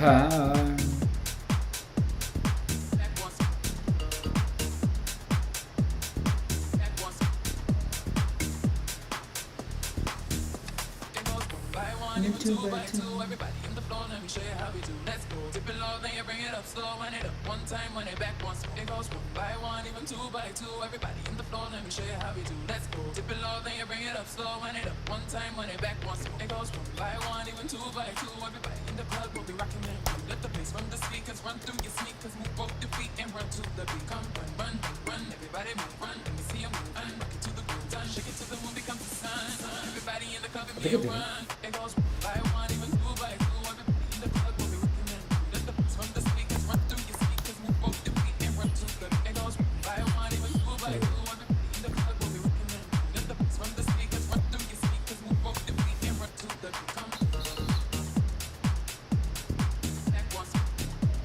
Ah. Two by two. Everybody in the floor, let me show you how we do. Let's go. Dip it low, then you bring it up slow. Run it up one time, run it back once. It goes one by one, even two by two. Everybody in the floor, let me show you how we do. Let's go. Dip it low, then you bring it up slow. Run it up one time, run it back once. It goes one by one, even two by two. Everybody in the club will be rocking it. Let the bass from the speakers run through your sneakers. Move both your feet and run to the beat. Come run, run, run. Everybody move, run. Let me see you move. Rock it to the groove, done. Shake it till the moon becomes the sun. Everybody in the club and me a run. It goes one by one, even two by two. Everybody in the club will be rocking it. Let the bass from the speakers run through your sneakers. Move both your feet and run to the beat. It goes one by one, even two by two. Everybody in the club will be rocking it. Let the bass from the speakers run through your sneakers. Move both your feet and run to the beat. Come back once. Back once. Back once.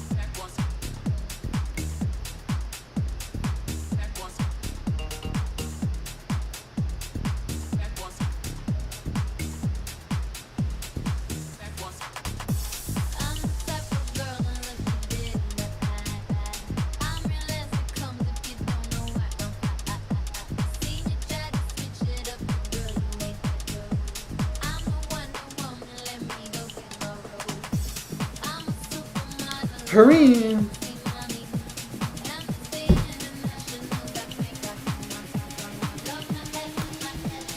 Back once. Back once. Back once. Back once. Back once. I'm the type of girl unless you didn't. I'm real as it comes if you don't know why. Seen you try to switch it up, girl, you made that go. I'm the Wonder Woman, let me go get my role. I'm a supermodel. Hurry. See money. Embassy International, that make I see myself on my love, my head,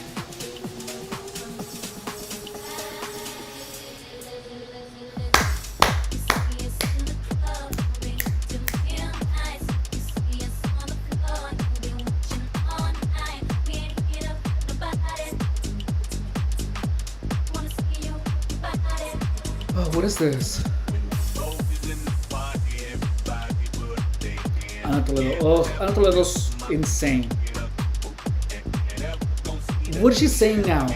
You see us in the club, moving to feel nice. You see us on the floor, you've been watching all night. We ain't get up nobody. Wanna see you body. Oh, what is this? Anatoledo's insane. What is she saying now?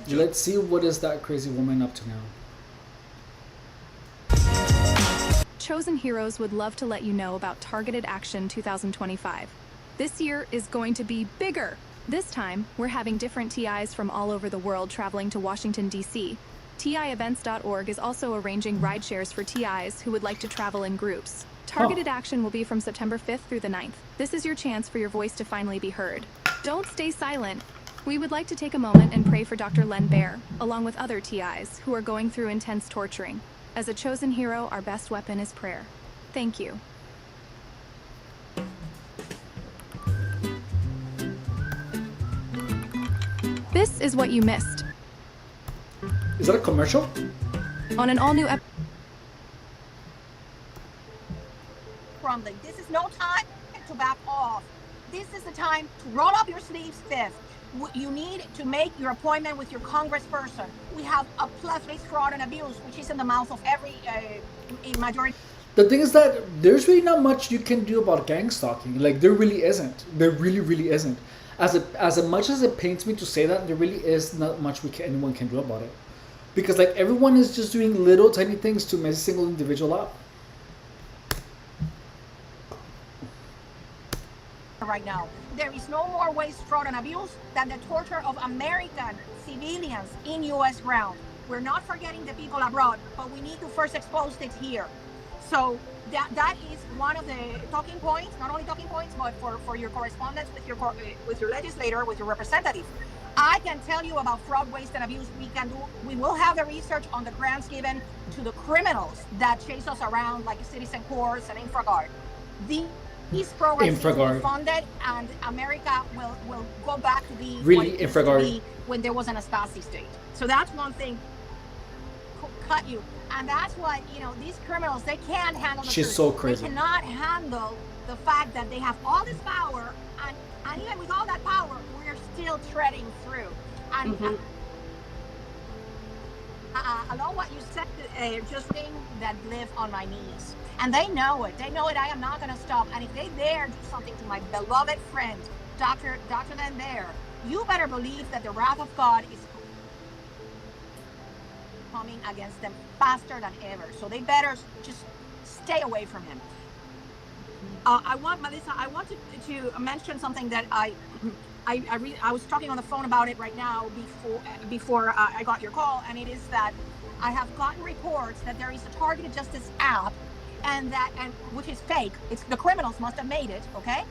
Let's see what is that crazy woman up to now. Chosen Heroes would love to let you know about Targeted Action 2025. This year is going to be bigger. This time, we're having different TIs from all over the world traveling to Washington, D.C. TIevents.org is also arranging ride shares for TIs who would like to travel in groups. Targeted Action will be from September 5th through the 9th. This is your chance for your voice to finally be heard. Don't stay silent. We would like to take a moment and pray for Dr. Len Bear, along with other TIs who are going through intense torturing. As a chosen hero, our best weapon is prayer. Thank you. This is what you missed. Is that a commercial? On an all-new Crumbling. This is no time to back off. This is the time to roll up your sleeves stiff. You need to make your appointment with your congressperson. We have a plethora of fraud and abuse, which is in the mouth of every majority. The thing is that there's really not much you can do about gang stalking. Like, there really isn't. There really, really isn't. As much as it pains me to say that, there really is not much anyone can do about it. Because, like, everyone is just doing little tiny things to mess a single individual up. Right now, there is no more waste, fraud, and abuse than the torture of American civilians in U.S. ground. We're not forgetting the people abroad, but we need to first expose it here. So that is one of the talking points, not only talking points, but for your correspondence with your legislator, with your representative. I can tell you about fraud, waste, and abuse. We will have the research on the grants given to the criminals that chase us around, like Citizen Courts and InfraGard. These programs will be funded, and America will go back to be really what it used to be when there was an Stasi state. So that's one thing. Cut you. And that's what, these criminals, they can't handle the She's truth. so crazy. They cannot handle the fact that they have all this power, and even with all that power, we're still treading through. And along what you said, just thing that live on my knees. And they know it. They know it. I am not going to stop. And if they dare do something to my beloved friend, Dr. Len Bear, you better believe that the wrath of God is coming against them faster than ever. So they better just stay away from him. I want Melissa. I want to mention something that I was talking on the phone about it right now before I got your call, and it is that I have gotten reports that there is a targeted justice app, and which is fake. It's the criminals must have made it. Okay,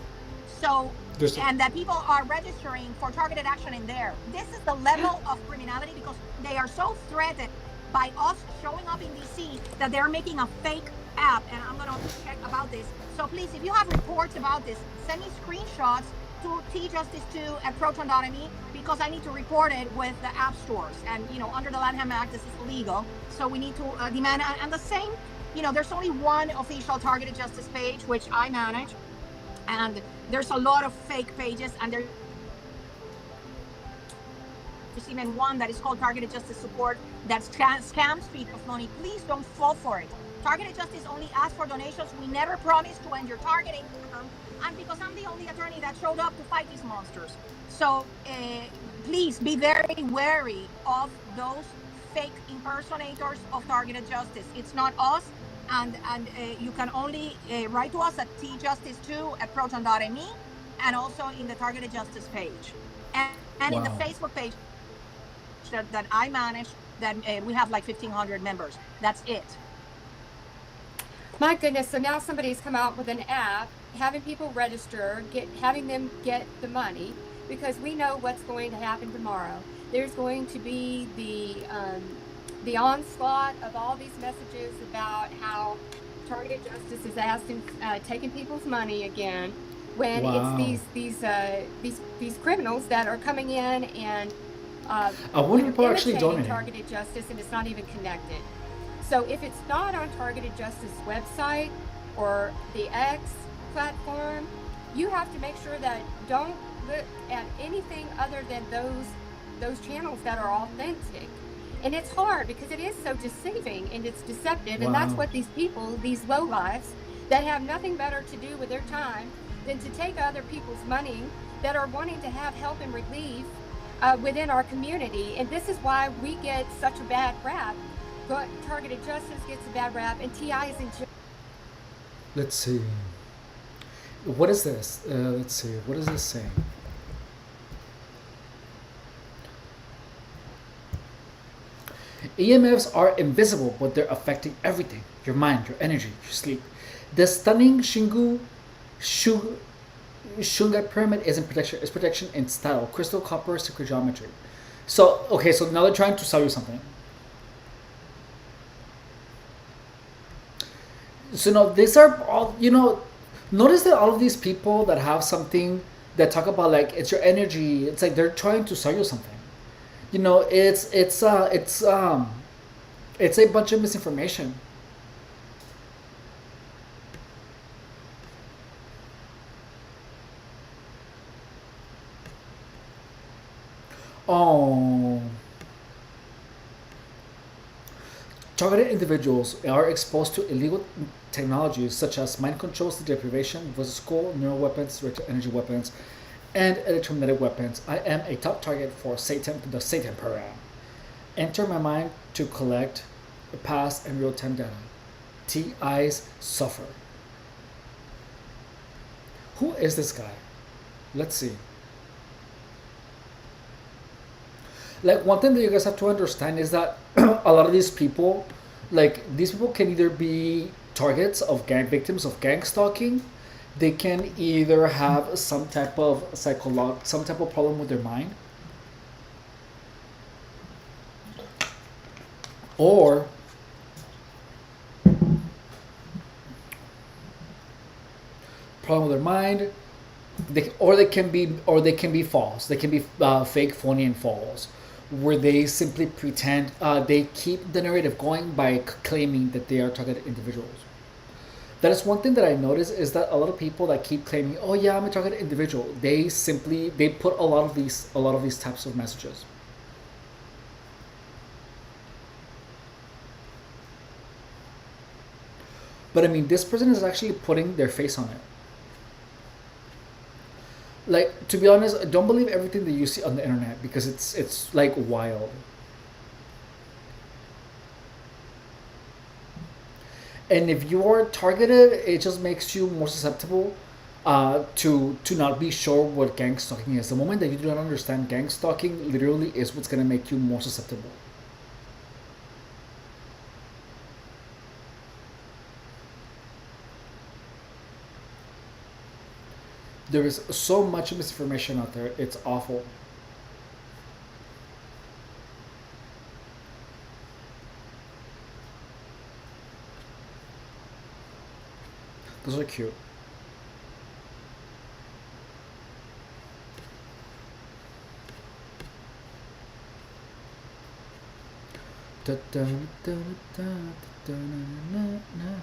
so There's and that people are registering for targeted action in there. This is the level of criminality because they are so threatened by us showing up in DC that they're making a fake app, and I'm going to check about this. So please, if you have reports about this, send me screenshots to tjustice2 at proton.me because I need to report it with the app stores. And, under the Lanham Act, this is illegal. So we need to demand, and the same, there's only one official targeted justice page, which I manage. And there's a lot of fake pages, and there's even one that is called Targeted Justice Support that scams people of money. Please don't fall for it. Targeted Justice only asks for donations. We never promise to end your targeting. And because I'm the only attorney that showed up to fight these monsters. So please be very wary of those fake impersonators of Targeted Justice. It's not us. And you can only write to us at tjustice2 at proton.me and also in the Targeted Justice page. And in the Facebook page that I manage, that we have like 1,500 members. That's it. My goodness, so now somebody's come out with an app, having people register, having them get the money, because we know what's going to happen tomorrow. There's going to be the onslaught of all these messages about how targeted justice is asking, taking people's money again, when it's these criminals that are coming in and I wonder if people actually imitating donate. targeted justice, and it's not even connected. So if it's not on Targeted Justice website or the X platform, you have to make sure that don't look at anything other than those channels that are authentic. And it's hard because it is so deceiving and it's deceptive. And that's what these people, these lowlifes that have nothing better to do with their time than to take other people's money, that are wanting to have help and relief within our community. And this is why we get such a bad rap. But Targeted Justice gets a bad rap, and TI is in jail. Let's see. What is this? Let's see. What is this saying? EMFs are invisible, but they're affecting everything. Your mind, your energy, your sleep. The stunning Shungai pyramid isn't protection. It's protection in style. Crystal, copper, secret geometry. So, okay, so now they're trying to sell you something. So now these are all, notice that all of these people that have something that talk about like it's your energy, it's like they're trying to sell you something. It's a bunch of misinformation. Oh. Targeted individuals are exposed to illegal technologies such as mind control, sleep deprivation, physical, neural weapons, energy weapons, and electromagnetic weapons. I am a top target for Satan, the Satan program. Enter my mind to collect past and real-time data. TIs suffer. Who is this guy? Let's see. Like, one thing that you guys have to understand is that a lot of these people, these people can either be targets of victims of gang stalking. They can either have some type of some type of problem with their mind, or problem with their mind. They can be false. They can be fake, phony, and false, where they simply pretend. They keep the narrative going by claiming that they are targeted individuals. That is one thing that I noticed, is that a lot of people that keep claiming, "Oh yeah, I'm a targeted individual," they put a lot of these types of messages. But I mean, this person is actually putting their face on it. Like, to be honest, don't believe everything that you see on the internet because it's like wild. And if you are targeted, it just makes you more susceptible to not be sure what gang stalking is. The moment that you do not understand, gang stalking literally is what's gonna make you more susceptible. There is so much misinformation out there. It's awful. Those are cute. Da, da, da, da, da, na, na, na.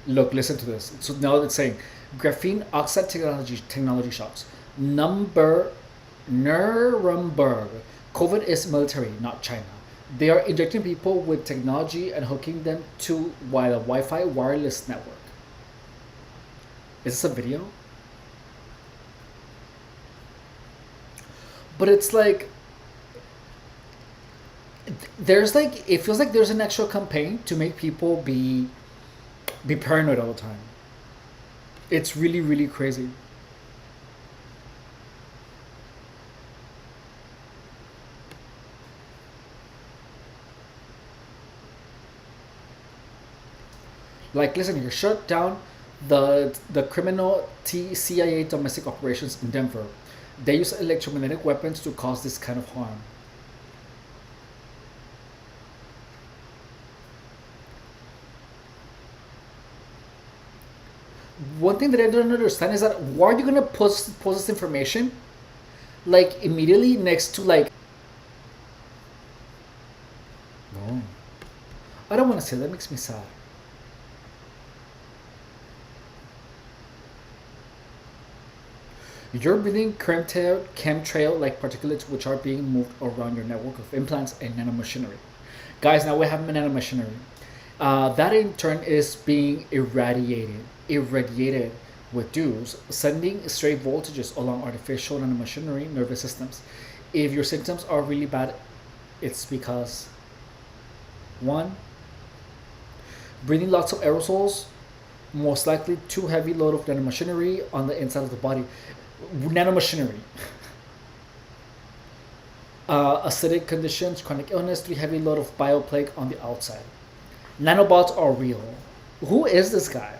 Look, listen to this. So now it's saying graphene oxide technology shops. Number Nuremberg. COVID is military, not China. They are injecting people with technology and hooking them to a Wi-Fi wireless network. Is this a video? But it's like there's like it feels like there's an actual campaign to make people be paranoid all the time. It's really really crazy. Like, listen here, shut down the criminal CIA domestic operations in Denver. They use electromagnetic weapons to cause this kind of harm. One thing that I don't understand is that why are you gonna post this information like immediately next to like no. I don't wanna say that makes me sad. You're breathing chemtrail like particulates which are being moved around your network of implants and nanomachinery. Guys, now we have nanomachinery. That in turn is being irradiated with dews, sending stray voltages along artificial nanomachinery nervous systems. If your symptoms are really bad, it's because one, breathing lots of aerosols, most likely too heavy load of nanomachinery on the inside of the body. Nanomachinery. Acidic conditions, chronic illness, too heavy load of bioplague on the outside. Nanobots are real. Who is this guy?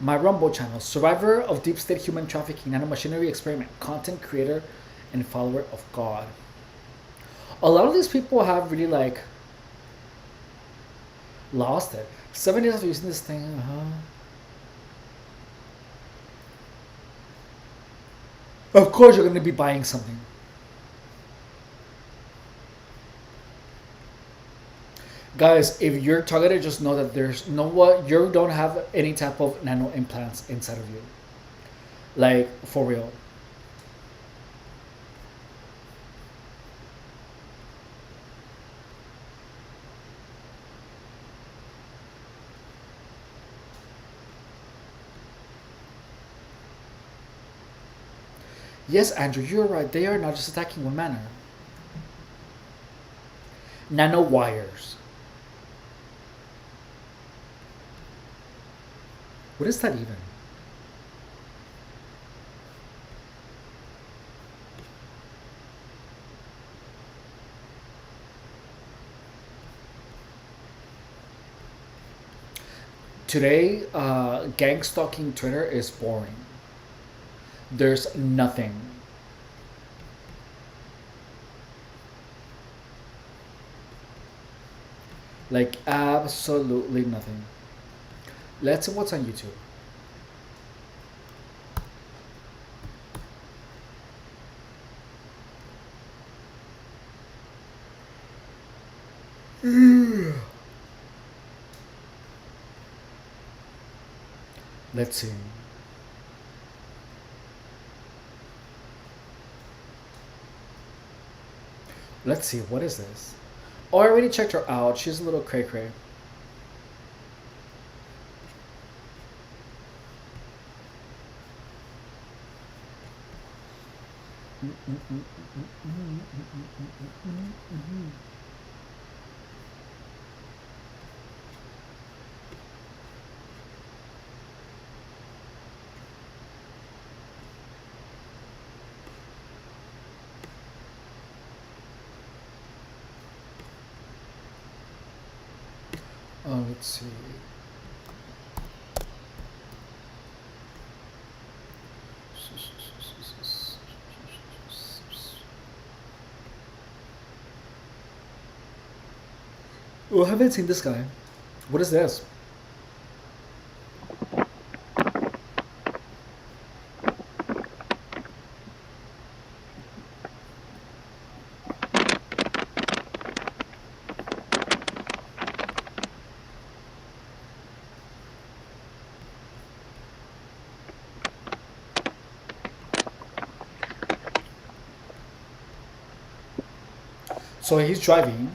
My Rumble channel, survivor of deep state human trafficking, nanomachinery experiment, content creator, and follower of God. A lot of these people have really like lost it. 7 years of using this thing, Of course, you're going to be buying something. Guys, if you're targeted, just know that there's no what you don't have any type of nano implants inside of you. Like for real. Yes, Andrew, you're right. They are not just attacking one manner. Nano wires. What is that even? Today, gang stalking Twitter is boring. There's nothing. Like, absolutely nothing. Let's see what's on YouTube. Let's see. Let's see, what is this? Oh, I already checked her out. She's a little cray cray. Let's see. Oh, I haven't seen this guy. What is this? So he's driving.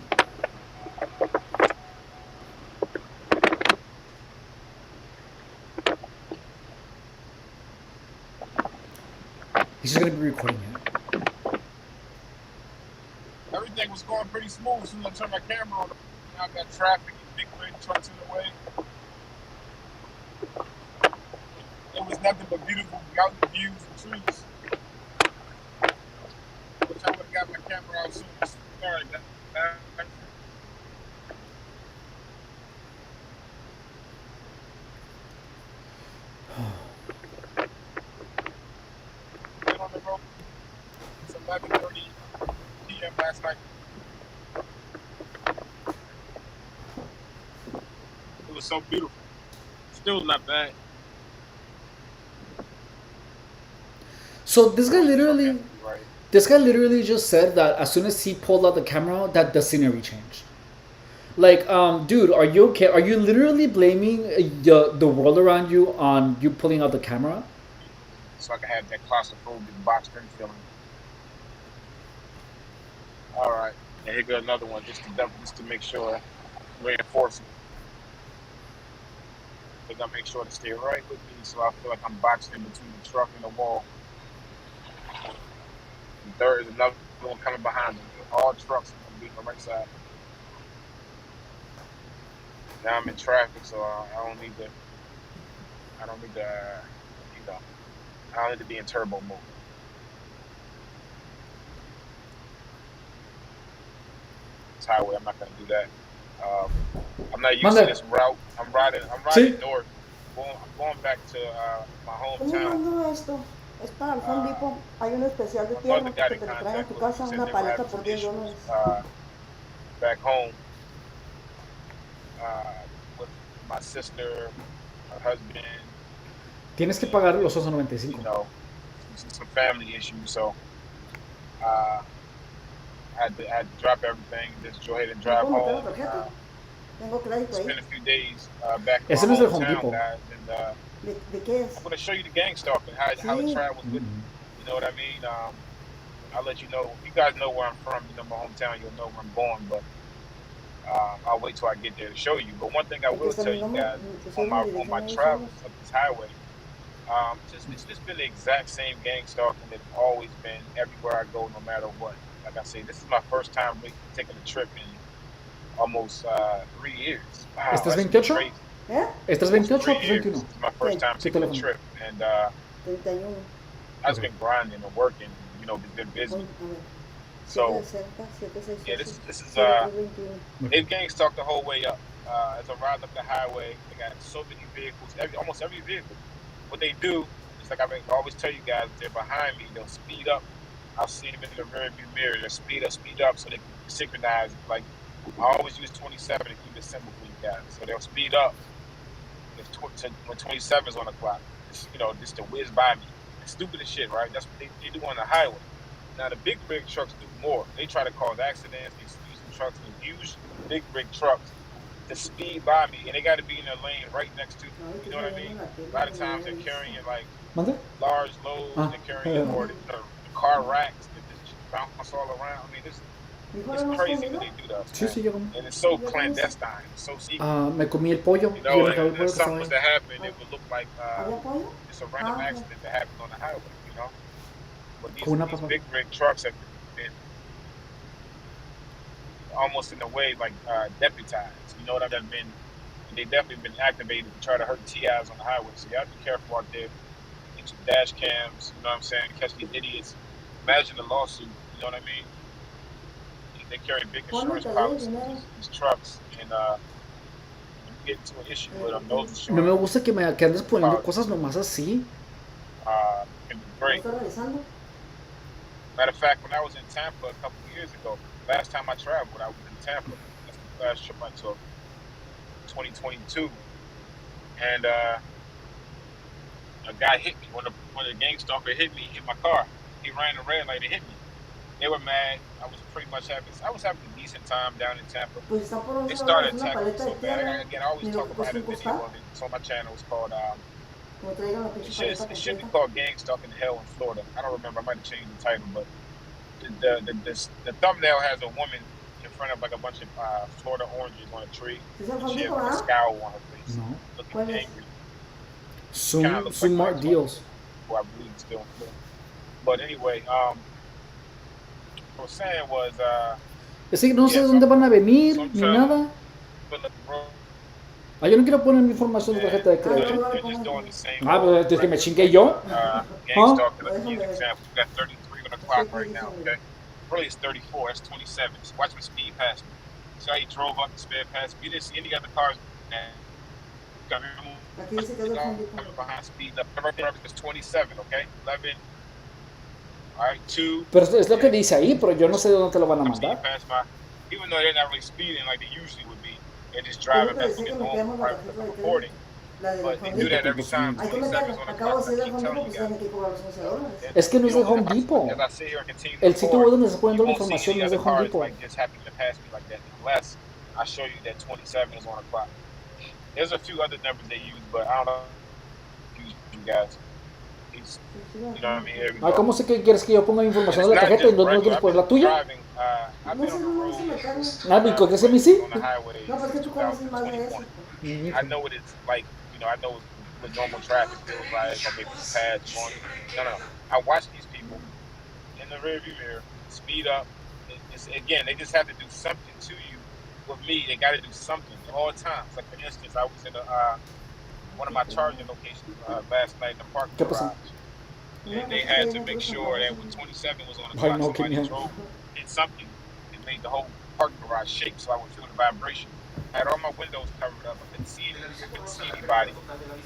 He's just gonna be recording it. Everything was going pretty smooth as soon as I turned my camera on. Now I got traffic and big red trucks in the way. It was nothing but beautiful mountain views and trees. Wish I would have got my camera out sooner. Sorry, man. Been on the road. It's 11:30 p.m. last night. It was so beautiful. Still not bad. So this guy literally, Right. this guy literally just said that as soon as he pulled out the camera, that the scenery changed. Like, dude, are you okay? Are you literally blaming the world around you on you pulling out the camera? So I can have that claustrophobic boxed in feeling. All right. And here go another one just to make sure, reinforcing. They're gonna make sure to stay right with me so I feel like I'm boxed in between the truck and the wall. And third is another one coming behind me. All trucks are gonna be on the right side. Now I'm in traffic, so I don't need to, you know, I don't need to be in turbo mode. It's highway, I'm not gonna do that. I'm not used to Mande. this route. I'm riding Sí. north. I'm going back to my Estoy hometown. mandando esto. Es para el Home Depot. Hay un especial de My mother tierra got que in te lo traen a contact tu with me. casa, Said una they were paleta having por some $10. issues back home with my sister, her husband, Tienes que pagar los you 11.95. know, some family issues. So I had to drop everything, just go ahead and ¿Me drive puedo meter la home. tarjeta? Tengo crédito ahí. Spend a few days back in Ese my no es del Home hometown, Depot. guys, and ¿De qué es? I'm going to show you the gang stalking, how it Sí. travels with me. You know what I mean? I'll let you know. If you guys know where I'm from, you know my hometown, you'll know where I'm born, but I'll wait till I get there to show you. But one thing I Aquí will está tell mi you nombre. guys Pues on es my mi dirección ahí, travels ¿sabes? up this highway, it's just been the exact same gang stalking that's always been everywhere I go, no matter what. Like I say, this is my first time really taking a trip in almost 3 years. Wow, ¿Estás that's 28? crazy. ¿Eh? ¿Estás Almost 28 o 3 estás years. 21? This is my first time Tu taking a teléfono. trip, and 31. I've just been grinding and working, you know, been busy. A ver. So 760 yeah, 766 this is 21. they've gang stalked the whole way up. As I'm riding up the highway, they got so many vehicles, almost every vehicle. What they do is, like I always tell you guys, they're behind me. They'll speed up. I'll see them in the rearview mirror. They'll speed up, so they can synchronize. Like I always use 27 to keep it simple for you guys. So they'll speed up when 27 is on the clock. Just to whiz by me. It's stupid as shit, right? That's what they do on the highway. Now the big rig trucks do more. They try to cause accidents. They use the trucks and use big rig trucks to speed by me, and they got to be in their lane right next to me. You know what I mean? A lot of times they're carrying like ¿Mande? large loads. Ah. They're carrying or the car racks that just bounce all around. I mean, Mejor it's hemos crazy what comido. they do to us, Sí, man. sí, yo comí. And it's so Ya comiste. clandestine, it's so secret. Me comí el pollo. You Yo know, me acabé el and pollo if que estaba something was ahí. to happen, it would look like ¿Había pollo? it's a random Ah, ok. accident that happened on the highway. You know, but Con una these papa. big rig trucks have been almost in a way like deputized. You know what I've been. They definitely been activated to try to hurt TIs on the highway. So you have to be careful out there. Get your dash cams. You know what I'm saying? Catch these idiots. Imagine the lawsuit. You know what I mean? They carry big Ponme insurance que le dé policies, dinero. these trucks, and when you get into an issue with them, those No me insurance gusta que andes poniendo policies cosas nomás así. can be ¿Lo great. estoy revisando? Matter of fact, when I was in Tampa a couple of years ago, last time I traveled, I was in Tampa. That's the last trip I took, 2022, and a guy hit me. When the gang stalker hit me, hit my car. He ran the red light and hit me. They were mad. I was having a decent time down in Tampa. Pues está por They $11 started una attacking me paleta de so bad. tierra. Again, I always Ni lo talk que about cuesta it un in a video costal. of it. It's on my channel. It's called Que me traigan la pinche paleta it should be completa. called Gang Stalking Hell in Florida. I don't remember. I might have changed the title, but the thumbnail has a woman in front of like a bunch of Florida oranges on a tree. ¿Es el She has fondito, a verdad? scowl on her face, No. looking ¿Cuál es? angry. Kind of Some looks like smart Mike's deals. who I believe is still in Florida. But anyway, what I was saying was, Es que no sé yeah, dónde van a so venir I'm ni traveling nada. the road, Ah, yo no quiero poner mi información de tarjeta de and crédito. they're just doing the same. Ah, pues desde que me chingué yo. Gang Huh? stalking. Let me give you an example. We got 33 on the clock right now. Okay, really it's 34. That's 27. So watch me speed past me. See how he drove up and sped past me. You didn't see any other cars. Aquí dice que es del fondito. Coming behind speed up. It's 27. Okay, 11. All right, 2. Pero es lo que dice ahí, pero yo no sé de dónde te lo van a I'm speeding mandar. past my, even though they're not really speeding like they usually would be, they're just Es driving lo que back decía to que their normal metemos la part tarjeta of de the crédito. recording. La del But they do fondito. that every time Hay que 27 meterla. is on the Acabo de clock. I decir del keep fondito telling porque you tienen guys. que cobrar los $11. Es que no es de You know, Home Depot. as I sit here and continue to El sitio record, web donde se pueden you dar la won't see información any no es de other Home cars Depot. like just happening to pass me like that unless I show you that 27 is on the clock. There's a few other numbers they use, but I don't know if you guys. You know what I mean? Here we Ah, go. ¿cómo sé que quieres que yo ponga mi And información it's de la not tarjeta y just no regular. quieres I've poner been la tuya? driving. I've No been sé, on the no road. se me carga. Ah, ¿y con qué se me hizo? On the highway No, pero es que tú conoces más de eso. 2021. I know what it's like. You know, I know what normal traffic feels like. Okay, pads on. No. I watch these people in the rearview mirror speed up. Again, they just have to do something to you. With me, they got to do something at all times. Like for instance, I was in one of my charging locations last night in the parking ¿Qué pasó? garage. And they had to make sure that when 27 was on the Ay, clock, no, somebody que drove, hit something, and made the whole parking garage shake, so I would feel the vibration. I had all my windows covered up. I couldn't see anything. I couldn't see anybody.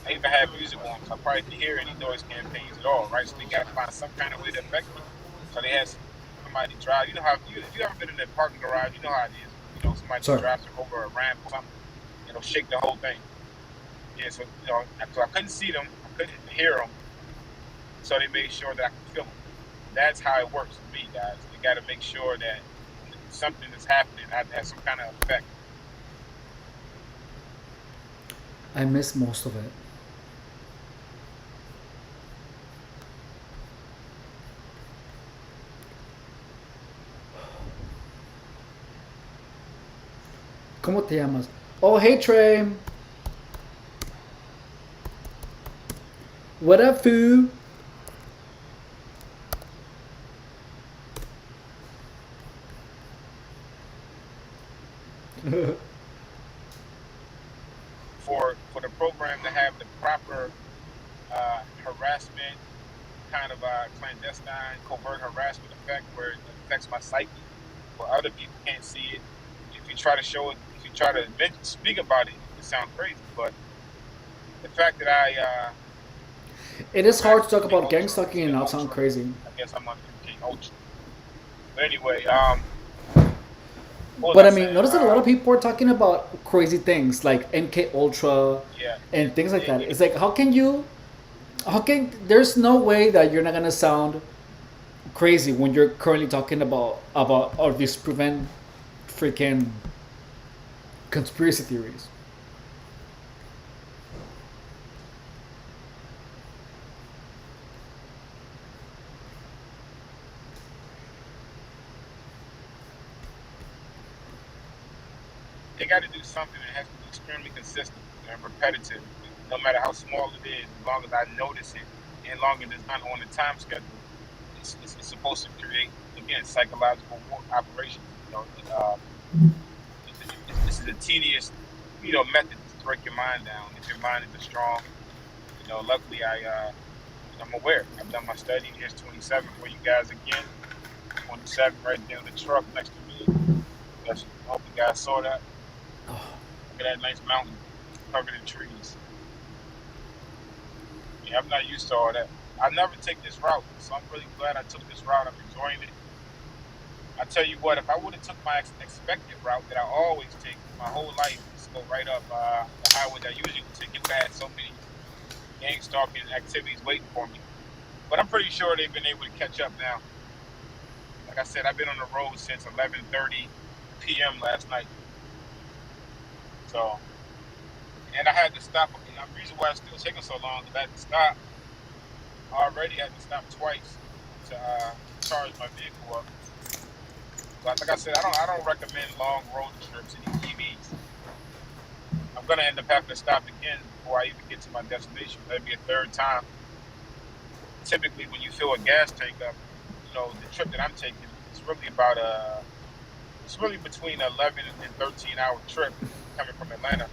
I even had music on, so I probably didn't hear any noise campaigns at all, right? So they got to find some kind of way to affect me. So they had somebody drive. You know how, if you ever been in that parking garage, you know how it is. You know, somebody Sorry. drives over a ramp or something, it'll shake the whole thing. Yeah, so, you know, so I couldn't see them. I couldn't hear them. So they made sure that I could feel them. That's how it works for me, guys. You got to make sure that something is happening. I have some kind of effect. I missed most of it. ¿Cómo te llamas? Oh, hey Trey. What up, foo? For the program to have the proper harassment, kind of clandestine, covert harassment effect, where it affects my psyche, where other people can't see it. If you try to show it, if you try to speak about it, it sounds crazy. But the fact that It is hard to talk about gang stalking and not sound crazy. I guess I'm on King Ultra. But anyway, But I mean, notice that a lot of people are talking about crazy things like MK Ultra and things like that. It's like, there's no way that you're not gonna sound crazy when you're currently talking about or disproven freaking conspiracy theories. they got to do something that has to be extremely consistent and repetitive, no matter how small it is. As long as I notice it, and long as it's not on the time schedule, it's supposed to create again psychological operations. This is a tedious, method to break your mind down. If your mind isn't strong, luckily I'm aware. I've done my study. Here's 27 for you guys again. 27 right there in the truck next to me. I hope you guys saw that. Look at that nice mountain covered in trees. Yeah, I'm not used to all that. I never take this route, so I'm really glad I took this route. I'm enjoying it. I tell you what, if I would have took my expected route that I always take my whole life, just go right up the highway that I usually would take, it would have had so many gang stalking activities waiting for me. But I'm pretty sure they've been able to catch up now. Like I said, I've been on the road since 11:30 p.m. last night. So, and I had to stop. And the reason why it's still taking so long is I had to stop. I already had to stop twice to charge my vehicle up. But like I said, I don't recommend long road trips in these EVs. I'm gonna end up having to stop again before I even get to my destination. Maybe a third time. Typically, when you fill a gas tank up, the trip that I'm taking is really it's really between 11 and 13-hour trip coming from Atlanta.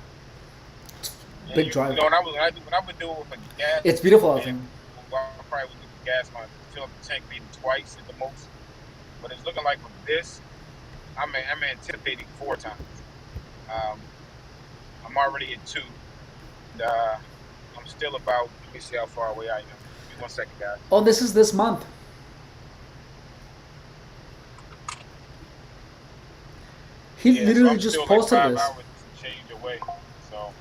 And Big drive. when I would do it with a gas. It's beautiful out there. Well, I probably would do the gas line, fill up the tank maybe twice at the most. But it's looking like with this, I'm anticipating 4 times. I'm already at 2. And, I'm still about. Let me see how far away I am. Give me 1 second, guys. Oh, this is this month. He Yeah, literally so I'm just still posted like 5 this. hours and some change away. So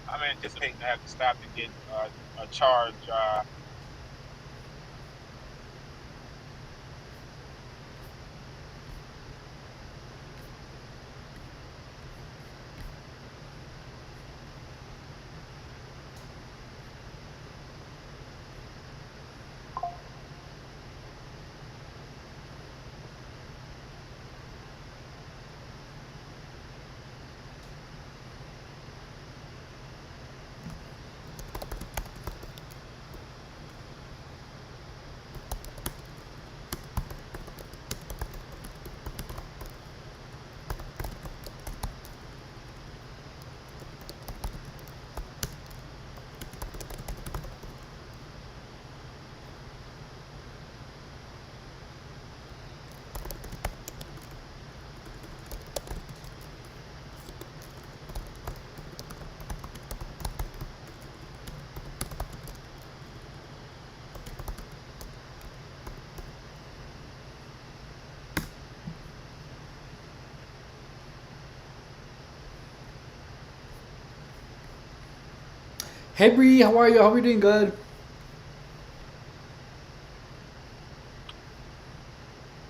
I'm anticipating to have to stop and get a charge. Hey Bree, how are you? How are you doing? Good.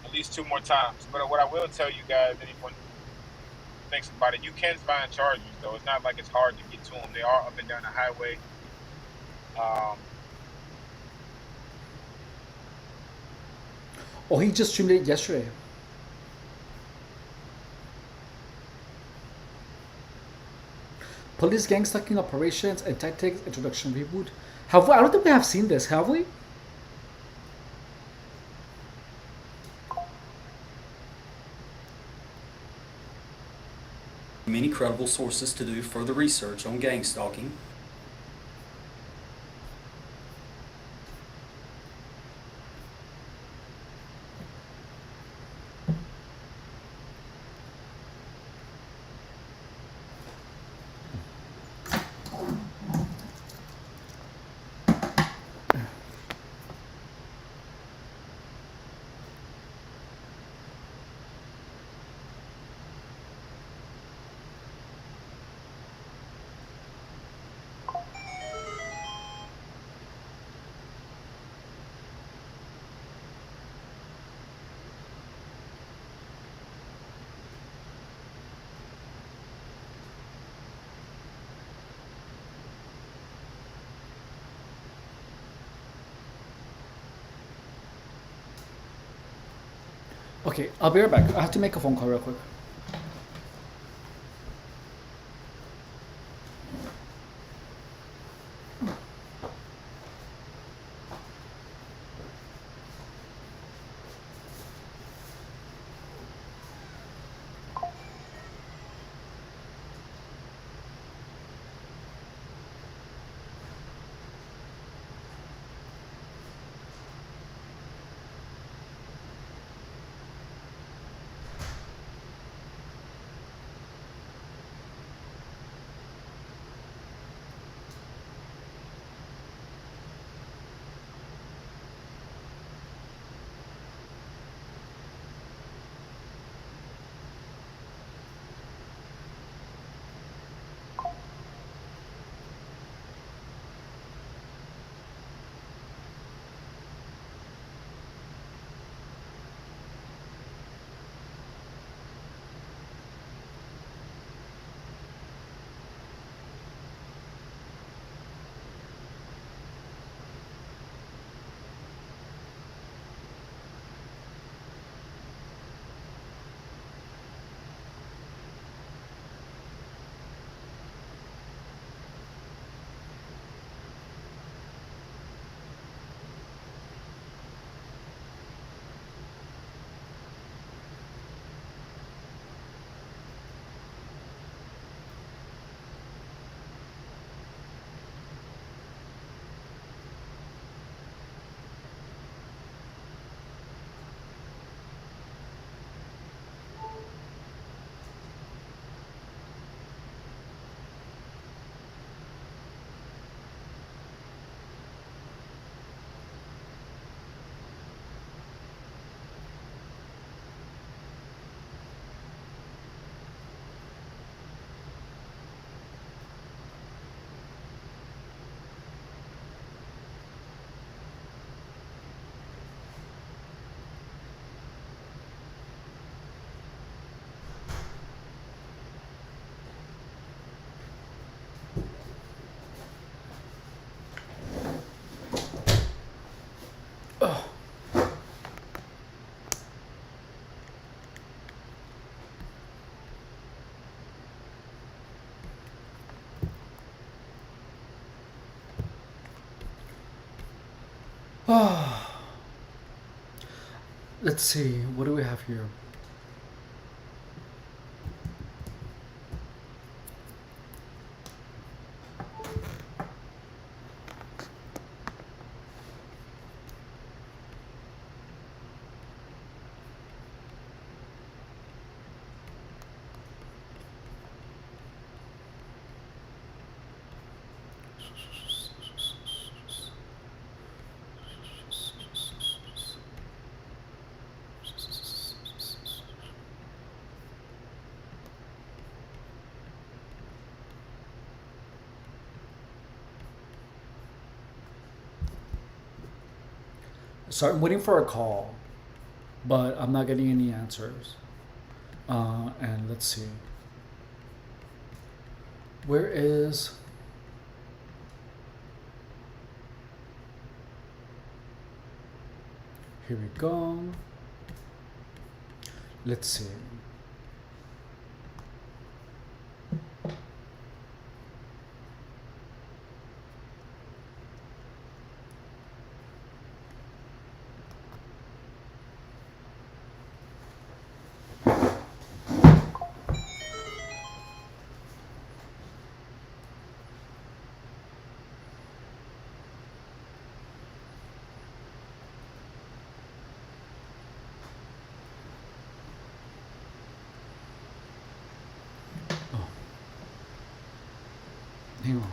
At least 2 more times. But what I will tell you guys, anyone who thinks about it, you can find chargers though. It's not like it's hard to get to them. They are up and down the highway. Oh, he just streamed it yesterday. Police gang stalking operations and tactics introduction reboot. Have we, I don't think we have seen this, have we? Many credible sources to do further research on gang stalking. Okay, I'll be right back. I have to make a phone call real quick. Let's see. What do we have here? So I'm waiting for a call, but I'm not getting any answers. And let's see. Where is. Here we go. Let's see. Oh. Hang on.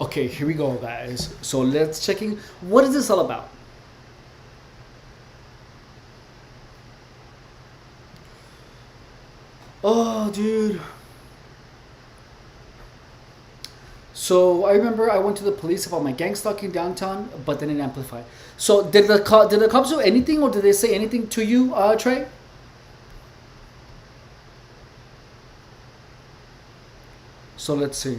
Okay, here we go, guys. So let's checking. What is this all about? Oh, dude. So I remember I went to the police about my gang stalking downtown, but then it amplified. So did the cops do anything, or did they say anything to you, Trey? So let's see.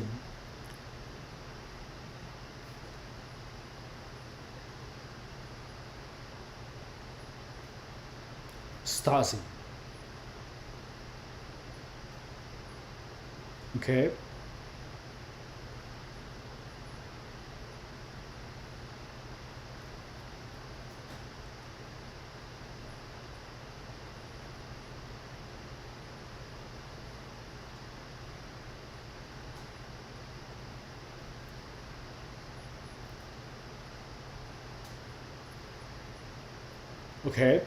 Stasi. Okay. Okay.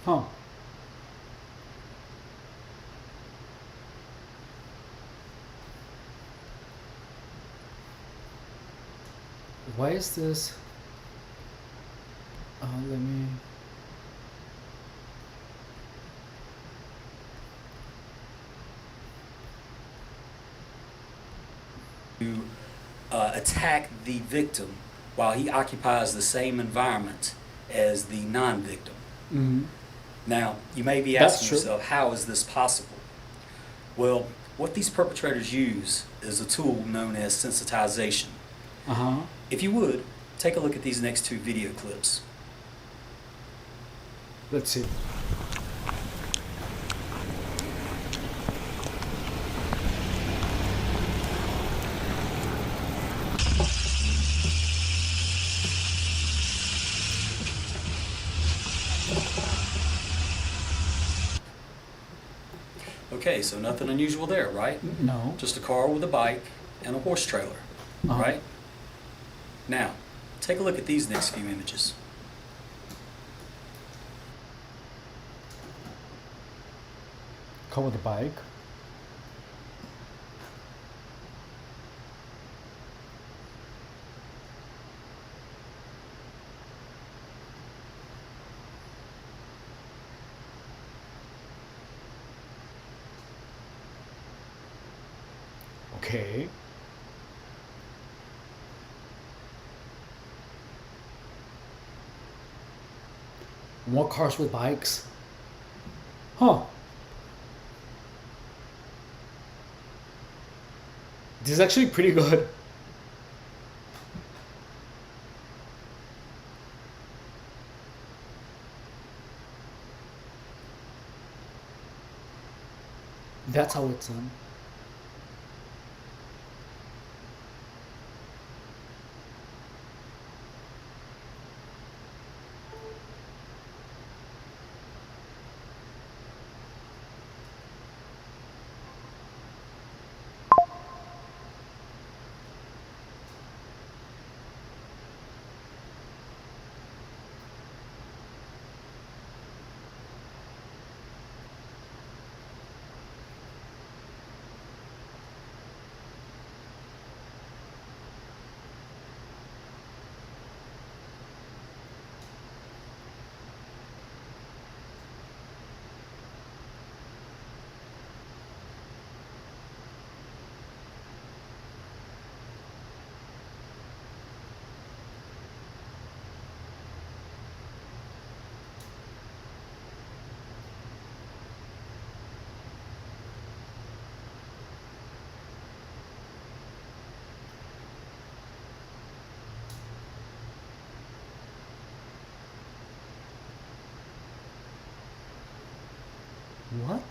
Huh. Why is this? Let me. To attack the victim while he occupies the same environment as the non-victim. Mm-hmm. Now, you may be That's asking true. yourself, how is this possible? Well, what these perpetrators use is a tool known as sensitization. Uh huh. If you would, take a look at these next two video clips. Let's see. Okay, so nothing unusual there, right? No. Just a car with a bike and a horse trailer, Uh-huh. right? Now, take a look at these next few images. Come with a bike. Okay. More cars with bikes. Huh. This is actually pretty good. That's how it's done. What?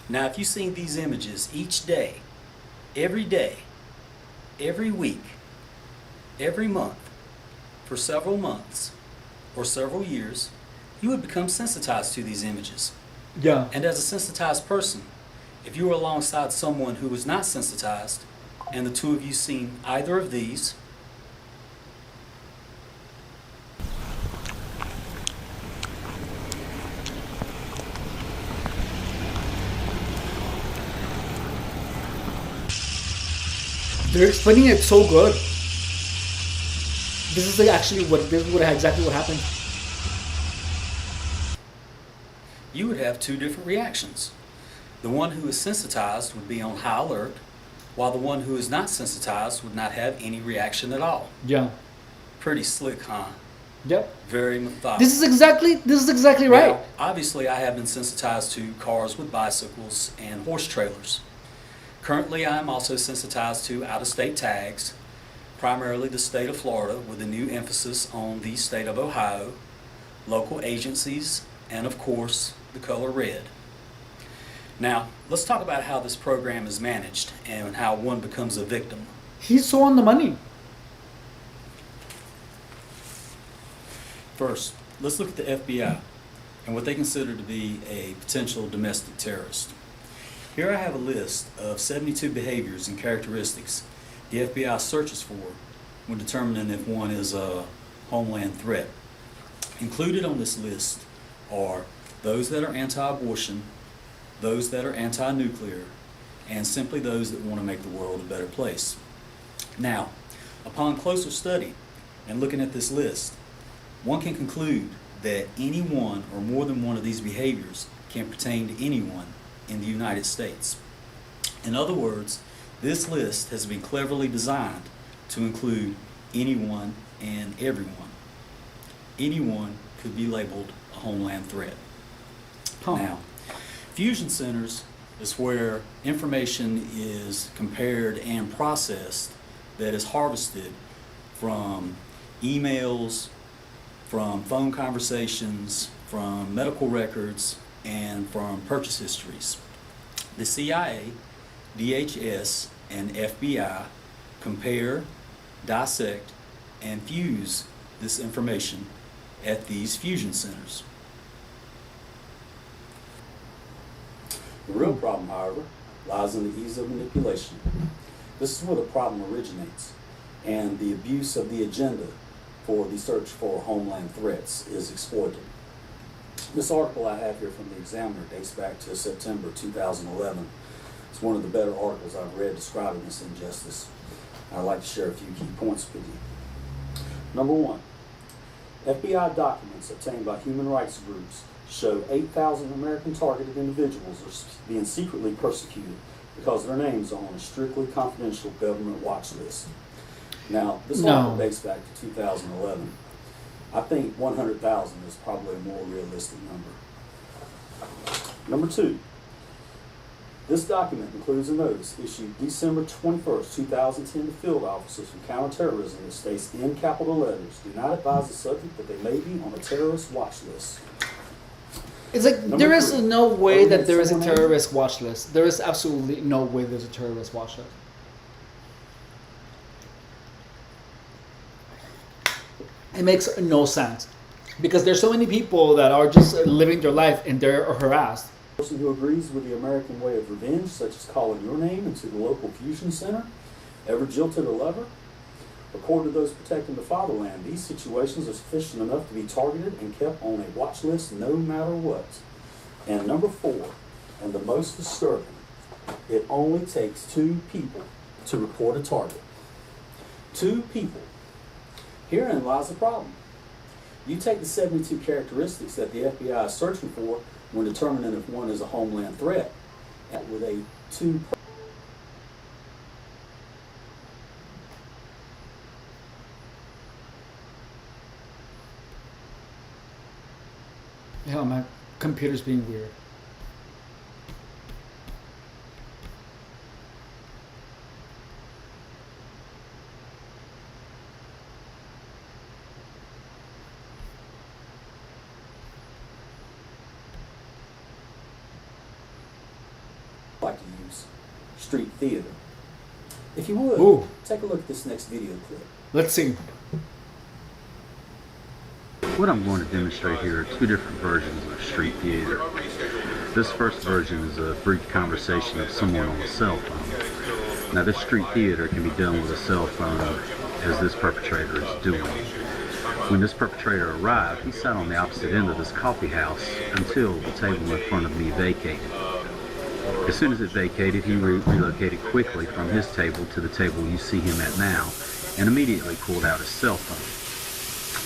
Now, if you've seen these images each day, every week, every month, for several months or several years, you would become sensitized to these images. Yeah. And as a sensitized person, if you were alongside someone who was not sensitized, and the two of you seen either of these, They're explaining it so good. This is like actually what exactly what happened. you would have two different reactions. The one who is sensitized would be on high alert, while the one who is not sensitized would not have any reaction at all. Yeah. Pretty slick, huh? Yep. Very methodical. This is exactly right. Now, obviously, I have been sensitized to cars with bicycles and horse trailers. Currently, I am also sensitized to out-of-state tags, primarily the state of Florida, with a new emphasis on the state of Ohio, local agencies, and of course, the color red. Now, let's talk about how this program is managed and how one becomes a victim. He's so on the money. First, let's look at the FBI and what they consider to be a potential domestic terrorist. Here I have a list of 72 behaviors and characteristics the FBI searches for when determining if one is a homeland threat. Included on this list are those that are anti-abortion, those that are anti-nuclear, and simply those that want to make the world a better place. Now, upon closer study and looking at this list, one can conclude that any one or more than one of these behaviors can pertain to anyone in the United States. In other words, this list has been cleverly designed to include anyone and everyone. Anyone could be labeled a homeland threat. Now, fusion centers is where information is compared and processed that is harvested from emails, from phone conversations, from medical records, and from purchase histories. The CIA, DHS, and FBI compare, dissect, and fuse this information at these fusion centers. The real problem, however, lies in the ease of manipulation. This is where the problem originates, and the abuse of the agenda for the search for homeland threats is exploited. This article I have here from the Examiner dates back to September 2011. It's one of the better articles I've read describing this injustice. I'd like to share a few key points with you. Number one, FBI documents obtained by human rights groups show 8,000 American targeted individuals are being secretly persecuted because their names are on a strictly confidential government watch list. Now, this article dates back to 2011. I think 100,000 is probably a more realistic number. Number two, this document includes a notice issued December 21st, 2010 to field officers from counterterrorism that states in capital letters, do not advise the subject that they may be on a terrorist watch list. It's like there is no way that there is a terrorist watch list. There is absolutely no way there's a terrorist watch list. It makes no sense because there's so many people that are just living their life and they're harassed. A person who agrees with the American way of revenge, such as calling your name into the local fusion center, ever jilted a lover? According to those protecting the fatherland, these situations are sufficient enough to be targeted and kept on a watch list no matter what. And number four, and the most disturbing, it only takes 2 people to report a target. 2 people. Herein lies the problem. You take the 72 characteristics that the FBI is searching for when determining if one is a homeland threat, and with a 2 Hell, my computer's being weird. like to use street theater. If you would, Ooh. take a look at this next video clip. Let's see. What I'm going to demonstrate here are 2 different versions of street theater. This first version is a brief conversation of someone on a cell phone. Now this street theater can be done with a cell phone as this perpetrator is doing. When this perpetrator arrived, he sat on the opposite end of this coffee house until the table in front of me vacated. As soon as it vacated, he relocated quickly from his table to the table you see him at now and immediately pulled out his cell phone.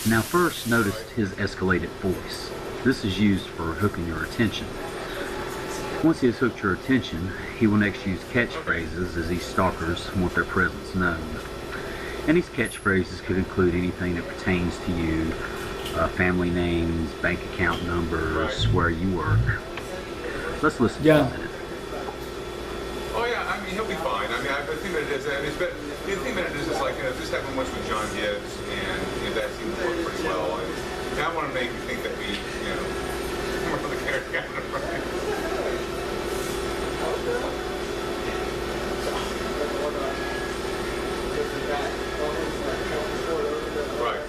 Now first, notice his escalated voice. This is used for hooking your attention. Once he has hooked your attention, he will next use catchphrases as these stalkers want their presence known. And these catchphrases could include anything that pertains to you, family names, bank account numbers, where you work. Let's listen for a minute. Oh yeah, I mean he'll be fine. I mean I think that it is. I mean, it's better. The thing that it is like this happened once with John Gibbs, and that seemed to work pretty well. And I want to make you think that we, we're the character, right? Right.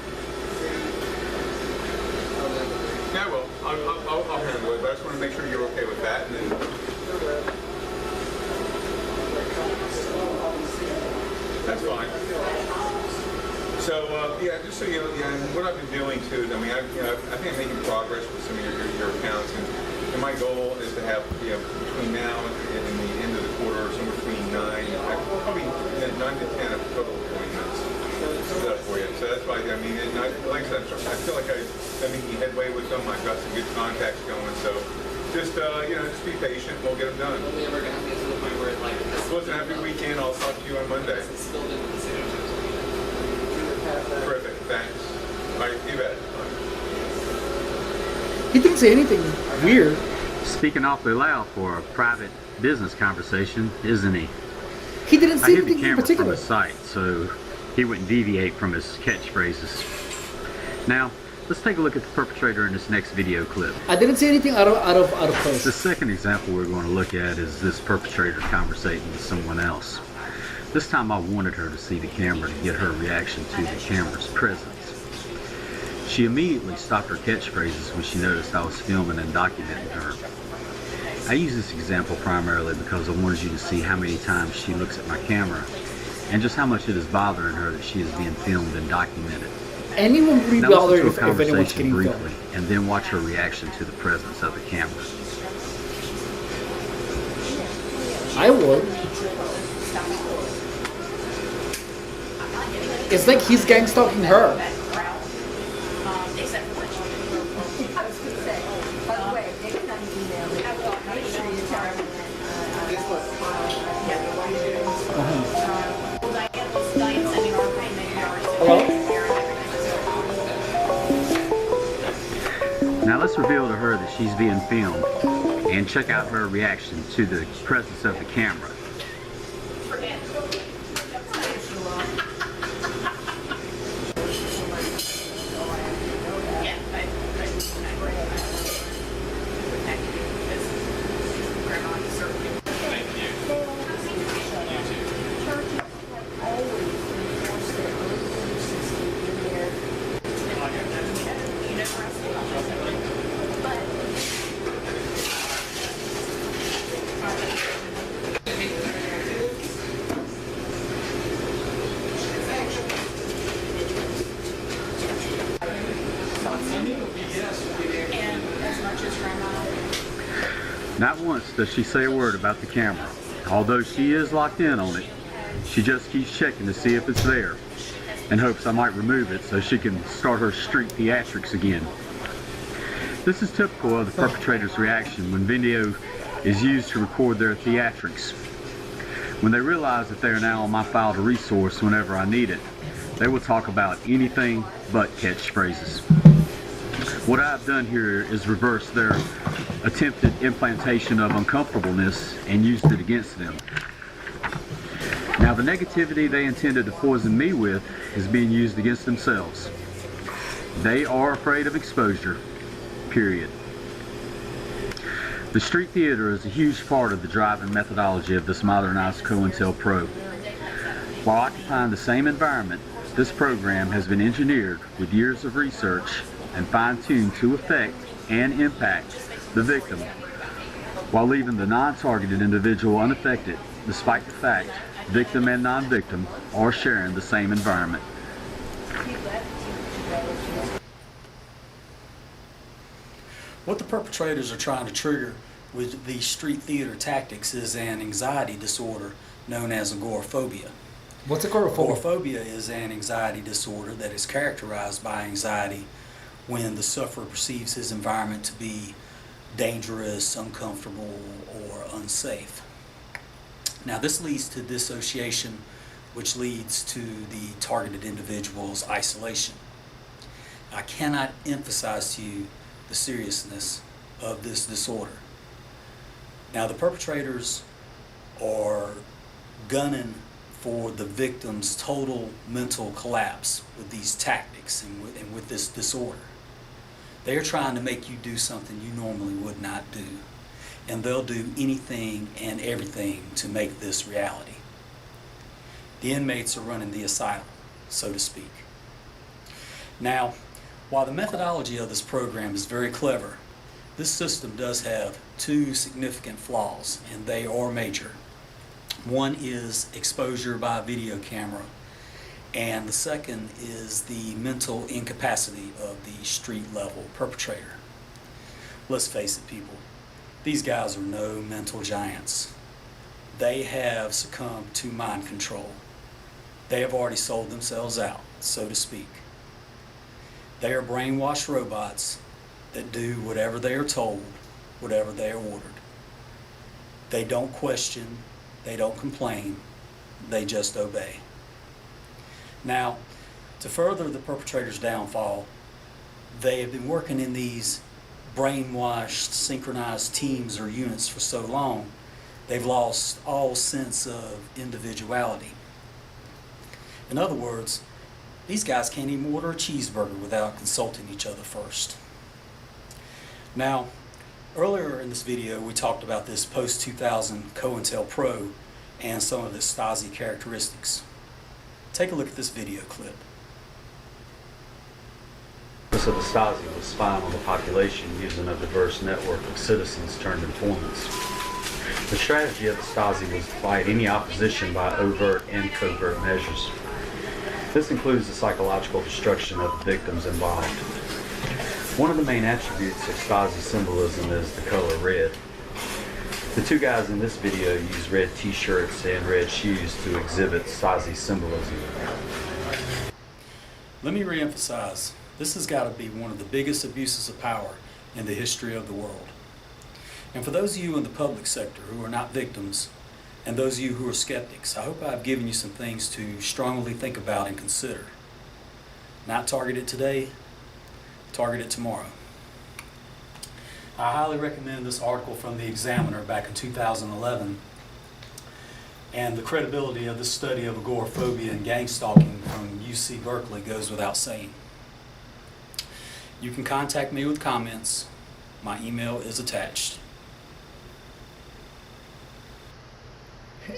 Yeah, well, I'll handle it, but I just want to make sure you're okay with that, and then. That's fine. So, Yeah, just so you know, yeah, and what I've been doing too, I mean, I think I'm making progress with some of your accounts, and my goal is to have, between now and the end of the quarter, somewhere between 9 and probably 9 to 10 of total appointments set up for you. So that's why, I mean, like I said, I feel like I'm making headway with them. I've got some good contacts going, so just be patient. We'll get them done. Listen, have a good weekend. I'll talk to you on Monday. Terrific, thanks. All right, you bet. He didn't say anything weird. Speaking awfully loud for a private business conversation, isn't he? He didn't I say hid the anything in camera from particular. the site so he wouldn't deviate from his catchphrases. Now, let's take a look at the perpetrator in this next video clip. I didn't say anything out of place. The second example we're going to look at is this perpetrator conversating with someone else. This time I wanted her to see the camera to get her reaction to the camera's presence. She immediately stopped her catchphrases when she noticed I was filming and documenting her. I use this example primarily because I wanted you to see how many times she looks at my camera and just how much it is bothering her that she is being filmed and documented. Anyone would be Now bothered listen to a if anyone's conversation getting briefly filmed. and then watch her reaction to the presence of the camera. I would. It's like he's gang stalking her. I was going to say, by the way, next time you email me, make sure you tell me Hello? Now let's reveal to her that she's being filmed and check out her reaction to the presence of the camera. Not once does she say a word about the camera. Although she is locked in on it, she just keeps checking to see if it's there in hopes I might remove it so she can start her street theatrics again. This is typical of the perpetrator's reaction when video is used to record their theatrics. When they realize that they are now on my file to resource whenever I need it, they will talk about anything but catchphrases. What I've done here is reverse their attempted implantation of uncomfortableness and used it against them. Now the negativity they intended to poison me with is being used against themselves. They are afraid of exposure, period. The street theater is a huge part of the driving methodology of this modernized COINTELPRO. While occupying the same environment, this program has been engineered with years of research and fine-tuned to affect and impact the victim, while leaving the non-targeted individual unaffected, despite the fact victim and non-victim are sharing the same environment. What the perpetrators are trying to trigger with these street theater tactics is an anxiety disorder known as agoraphobia. What's agoraphobia? Agoraphobia is an anxiety disorder that is characterized by anxiety when the sufferer perceives his environment to be dangerous, uncomfortable, or unsafe. Now this leads to dissociation, which leads to the targeted individual's isolation. I cannot emphasize to you the seriousness of this disorder. Now the perpetrators are gunning for the victim's total mental collapse with these tactics and with this disorder. They are trying to make you do something you normally would not do, and they'll do anything and everything to make this reality. The inmates are running the asylum, so to speak. Now, while the methodology of this program is very clever, this system does have two significant flaws, and they are major. One is exposure by video camera, And the second is the mental incapacity of the street level perpetrator. Let's face it, people, these guys are no mental giants. They have succumbed to mind control. They have already sold themselves out, so to speak. They are brainwashed robots that do whatever they are told, whatever they are ordered. They don't question, they don't complain, they just obey. Now, to further the perpetrator's downfall, they have been working in these brainwashed, synchronized teams or units for so long, they've lost all sense of individuality. In other words, these guys can't even order a cheeseburger without consulting each other first. Now, earlier in this video, we talked about this post-2000 COINTELPRO and some of its Stasi characteristics. Take a look at this video clip. The purpose of the Stasi was spying on the population using a diverse network of citizens turned informants. The strategy of the Stasi was to fight any opposition by overt and covert measures. This includes the psychological destruction of the victims involved. One of the main attributes of Stasi symbolism is the color red. The two guys in this video use red t-shirts and red shoes to exhibit Stasi symbolism. Let me reemphasize, this has got to be one of the biggest abuses of power in the history of the world. And for those of you in the public sector who are not victims, and those of you who are skeptics, I hope I've given you some things to strongly think about and consider. Not target it today, target it tomorrow. I highly recommend this article from the Examiner back in 2011, and the credibility of this study of agoraphobia and gang stalking from UC Berkeley goes without saying. You can contact me with comments. My email is attached.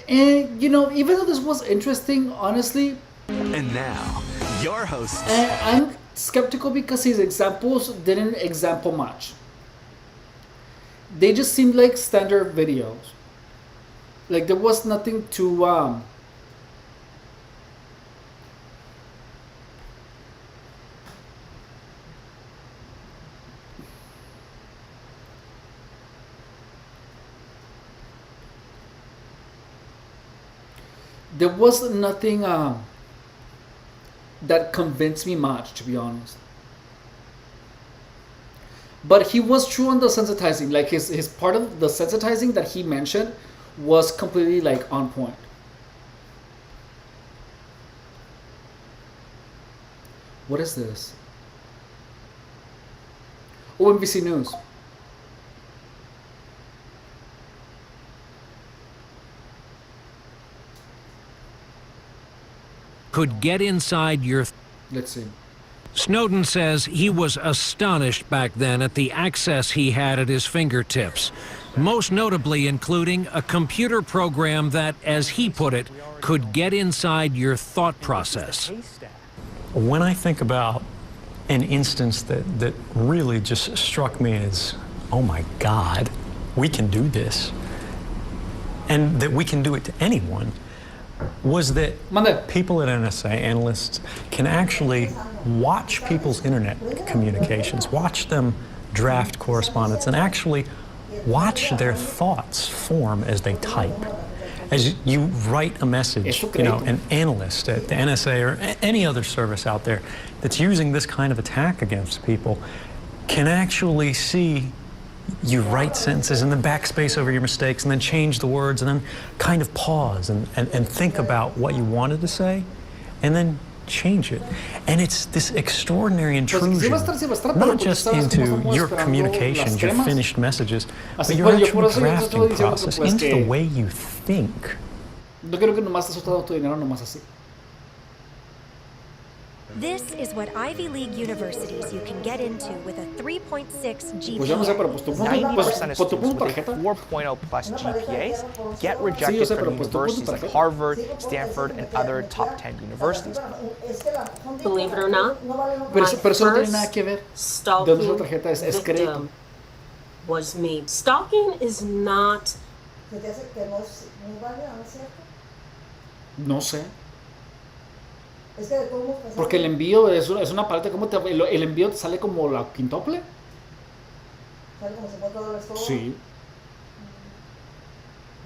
And, you know, even though this was interesting, honestly, And now, your hosts. I'm skeptical because his examples didn't example much. They just seemed like standard videos. Like there was nothing to there was nothing that convinced me much, to be honest. But he was true on the sensitizing. Like his part of the sensitizing that he mentioned was completely like on point. What is this? OMBC News. Could get inside your... Let's see. Snowden says he was astonished back then at the access he had at his fingertips, most notably including a computer program that, as he put it, could get inside your thought process. When I think about an instance that really just struck me as, oh my God, we can do this, and that we can do it to anyone, was that people at NSA, analysts, can actually watch people's internet communications, watch them draft correspondence, and actually watch their thoughts form as they type. As you write a message, you know, an analyst at the NSA or any other service out there that's using this kind of attack against people can actually see you write sentences and then backspace over your mistakes and then change the words and then kind of pause and think about what you wanted to say and then change it. And it's this extraordinary intrusion, not just into your communications, your finished messages, but your actual drafting process, into the way you think. No quiero que nomás estés todo tu dinero nomás así. This is what Ivy League universities you can get into with a 3.6 GPA. Pues yo no sé, pero pues tu punto, 90% of pues tu students punto with tarjeta. 4.0 plus GPAs get rejected Sí, yo sé, from pero pues tu punto universities like tarjeta. Harvard, Stanford, and other top 10 universities. Believe it or not, Pero, my pero eso no tiene first nada que ver. De stalking dónde es la tarjeta es crédito. victim was me. Stalking is not No sé. Porque el envío es una parte, ¿cómo el envío te sale como la quintuple? ¿Sale como 50 dólares todo? Sí.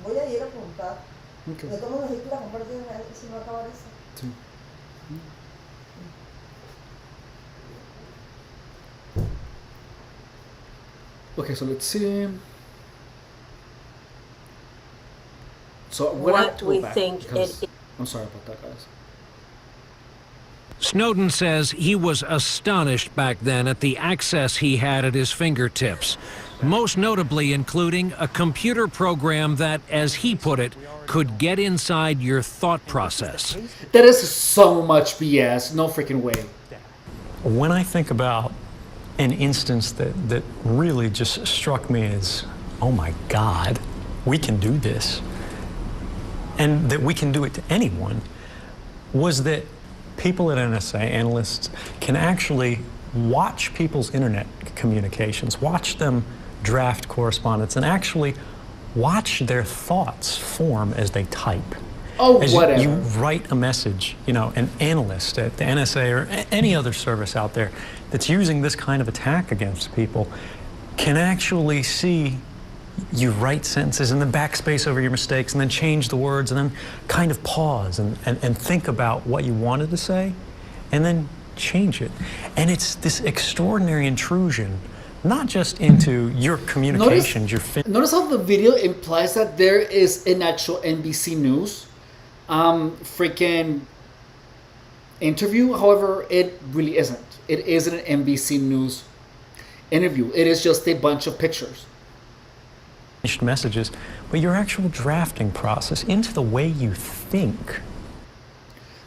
Voy a ir a preguntar. Okay. De todos modos, si tú la compartes, si no va a acabar esa. Sí. Okay, so let's see. So What we think it is. I'm sorry about that, guys. Snowden says he was astonished back then at the access he had at his fingertips, most notably including a computer program that, as he put it, could get inside your thought process. That is so much BS. No freaking way. When I think about an instance that really just struck me as, oh my God, we can do this, and that we can do it to anyone, was that people at NSA, analysts, can actually watch people's internet communications, watch them draft correspondence, and actually watch their thoughts form as they type. Oh, as whatever. You write a message, you know, an analyst at the NSA or any other service out there that's using this kind of attack against people can actually see you write sentences and then backspace over your mistakes and then change the words and then kind of pause and think about what you wanted to say and then change it. And it's this extraordinary intrusion, not just into your communications, Notice how the video implies that there is an actual NBC News freaking interview. However, it really isn't. It isn't an NBC News interview. It is just a bunch of pictures. Messages, but your actual drafting process into the way you think.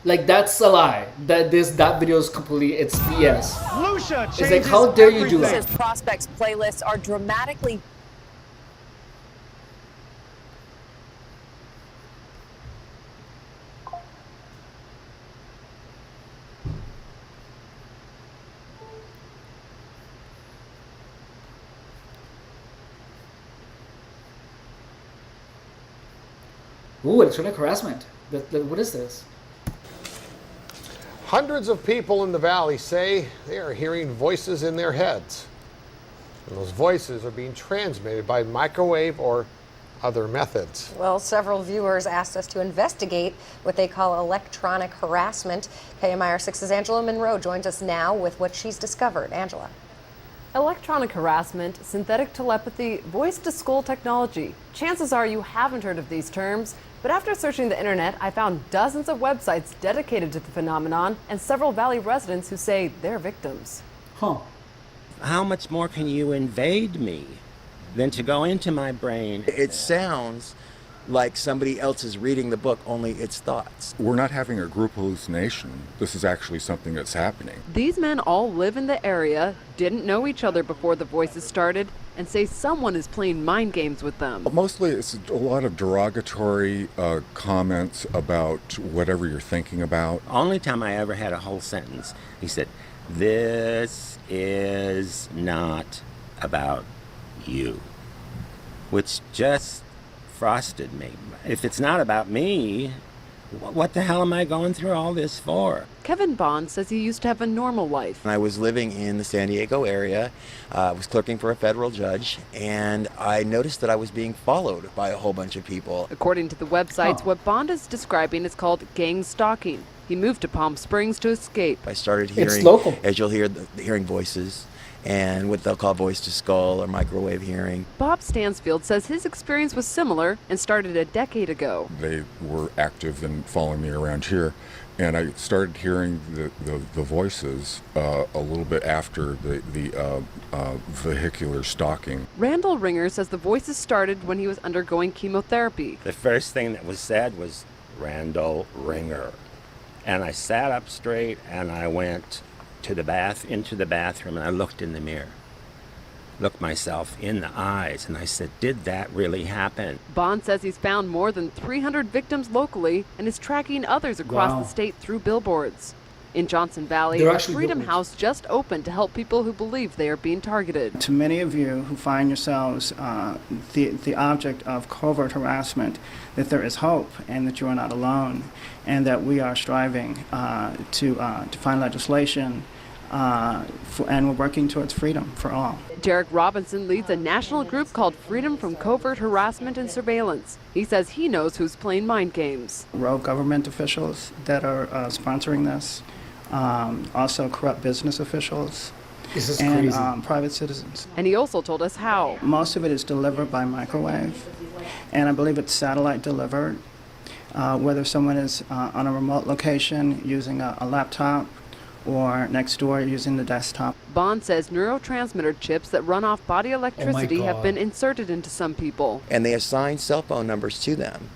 Like, that's a lie. That video is completely, it's BS. Lucia it's like, how dare you do that? Lucia's prospects playlists are dramatically. Ooh, electronic harassment. What is this? Hundreds of people in the valley say they are hearing voices in their heads. And those voices are being transmitted by microwave or other methods. Well, several viewers asked us to investigate what they call electronic harassment. KMIR 6's Angela Monroe joins us now with what she's discovered. Angela. Electronic harassment, synthetic telepathy, voice-to-skull technology. Chances are you haven't heard of these terms, but after searching the internet, I found dozens of websites dedicated to the phenomenon and several Valley residents who say they're victims. Huh. How much more can you invade me than to go into my brain? It sounds like somebody else is reading the book, only it's thoughts. We're not having a group hallucination. This is actually something that's happening. These men all live in the area, didn't know each other before the voices started, and say someone is playing mind games with them. Mostly it's a lot of derogatory comments about whatever you're thinking about. Only time I ever had a whole sentence, he said, "This is not about you," which just frosted me. If it's not about me, what the hell am I going through all this for? Kevin Bond says he used to have a normal life. I was living in the San Diego area, was clerking for a federal judge, and I noticed that I was being followed by a whole bunch of people. According to the websites, what Bond is describing is called GangStalking. He moved to Palm Springs to escape. I started hearing, as you'll hear, hearing voices, and what they'll call voice-to-skull or microwave hearing. Bob Stansfield says his experience was similar and started a decade ago. They were active in following me around here, and I started hearing the voices a little bit after the vehicular stalking. Randall Ringer says the voices started when he was undergoing chemotherapy. The first thing that was said was, "Randall Ringer." And I sat up straight and I went into the bathroom, and I looked in the mirror, looked myself in the eyes, and I said, did that really happen? Bond says he's found more than 300 victims locally and is tracking others across the state through billboards. In Johnson Valley, They're a actually Freedom built. House just opened to help people who believe they are being targeted. To many of you who find yourselves the object of covert harassment, that there is hope and that you are not alone, and that we are striving to find legislation and we're working towards freedom for all. Derek Robinson leads a national group called Freedom from Covert Harassment and Surveillance. He says he knows who's playing mind games. Rogue government officials that are sponsoring this, also corrupt business officials, This is and crazy. private citizens. And he also told us how. Most of it is delivered by microwave, and I believe it's satellite delivered. Whether someone is on a remote location using a laptop or next door using the desktop. Bond says neurotransmitter chips that run off body electricity have been inserted into some people. And they assign cell phone numbers to them.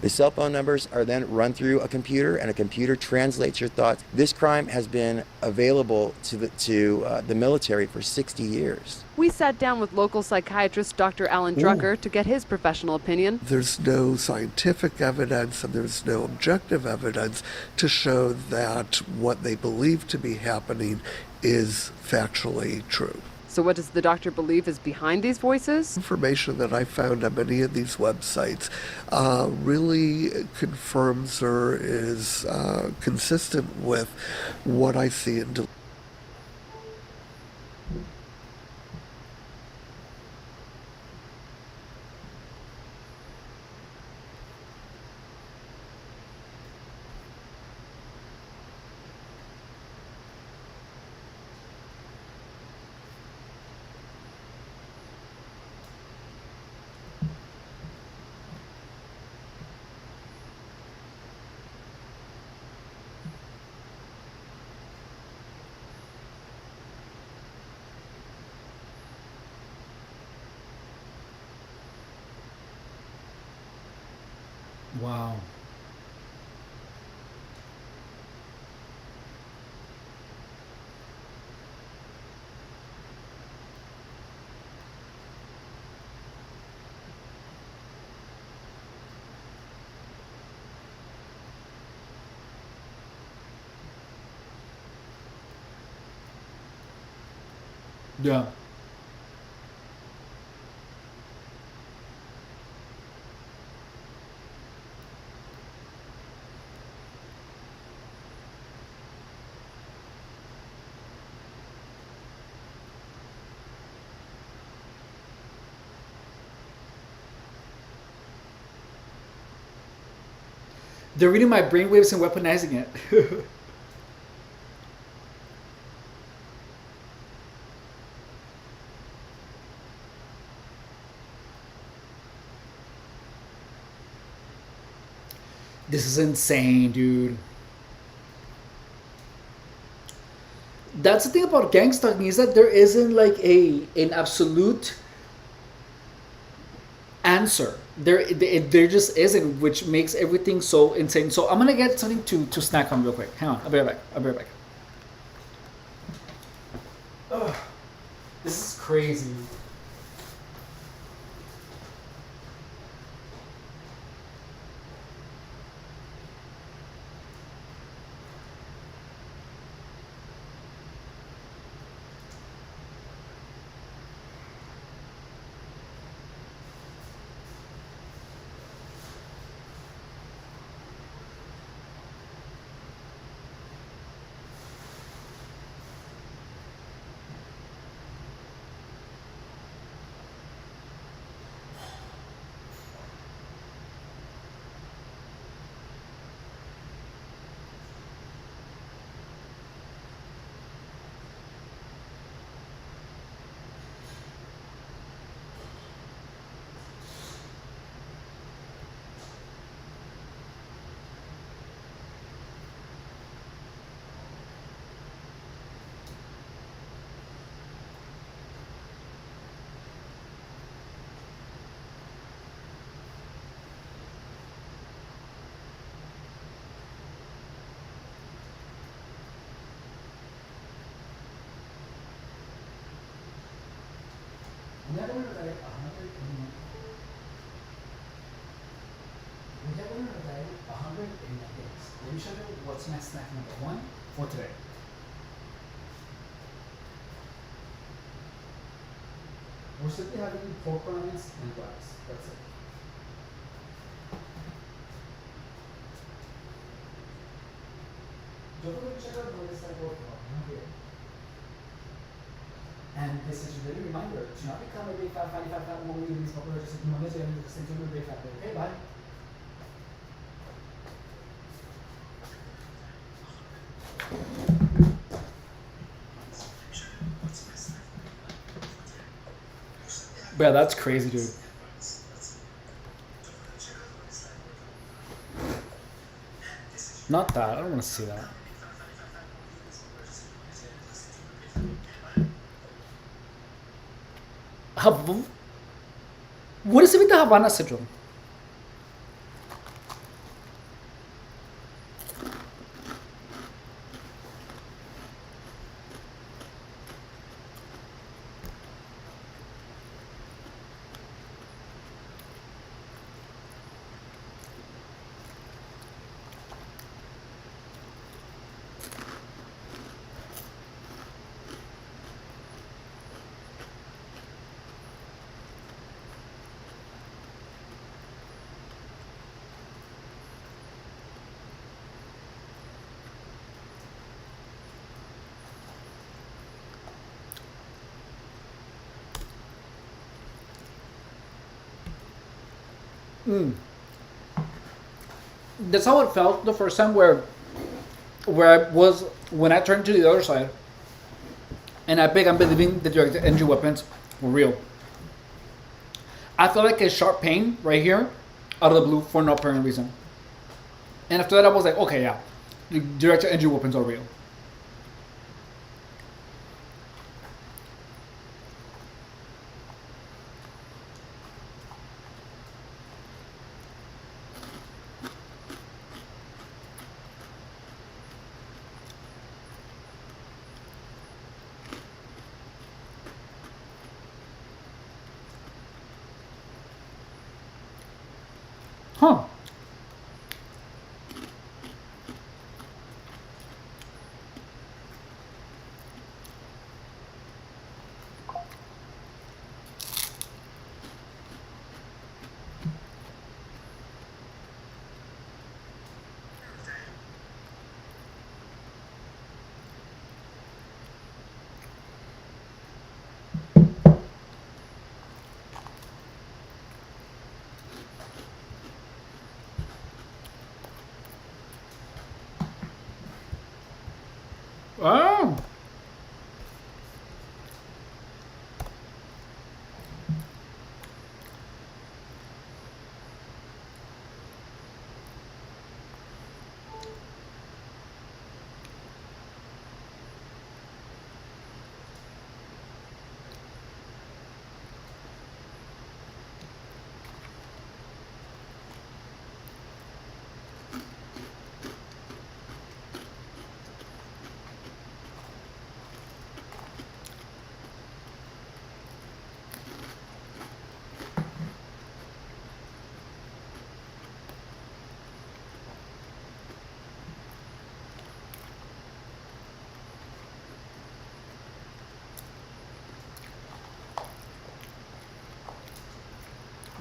The cell phone numbers are then run through a computer, and a computer translates your thoughts. This crime has been available to the military for 60 years. We sat down with local psychiatrist Dr. Alan Drucker to get his professional opinion. There's no scientific evidence and there's no objective evidence to show that what they believe to be happening is factually true. So what does the doctor believe is behind these voices? Information that I found on many of these websites really confirms or is consistent with what I see in Wow. Yeah. They're reading my brainwaves and weaponizing it. This is insane, dude. That's the thing about GangStalking, is that there isn't like an absolute answer. There just isn't, which makes everything so insane. So I'm gonna get something to snack on real quick. Hang on, I'll be right back. I'll be right back. Ugh, this is crazy. What's my snack number one? for today. We're simply having pork rinds and rice. That's it. Don't forget to check out the latest I work on here. And this is a little reminder to not become a big fat fatty fat fat woman with these popular just humongous and just into a big fat baby. Okay, bye. But yeah, that's crazy, dude. Not that. I don't want to see that. What is it with the Havana syndrome? That's how it felt the first time where I was when I turned to the other side and I'm believing the direct energy weapons were real. I felt like a sharp pain right here out of the blue for no apparent reason. And after that I was like, okay, yeah, the direct energy weapons are real. Huh. Oh.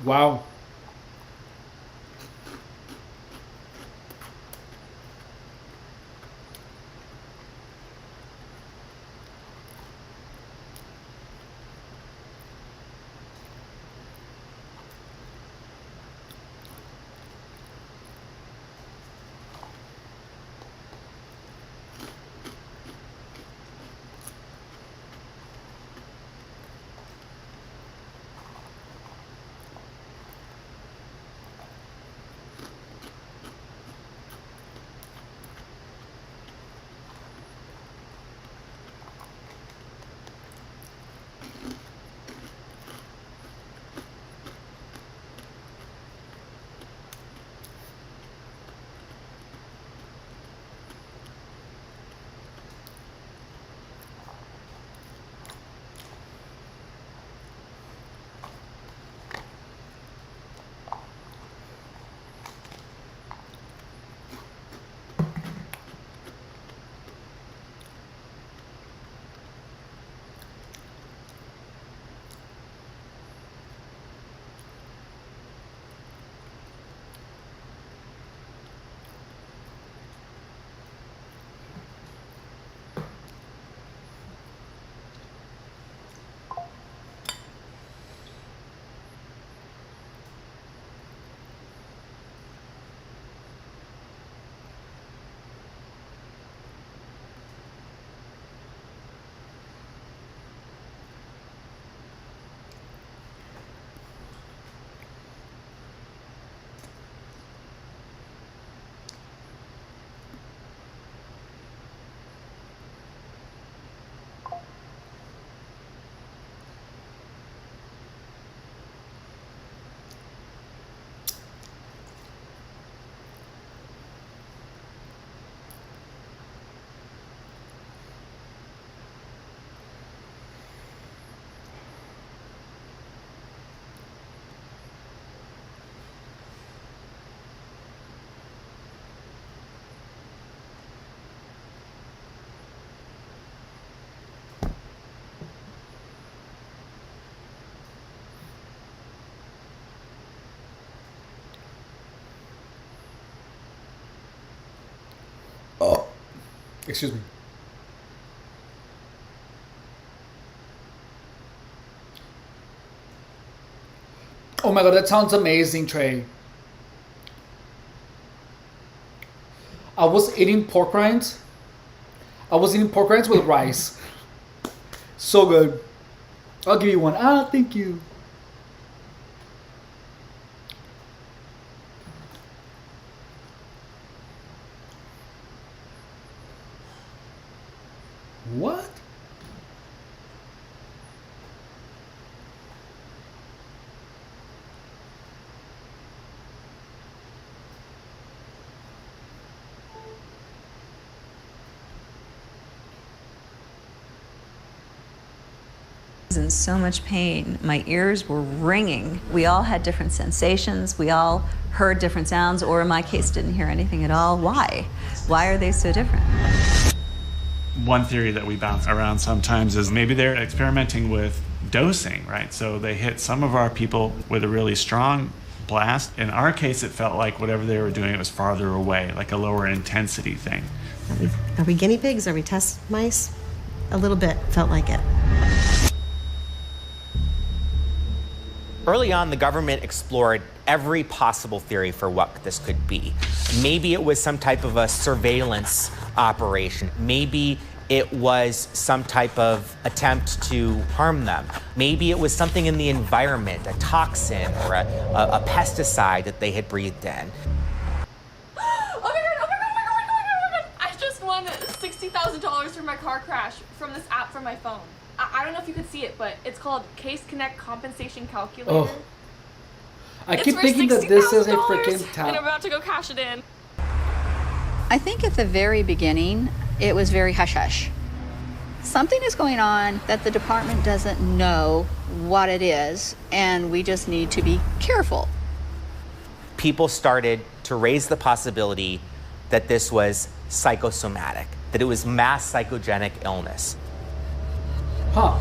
Wow. Excuse me. Oh my god, that sounds amazing, Trey. I was eating pork rinds. I was eating pork rinds with rice. So good. I'll give you one. Ah, thank you. What? In so much pain. My ears were ringing. We all had different sensations. We all heard different sounds, or in my case, didn't hear anything at all. Why? Why are they so different? One theory that we bounce around sometimes is maybe they're experimenting with dosing, right? So they hit some of our people with a really strong blast. In our case, it felt like whatever they were doing, it was farther away, like a lower intensity thing. Are we guinea pigs? Are we test mice? A little bit felt like it. Early on, the government explored every possible theory for what this could be. Maybe it was some type of a surveillance operation. Maybe it was some type of attempt to harm them. Maybe it was something in the environment, a toxin or a pesticide that they had breathed in. I just won $60,000 from my car crash from this app from my phone. I don't know if you could see it, but it's called Case Connect Compensation Calculator. Oh. I keep thinking that this is a freaking and I'm tap. about to go cash it in. I think at the very beginning, it was very hush-hush. Something is going on that the department doesn't know what it is, and we just need to be careful. People started to raise the possibility that this was psychosomatic, that it was mass psychogenic illness. Huh.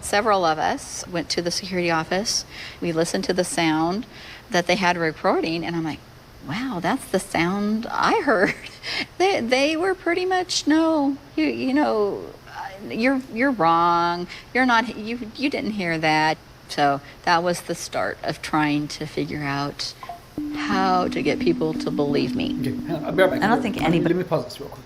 Several of us went to the security office. We listened to the sound that they had recording, and I'm like, wow, that's the sound I heard. They were pretty much, no, you're wrong. You're not, you didn't hear that. So that was the start of trying to figure out how to get people to believe me. Okay, I'll be right back. I don't think anybody. Let me pause this real quick.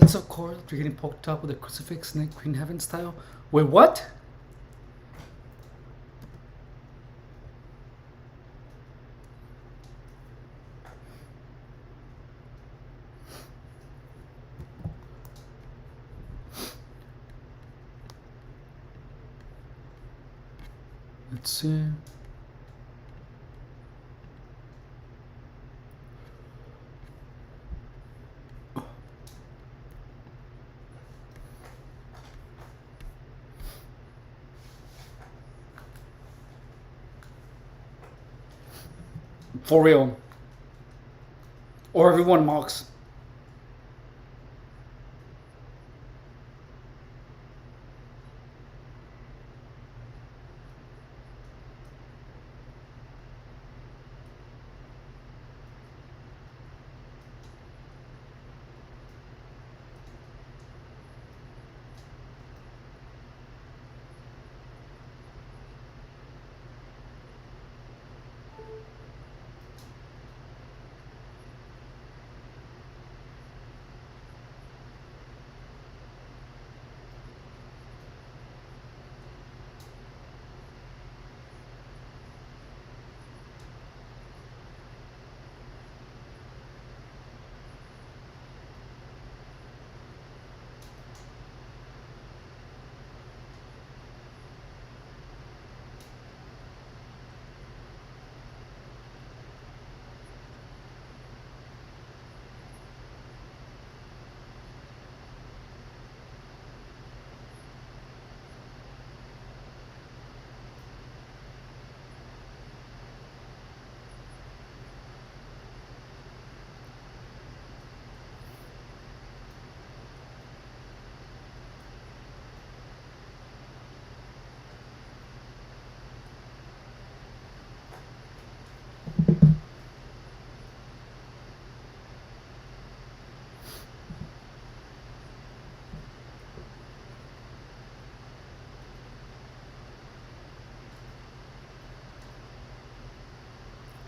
That's so cool. You're getting poked up with a crucifix, Snake Queen Heaven style. Wait, what? Let's see. For real. Or everyone mocks.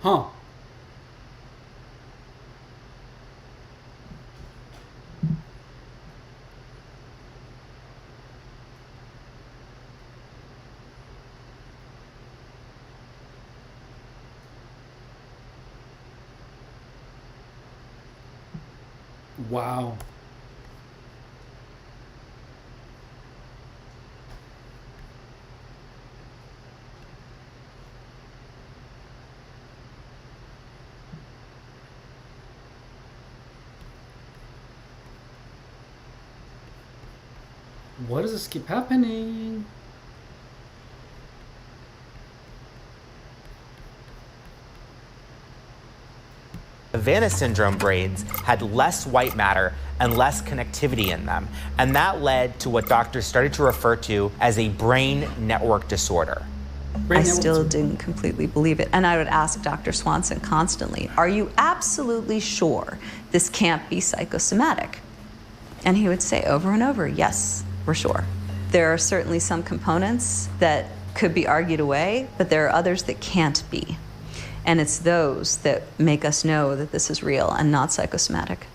Huh. Wow. Why does this keep happening? Havana syndrome brains had less white matter and less connectivity in them, and that led to what doctors started to refer to as a brain network disorder. I still didn't completely believe it. And I would ask Dr. Swanson constantly, are you absolutely sure this can't be psychosomatic? And he would say over and over, yes, we're sure. There are certainly some components that could be argued away, but there are others that can't be. And it's those that make us know that this is real and not psychosomatic.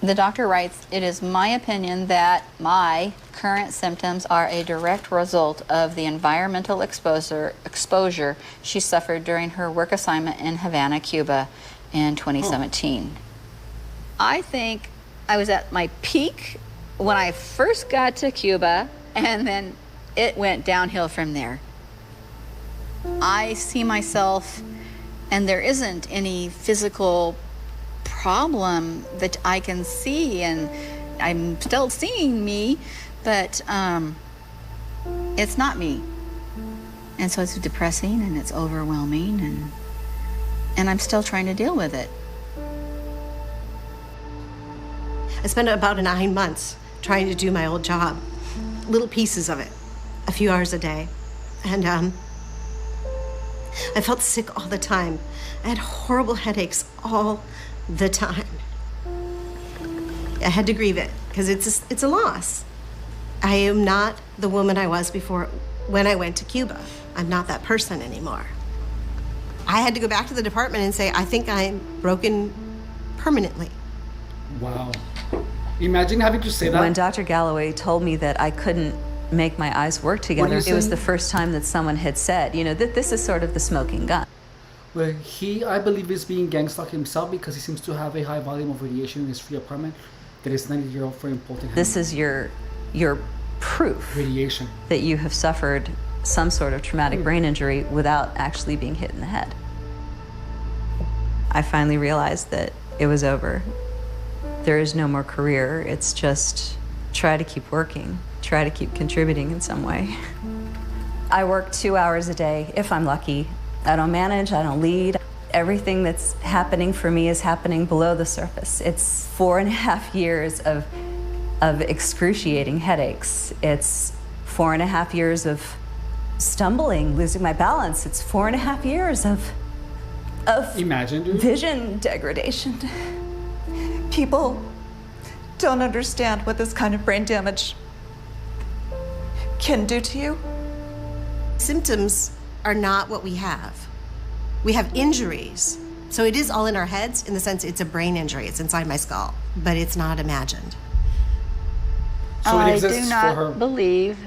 The doctor writes, it is my opinion that my current symptoms are a direct result of the environmental exposure she suffered during her work assignment in Havana, Cuba in 2017. I think I was at my peak when I first got to Cuba, and then it went downhill from there. I see myself, and there isn't any physical problem that I can see, and I'm still seeing me, but it's not me. And so it's depressing and it's overwhelming, and I'm still trying to deal with it. I spent about 9 months trying to do my old job, little pieces of it, a few hours a day. And I felt sick all the time. I had horrible headaches all the time. I had to grieve it because it's a loss. I am not the woman I was before when I went to Cuba. I'm not that person anymore. I had to go back to the department and say, I think I'm broken permanently. Wow. Imagine having to say that. When Dr. Galloway told me that I couldn't make my eyes work together, it was the first time that someone had said, you know, that this is sort of the smoking gun. Well, he, I believe, is being gang-stalked himself because he seems to have a high volume of radiation in his free apartment that his 90-year-old friend reported him. This is your proof radiation that you have suffered some sort of traumatic brain injury without actually being hit in the head. I finally realized that it was over. There is no more career. It's just try to keep working, try to keep contributing in some way. I work 2 hours a day, if I'm lucky. I don't manage, I don't lead. Everything that's happening for me is happening below the surface. It's 4.5 years of excruciating headaches. It's 4.5 years of stumbling, losing my balance. It's 4.5 years of Imagine, dude. Vision degradation. People don't understand what this kind of brain damage can do to you. Symptoms are not what we have. We have injuries. So it is all in our heads in the sense it's a brain injury. It's inside my skull, but it's not imagined. So it I exists do for not her. believe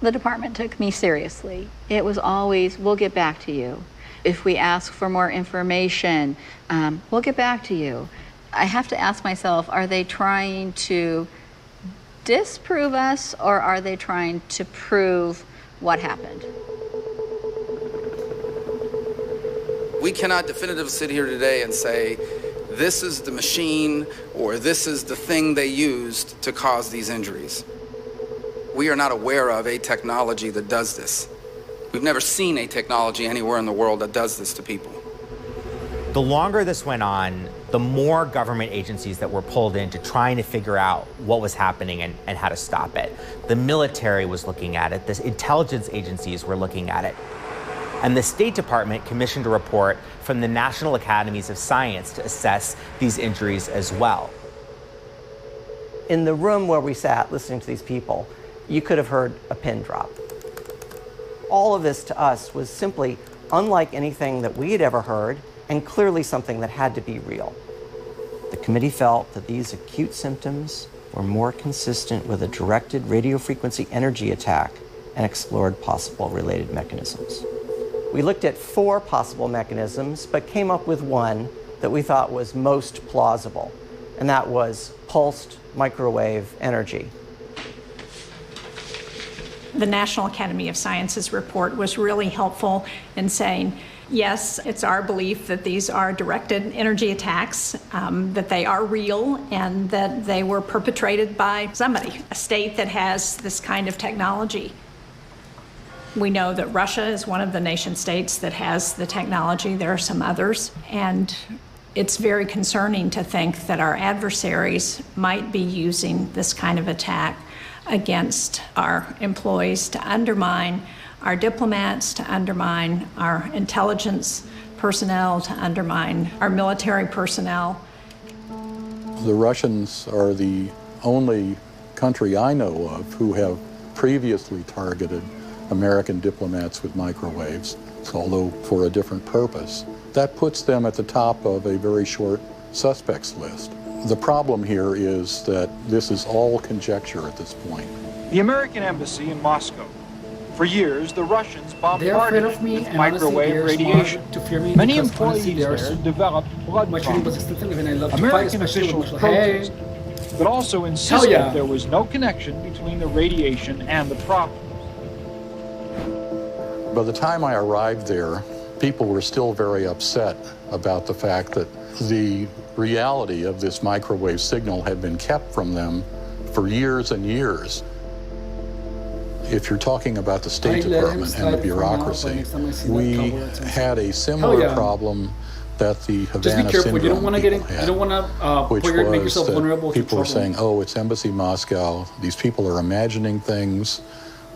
the department took me seriously. It was always, we'll get back to you. If we ask for more information, we'll get back to you. I have to ask myself, are they trying to disprove us or are they trying to prove what happened? We cannot definitively sit here today and say, this is the machine or this is the thing they used to cause these injuries. We are not aware of a technology that does this. We've never seen a technology anywhere in the world that does this to people. The longer this went on, the more government agencies that were pulled into trying to figure out what was happening and how to stop it. The military was looking at it, the intelligence agencies were looking at it. And the State Department commissioned a report from the National Academies of Science to assess these injuries as well. In the room where we sat listening to these people, you could have heard a pin drop. All of this to us was simply unlike anything that we had ever heard and clearly something that had to be real. The committee felt that these acute symptoms were more consistent with a directed radiofrequency energy attack and explored possible related mechanisms. We looked at 4 possible mechanisms, but came up with one that we thought was most plausible, and that was pulsed microwave energy. The National Academy of Sciences report was really helpful in saying, yes, it's our belief that these are directed energy attacks, that they are real, and that they were perpetrated by somebody, a state that has this kind of technology. We know that Russia is one of the nation states that has the technology. There are some others, and it's very concerning to think that our adversaries might be using this kind of attack against our employees to undermine our diplomats, to undermine our intelligence personnel, to undermine our military personnel. The Russians are the only country I know of who have previously targeted American diplomats with microwaves, although for a different purpose. That puts them at the top of a very short suspects list. The problem here is that this is all conjecture at this point. The American embassy in Moscow. For years, the Russians They're afraid bombarded of it me, with and honestly, microwave they're radiation. smart to fear me. Many because employees honestly, there so developed blood much trauma. resistant, and I love to fight, American especially officials with hey. protested, but also insisted yeah. there was no connection between the radiation and the problem. By the time I arrived there, people were still very upset about the fact that the reality of this microwave signal had been kept from them for years and years. If you're talking about the State Department and the bureaucracy, we had a similar problem that the Havana Just be careful. syndrome You don't want to get in, had, you don't want to which make was yourself that vulnerable to people were trouble. saying, oh, it's Embassy Moscow. These people are imagining things.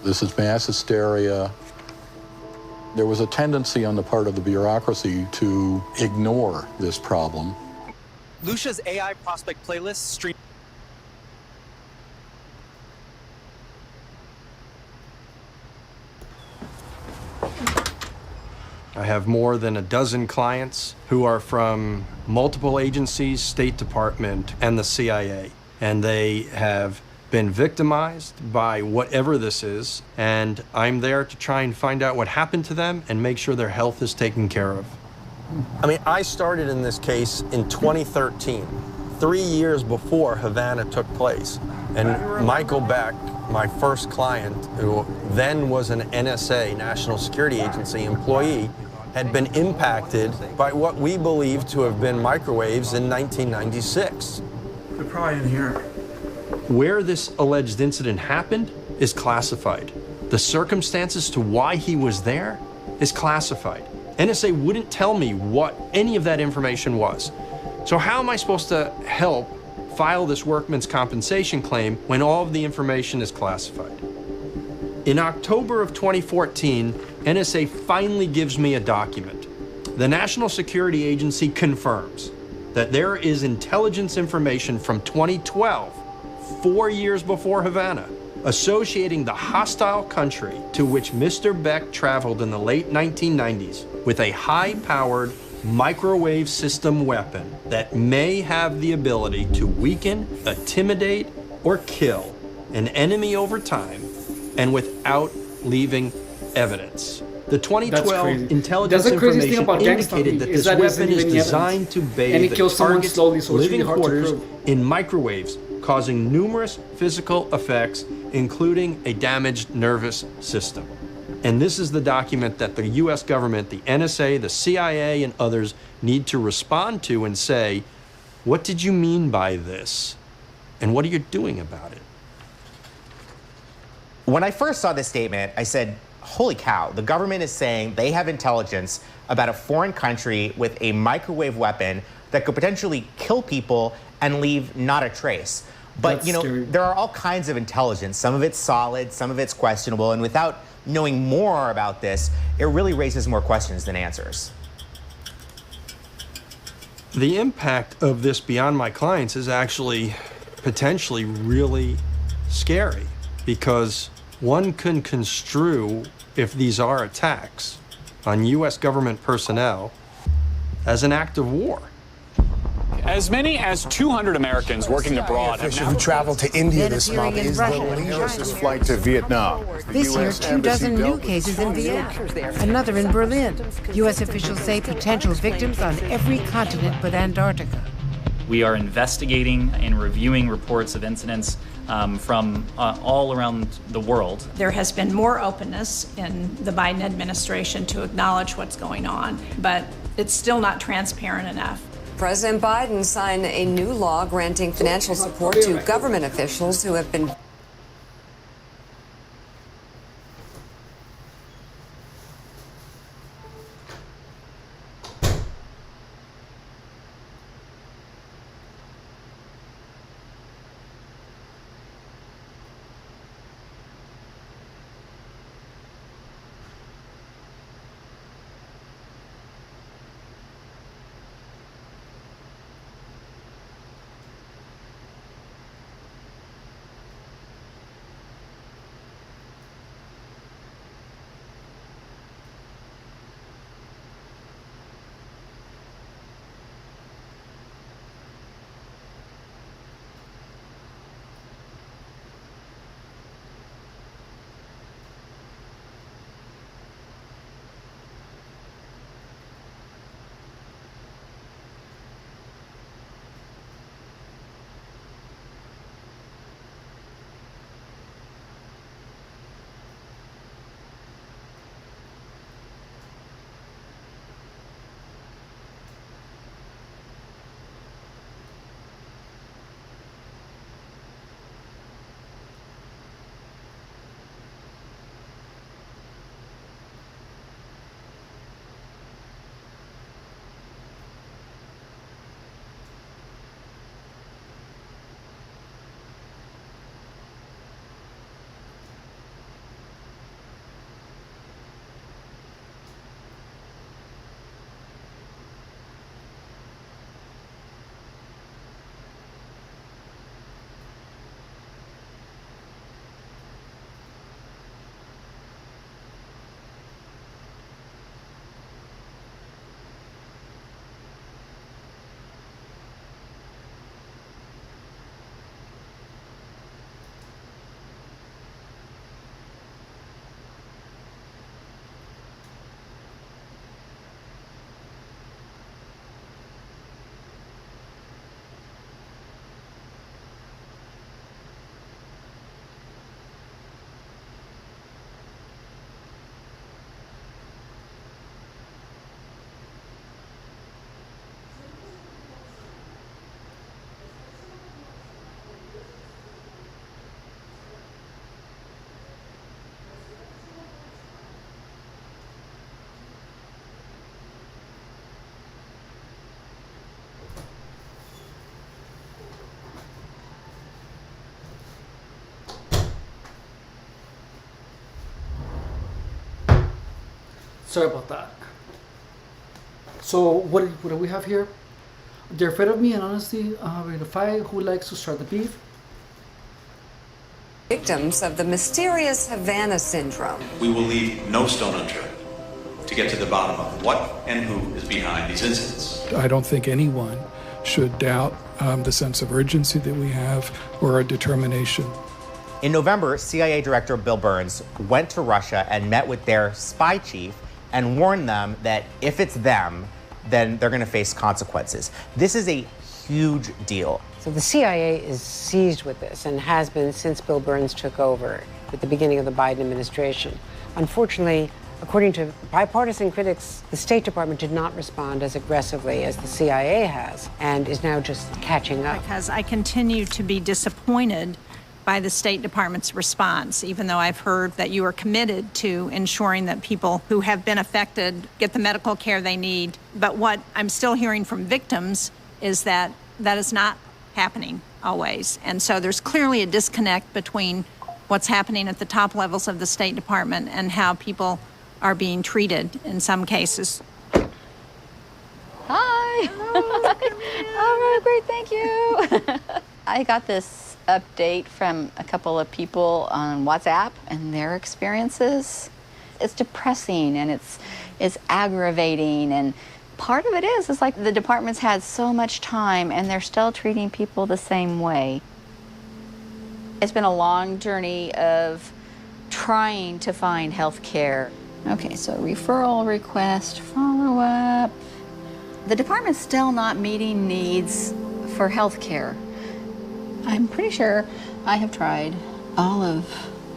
This is mass hysteria. There was a tendency on the part of the bureaucracy to ignore this problem. Lucia's AI prospect playlist stream. I have more than a dozen clients who are from multiple agencies, State Department, and the CIA. And they have been victimized by whatever this is, and I'm there to try and find out what happened to them and make sure their health is taken care of. I mean, I started in this case in 2013, 3 years before Havana took place. And Michael Beck, my first client, who then was an NSA, National Security Agency employee, had been impacted by what we believe to have been microwaves in 1996. They're probably in here. Where this alleged incident happened is classified. The circumstances to why he was there is classified. NSA wouldn't tell me what any of that information was. So how am I supposed to help file this workman's compensation claim when all of the information is classified? In October of 2014, NSA finally gives me a document. The National Security Agency confirms that there is intelligence information from 2012, 4 years before Havana, associating the hostile country to which Mr. Beck traveled in the late 1990s with a high-powered microwave system weapon that may have the ability to weaken, intimidate, or kill an enemy over time and without leaving evidence. The 2012 intelligence information indicated that this weapon is designed to bathe the target's living quarters in microwaves, causing numerous physical effects, including a damaged nervous system. And this is the document that the US government, the NSA, the CIA, and others need to respond to and say, what did you mean by this? And what are you doing about it? When I first saw this statement, I said, holy cow, the government is saying they have intelligence about a foreign country with a microwave weapon that could potentially kill people and leave not a trace. But That's scary. there are all kinds of intelligence. Some of it's solid, some of it's questionable, and without knowing more about this, it really raises more questions than answers. The impact of this beyond my clients is actually potentially really scary, because one can construe, if these are attacks on US government personnel, as an act of war. As many as 200 Americans working abroad have now traveled to India this month is the latest flight to Vietnam. This year, 24 new cases in Vietnam, another in Berlin. U.S. officials say potential victims on every continent but Antarctica. We are investigating and reviewing reports of incidents from all around the world. There has been more openness in the Biden administration to acknowledge what's going on, but it's still not transparent enough. President Biden signed a new law granting financial support to government officials who have been Sorry about that. So what do we have here? They're afraid of me, and honestly, we're in a fight. Who likes to start the beef? Victims of the mysterious Havana syndrome. We will leave no stone unturned to get to the bottom of what and who is behind these incidents. I don't think anyone should doubt the sense of urgency that we have or our determination. In November, CIA Director Bill Burns went to Russia and met with their spy chief and warned them that if it's them, then they're going to face consequences. This is a huge deal. So the CIA is seized with this and has been since Bill Burns took over at the beginning of the Biden administration. Unfortunately, according to bipartisan critics, the State Department did not respond as aggressively as the CIA has and is now just catching up. Because I continue to be disappointed by the State Department's response, even though I've heard that you are committed to ensuring that people who have been affected get the medical care they need. But what I'm still hearing from victims is that that is not happening always. And so there's clearly a disconnect between what's happening at the top levels of the State Department and how people are being treated in some cases. Hi. All right, great, thank you. I got this update from a couple of people on WhatsApp and their experiences. It's depressing and it's aggravating, and part of it is like the department's had so much time and they're still treating people the same way. It's been a long journey of trying to find health care. Okay, so referral request, follow-up. The department's still not meeting needs for health care. I'm pretty sure I have tried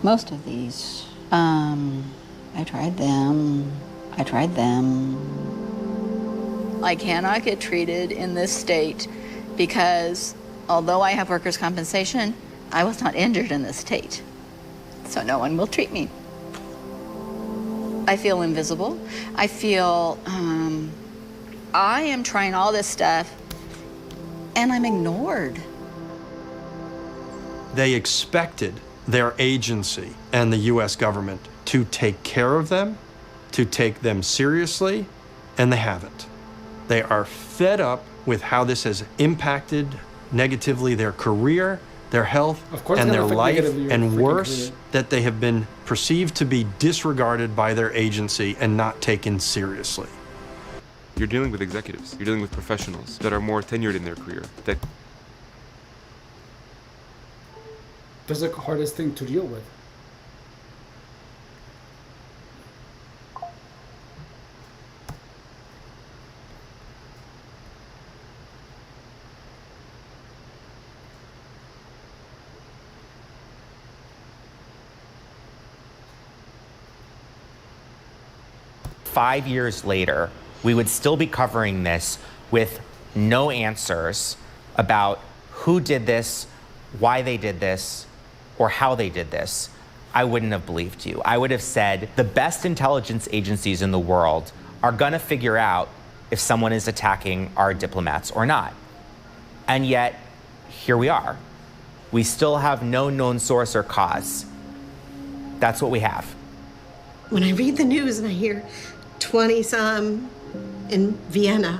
most of these. I tried them. I cannot get treated in this state because although I have workers' compensation, I was not injured in this state. So no one will treat me. I feel invisible. I feel I am trying all this stuff and I'm ignored. They expected their agency and the U.S. government to take care of them, to take them seriously, and they haven't. They are fed up with how this has impacted negatively their career, their health, and their life, and worse, that they have been perceived to be disregarded by their agency and not taken seriously. You're dealing with executives. You're dealing with professionals that are more tenured in their career. That's the hardest thing to deal with. Five years later, we would still be covering this with no answers about who did this, why they did this, or how they did this. I wouldn't have believed you. I would have said the best intelligence agencies in the world are gonna figure out if someone is attacking our diplomats or not. And yet, here we are. We still have no known source or cause. That's what we have. When I read the news and I hear 20-some in Vienna,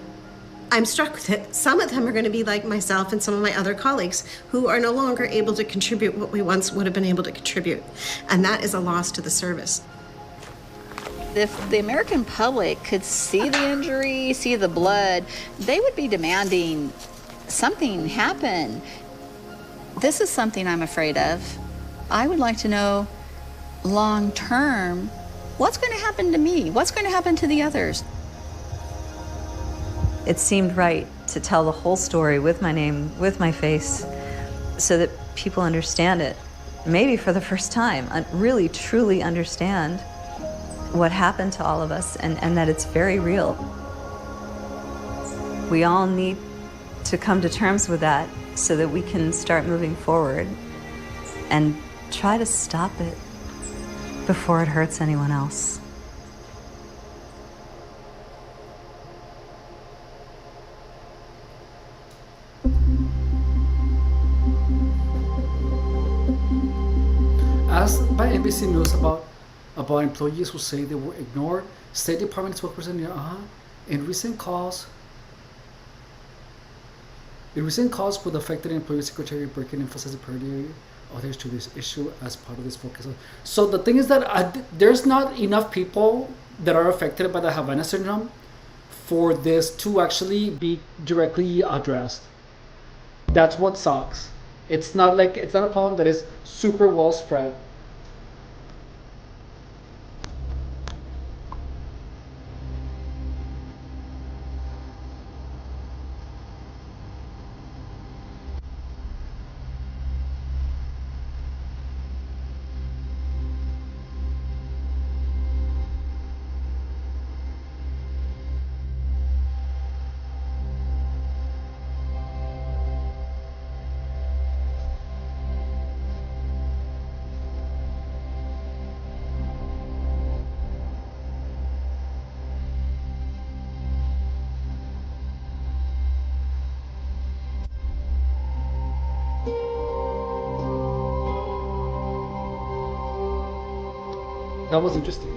I'm struck that some of them are going to be like myself and some of my other colleagues who are no longer able to contribute what we once would have been able to contribute. And that is a loss to the service. If the American public could see the injury, see the blood, they would be demanding something happen. This is something I'm afraid of. I would like to know long term, what's going to happen to me? What's going to happen to the others? It seemed right to tell the whole story with my name, with my face, so that people understand it. Maybe for the first time, really, truly understand what happened to all of us and that it's very real. We all need to come to terms with that so that we can start moving forward and try to stop it before it hurts anyone else. Asked by NBC News about about employees who say they were ignored. State Department spokesperson, in recent calls with affected employees, Secretary Birkin emphasized the priority others to this issue as part of this focus. So the thing is that there's not enough people that are affected by the Havana syndrome for this to actually be directly addressed. That's what sucks. It's not a problem that is super well spread. That was interesting.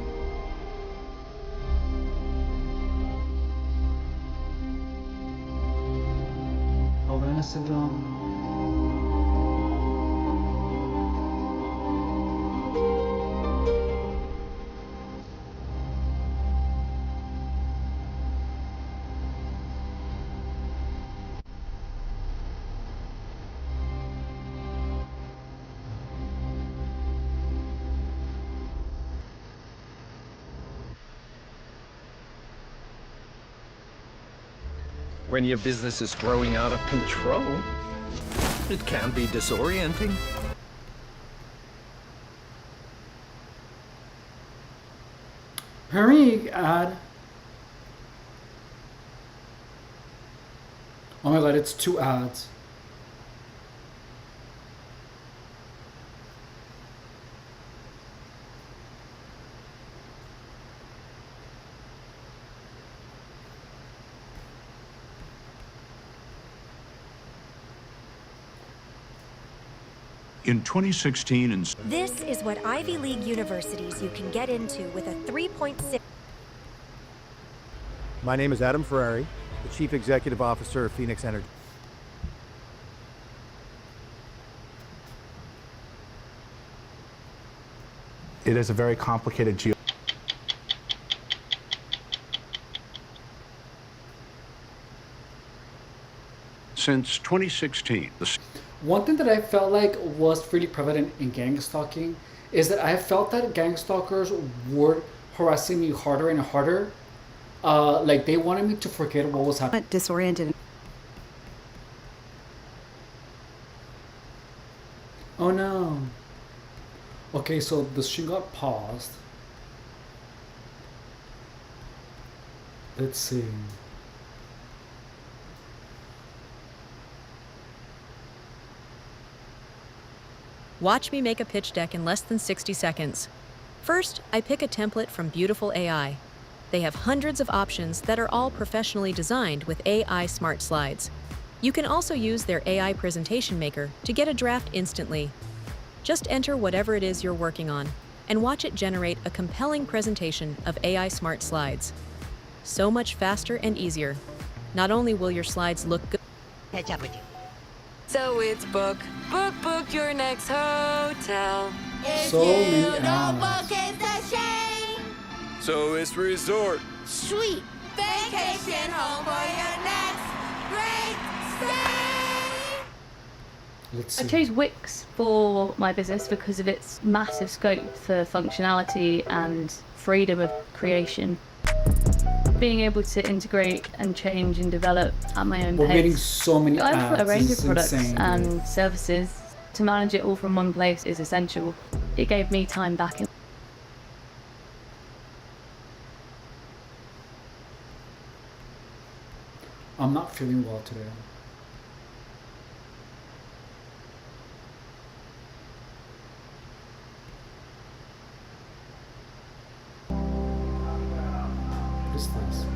Havana syndrome. When your business is growing out of control, it can be disorienting. Hurry, ad. Oh my god, it's 2 ads. In 2016 This is what Ivy League universities you can get into with a 3.6. My name is Adam Ferrari, the Chief Executive Officer of Phoenix Energy. It is a very complicated Since 2016, One thing that I felt like was really prevalent in gang stalking is that I felt that gang stalkers were harassing me harder and harder. Like they wanted me to forget what was happening. Disoriented. Oh no. Okay, so the stream got paused. Let's see. Watch me make a pitch deck in less than 60 seconds. First, I pick a template from Beautiful AI. They have hundreds of options that are all professionally designed with AI smart slides. You can also use their AI presentation maker to get a draft instantly. Just enter whatever it is you're working on and watch it generate a compelling presentation of AI smart slides. So much faster and easier. Not only will your slides look good. Catch up with you. So it's book your next hotel. So many ads. It's a shame. So it's resort. Sweet vacation home for your next great stay. Let's I chose Wix for my business because of its massive scope for functionality and freedom of creation. Being able to integrate and change and develop at my own We're pace. getting so many I ads. offer a range of It's products insane, and services. To manage it all from one place is essential. It gave me time back in. I'm not feeling well today. What is this?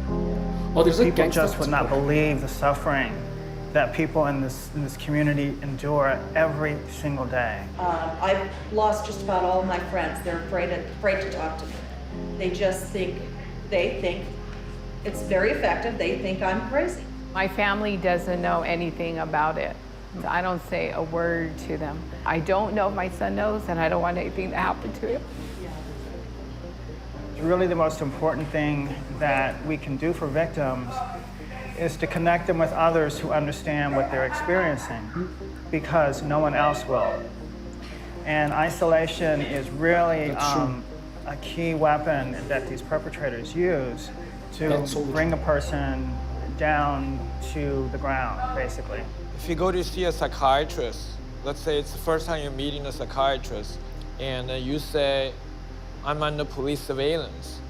Oh, there's a People gangsta just would not believe the suffering that people in this community endure every single day. I've lost just about all my friends. They're afraid to talk to me. They think it's very effective. They think I'm crazy. My family doesn't know anything about it. I don't say a word to them. I don't know if my son knows, and I don't want anything to happen to him. Really, the most important thing that we can do for victims is to connect them with others who understand what they're experiencing, because no one else will. And isolation is really a key weapon that these perpetrators use to bring a person down to the ground, basically. If you go to see a psychiatrist, let's say it's the first time you're meeting a psychiatrist, and you say, I'm under police surveillance,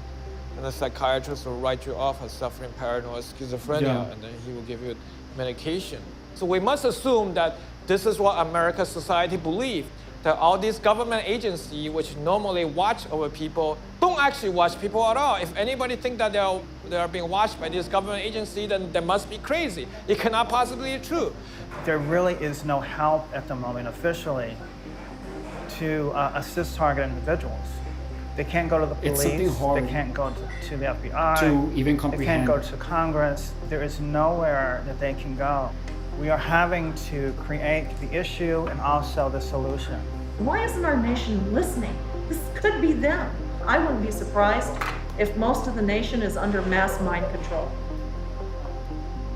and the psychiatrist will write you off as suffering paranoid schizophrenia, and then he will give you medication. So we must assume that this is what American society believes, that all these government agencies, which normally watch over people, don't actually watch people at all. If anybody thinks that they are being watched by this government agency, then they must be crazy. It cannot possibly be true. There really is no help at the moment officially to assist targeted individuals. They can't go to the police, they can't go to the FBI, to even comprehend. They can't go to Congress. There is nowhere that they can go. We are having to create the issue and also the solution. Why isn't our nation listening? This could be them. I wouldn't be surprised if most of the nation is under mass mind control.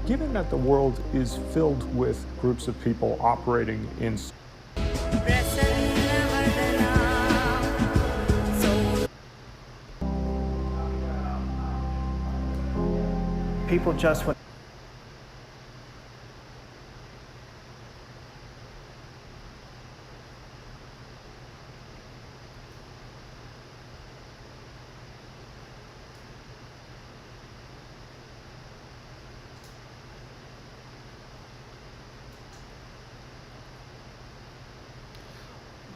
Given that the world is filled with groups of people operating in people just would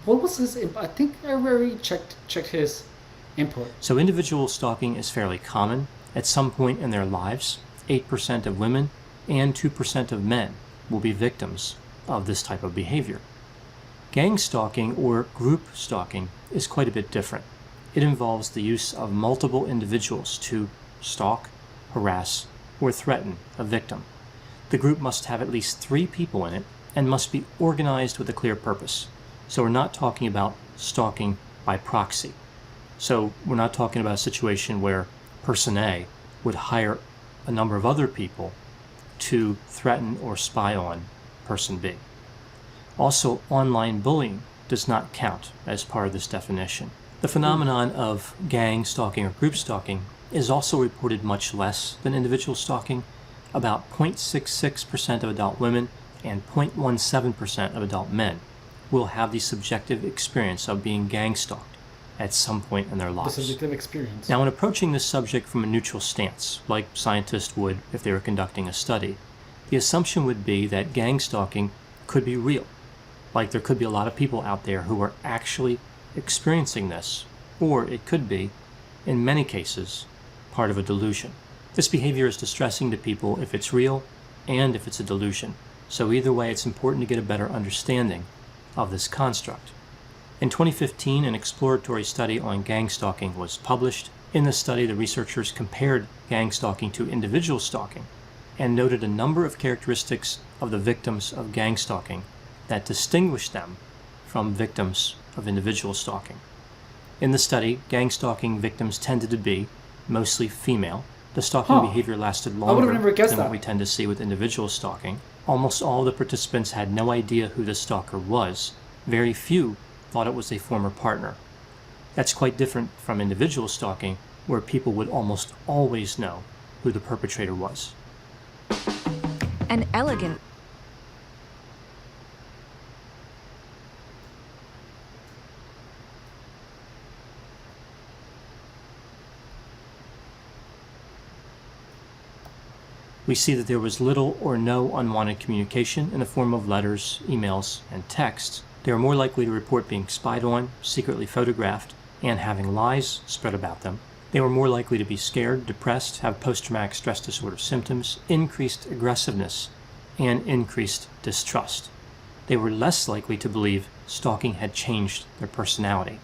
What was his? I think I already checked his input. So individual stalking is fairly common at some point in their lives. 8% of women and 2% of men will be victims of this type of behavior. Gang stalking or group stalking is quite a bit different. It involves the use of multiple individuals to stalk, harass, or threaten a victim. The group must have at least 3 people in it and must be organized with a clear purpose. So we're not talking about stalking by proxy. So we're not talking about a situation where person A would hire a number of other people to threaten or spy on person B. Also, online bullying does not count as part of this definition. The phenomenon of gang stalking or group stalking is also reported much less than individual stalking. About 0.66% of adult women and 0.17% of adult men will have the subjective experience of being gang stalked at some point in their lives. The subjective experience. Now, in approaching this subject from a neutral stance, like scientists would if they were conducting a study, the assumption would be that gang stalking could be real. Like there could be a lot of people out there who are actually experiencing this, or it could be, in many cases, part of a delusion. This behavior is distressing to people if it's real and if it's a delusion. So either way, it's important to get a better understanding of this construct. In 2015, an exploratory study on gang stalking was published. In the study, the researchers compared gang stalking to individual stalking and noted a number of characteristics of the victims of gang stalking that distinguished them from victims of individual stalking. In the study, gang stalking victims tended to be mostly female. The stalking behavior lasted longer than what we tend to see with individual stalking. Almost all the participants had no idea who the stalker was. Very few thought it was a former partner. That's quite different from individual stalking, where people would almost always know who the perpetrator was. An elegant We see that there was little or no unwanted communication in the form of letters, emails, and texts. They are more likely to report being spied on, secretly photographed, and having lies spread about them. They were more likely to be scared, depressed, have post-traumatic stress disorder symptoms, increased aggressiveness, and increased distrust. They were less likely to believe stalking had changed their personality.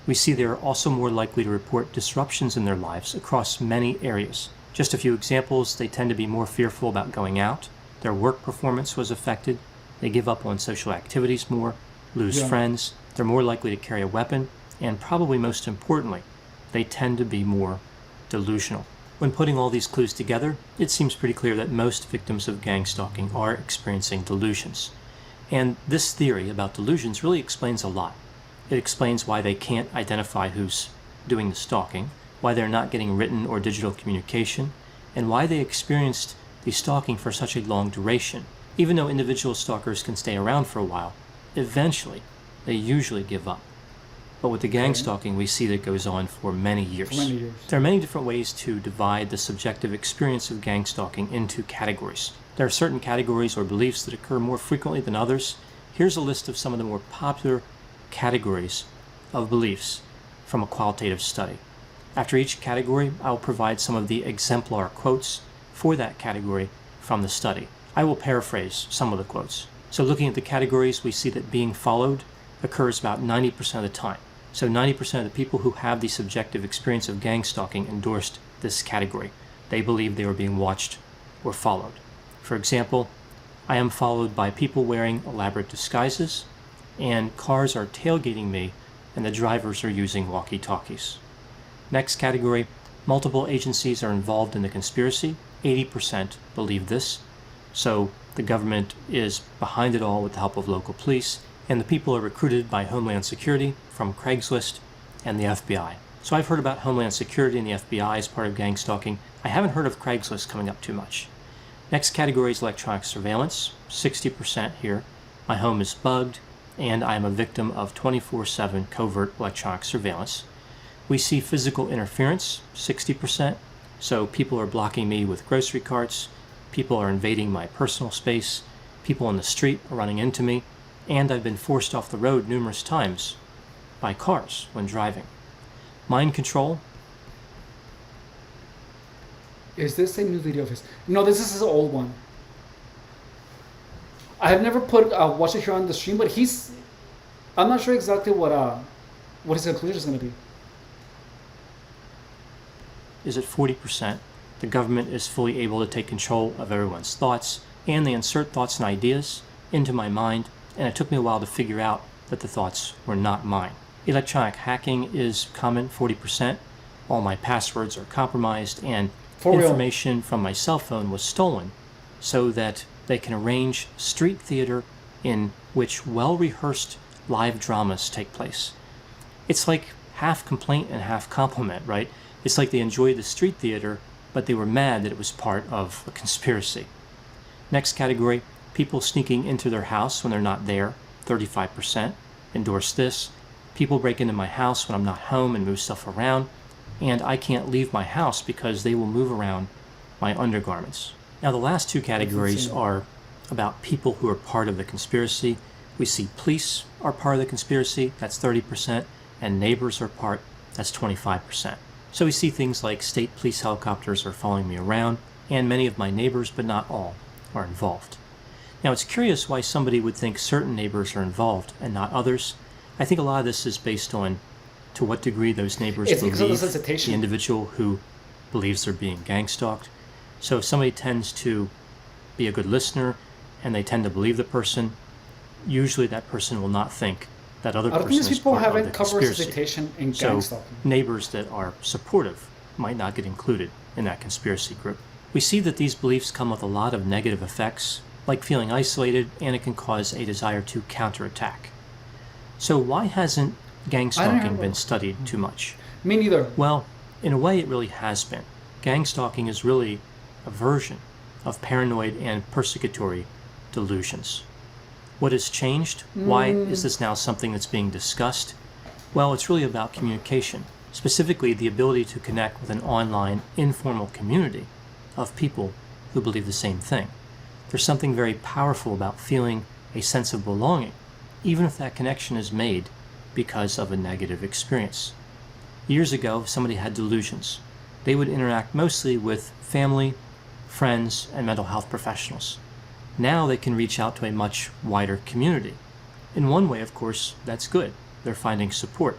We see they are also more likely to report disruptions in their lives across many areas. Just a few examples: they tend to be more fearful about going out, their work performance was affected, they give up on social activities more, lose friends, they're more likely to carry a weapon, and probably most importantly, they tend to be more delusional. When putting all these clues together, it seems pretty clear that most victims of gang stalking are experiencing delusions. And this theory about delusions really explains a lot. It explains why they can't identify who's doing the stalking, why they're not getting written or digital communication, and why they experienced the stalking for such a long duration. Even though individual stalkers can stay around for a while, eventually they usually give up. But with the gang stalking, we see that it goes on for many years. There are many different ways to divide the subjective experience of gang stalking into categories. There are certain categories or beliefs that occur more frequently than others. Here's a list of some of the more popular categories of beliefs from a qualitative study. After each category, I'll provide some of the exemplar quotes for that category from the study. I will paraphrase some of the quotes. So looking at the categories, we see that being followed occurs about 90% of the time. So 90% of the people who have the subjective experience of gang stalking endorsed this category. They believed they were being watched or followed. For example, I am followed by people wearing elaborate disguises, and cars are tailgating me, and the drivers are using walkie-talkies. Next category, multiple agencies are involved in the conspiracy. 80% believe this. So the government is behind it all with the help of local police, and the people are recruited by Homeland Security from Craigslist and the FBI. So I've heard about Homeland Security and the FBI as part of gang stalking. I haven't heard of Craigslist coming up too much. Next category is electronic surveillance, 60% here. My home is bugged, and I am a victim of 24/7 covert electronic surveillance. We see physical interference, 60%. So people are blocking me with grocery carts, people are invading my personal space, people on the street are running into me, and I've been forced off the road numerous times by cars when driving. Mind control. Is this a new video of his? No, this is his old one. I have never watched it here on the stream, but I'm not sure exactly what his conclusion is going to be. Is at 40%. The government is fully able to take control of everyone's thoughts, and they insert thoughts and ideas into my mind, and it took me a while to figure out that the thoughts were not mine. Electronic hacking is common, 40%. All my passwords are compromised, and information from my cell phone was stolen so that they can arrange street theater in which well-rehearsed live dramas take place. It's like half complaint and half compliment, right? It's like they enjoyed the street theater, but they were mad that it was part of a conspiracy. Next category, people sneaking into their house when they're not there, 35% endorse this. People break into my house when I'm not home and move stuff around, and I can't leave my house because they will move around my undergarments. Now the last two categories are about people who are part of the conspiracy. We see police are part of the conspiracy, that's 30%, and neighbors are part, that's 25%. So we see things like state police helicopters are following me around, and many of my neighbors, but not all, are involved. Now it's curious why somebody would think certain neighbors are involved and not others. I think a lot of this is based on to what degree those neighbors believe the individual who believes they're being gang stalked. So if somebody tends to be a good listener and they tend to believe the person, usually that person will not think that other person is part of the conspiracy. In so gang neighbors that are supportive might not get included in that conspiracy group. We see that these beliefs come with a lot of negative effects, like feeling isolated, and it can cause a desire to counterattack. So why hasn't gang stalking been studied too much? Me neither. Well, in a way it really has been. Gang stalking is really a version of paranoid and persecutory delusions. What has changed? Why is this now something that's being discussed? Well, it's really about communication, specifically the ability to connect with an online, informal community of people who believe the same thing. There's something very powerful about feeling a sense of belonging, even if that connection is made because of a negative experience. Years ago, if somebody had delusions, they would interact mostly with family, friends, and mental health professionals. Now they can reach out to a much wider community. In one way, of course, that's good. They're finding support.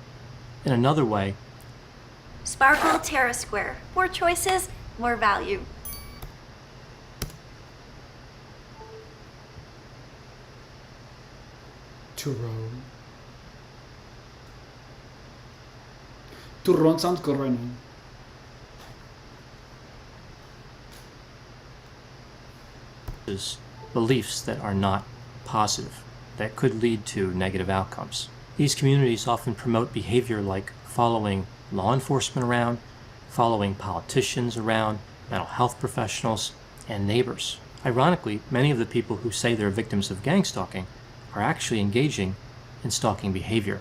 In another way, Sparkle Terra Square. More choices, more value. Turron. Turron sounds good right now. beliefs that are not positive, that could lead to negative outcomes. These communities often promote behavior like following law enforcement around, following politicians around, mental health professionals, and neighbors. Ironically, many of the people who say they're victims of gang stalking are actually engaging in stalking behavior.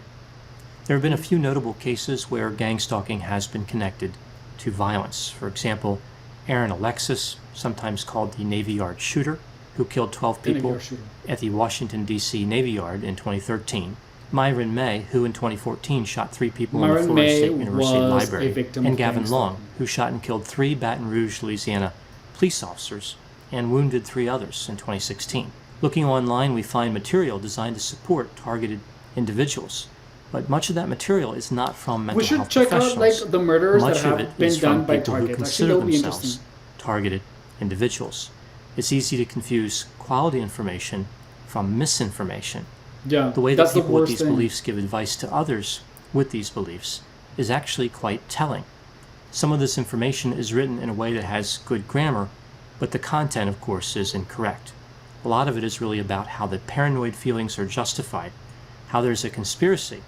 There have been a few notable cases where gang stalking has been connected to violence. For example, Aaron Alexis, sometimes called the Navy Yard shooter, who killed 12 people at the Washington, D.C. Navy Yard in 2013. Myron May, who in 2014 shot 3 people in the Florida State University Library. And Gavin Long, who shot and killed 3 Baton Rouge, Louisiana police officers and wounded 3 others in 2016. Looking online, we find material designed to support targeted individuals. But much of that material is not from mental health professionals. We should check out like the murders much that have been done by people who targets. consider Actually, that would be themselves interesting. targeted individuals. It's easy to confuse quality information from misinformation. Yeah, the way that that's the people with worst these thing. beliefs give advice to others with these beliefs is actually quite telling. Some of this information is written in a way that has good grammar, but the content, of course, is incorrect. A lot of it is really about how the paranoid feelings are justified, how there's a conspiracy,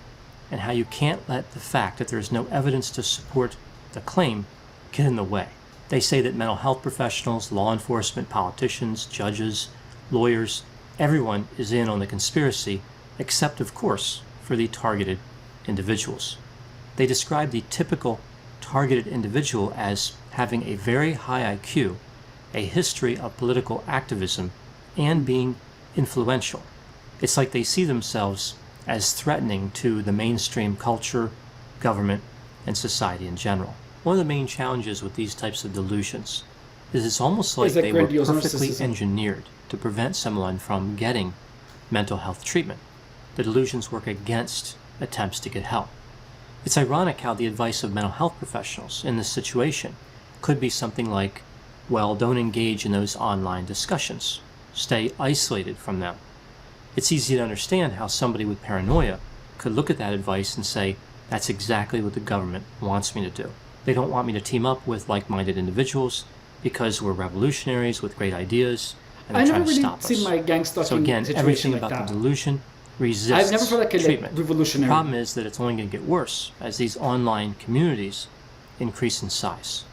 and how you can't let the fact that there's no evidence to support the claim get in the way. They say that mental health professionals, law enforcement, politicians, judges, lawyers, everyone is in on the conspiracy, except, of course, for the targeted individuals. They describe the typical targeted individual as having a very high IQ, a history of political activism, and being influential. It's like they see themselves as threatening to the mainstream culture, government, and society in general. One of the main challenges with these types of delusions is it's almost like they were perfectly engineered to prevent someone from getting mental health treatment. The delusions work against attempts to get help. It's ironic how the advice of mental health professionals in this situation could be something like, well, don't engage in those online discussions. Stay isolated from them. It's easy to understand how somebody with paranoia could look at that advice and say, that's exactly what the government wants me to do. They don't want me to team up with like-minded individuals because we're revolutionaries with great ideas and they're trying to stop us. My gang stalking So again, everything like about that. the delusion resists I've never felt like a treatment. revolutionary. The problem is that it's only going to get worse as these online communities increase in size.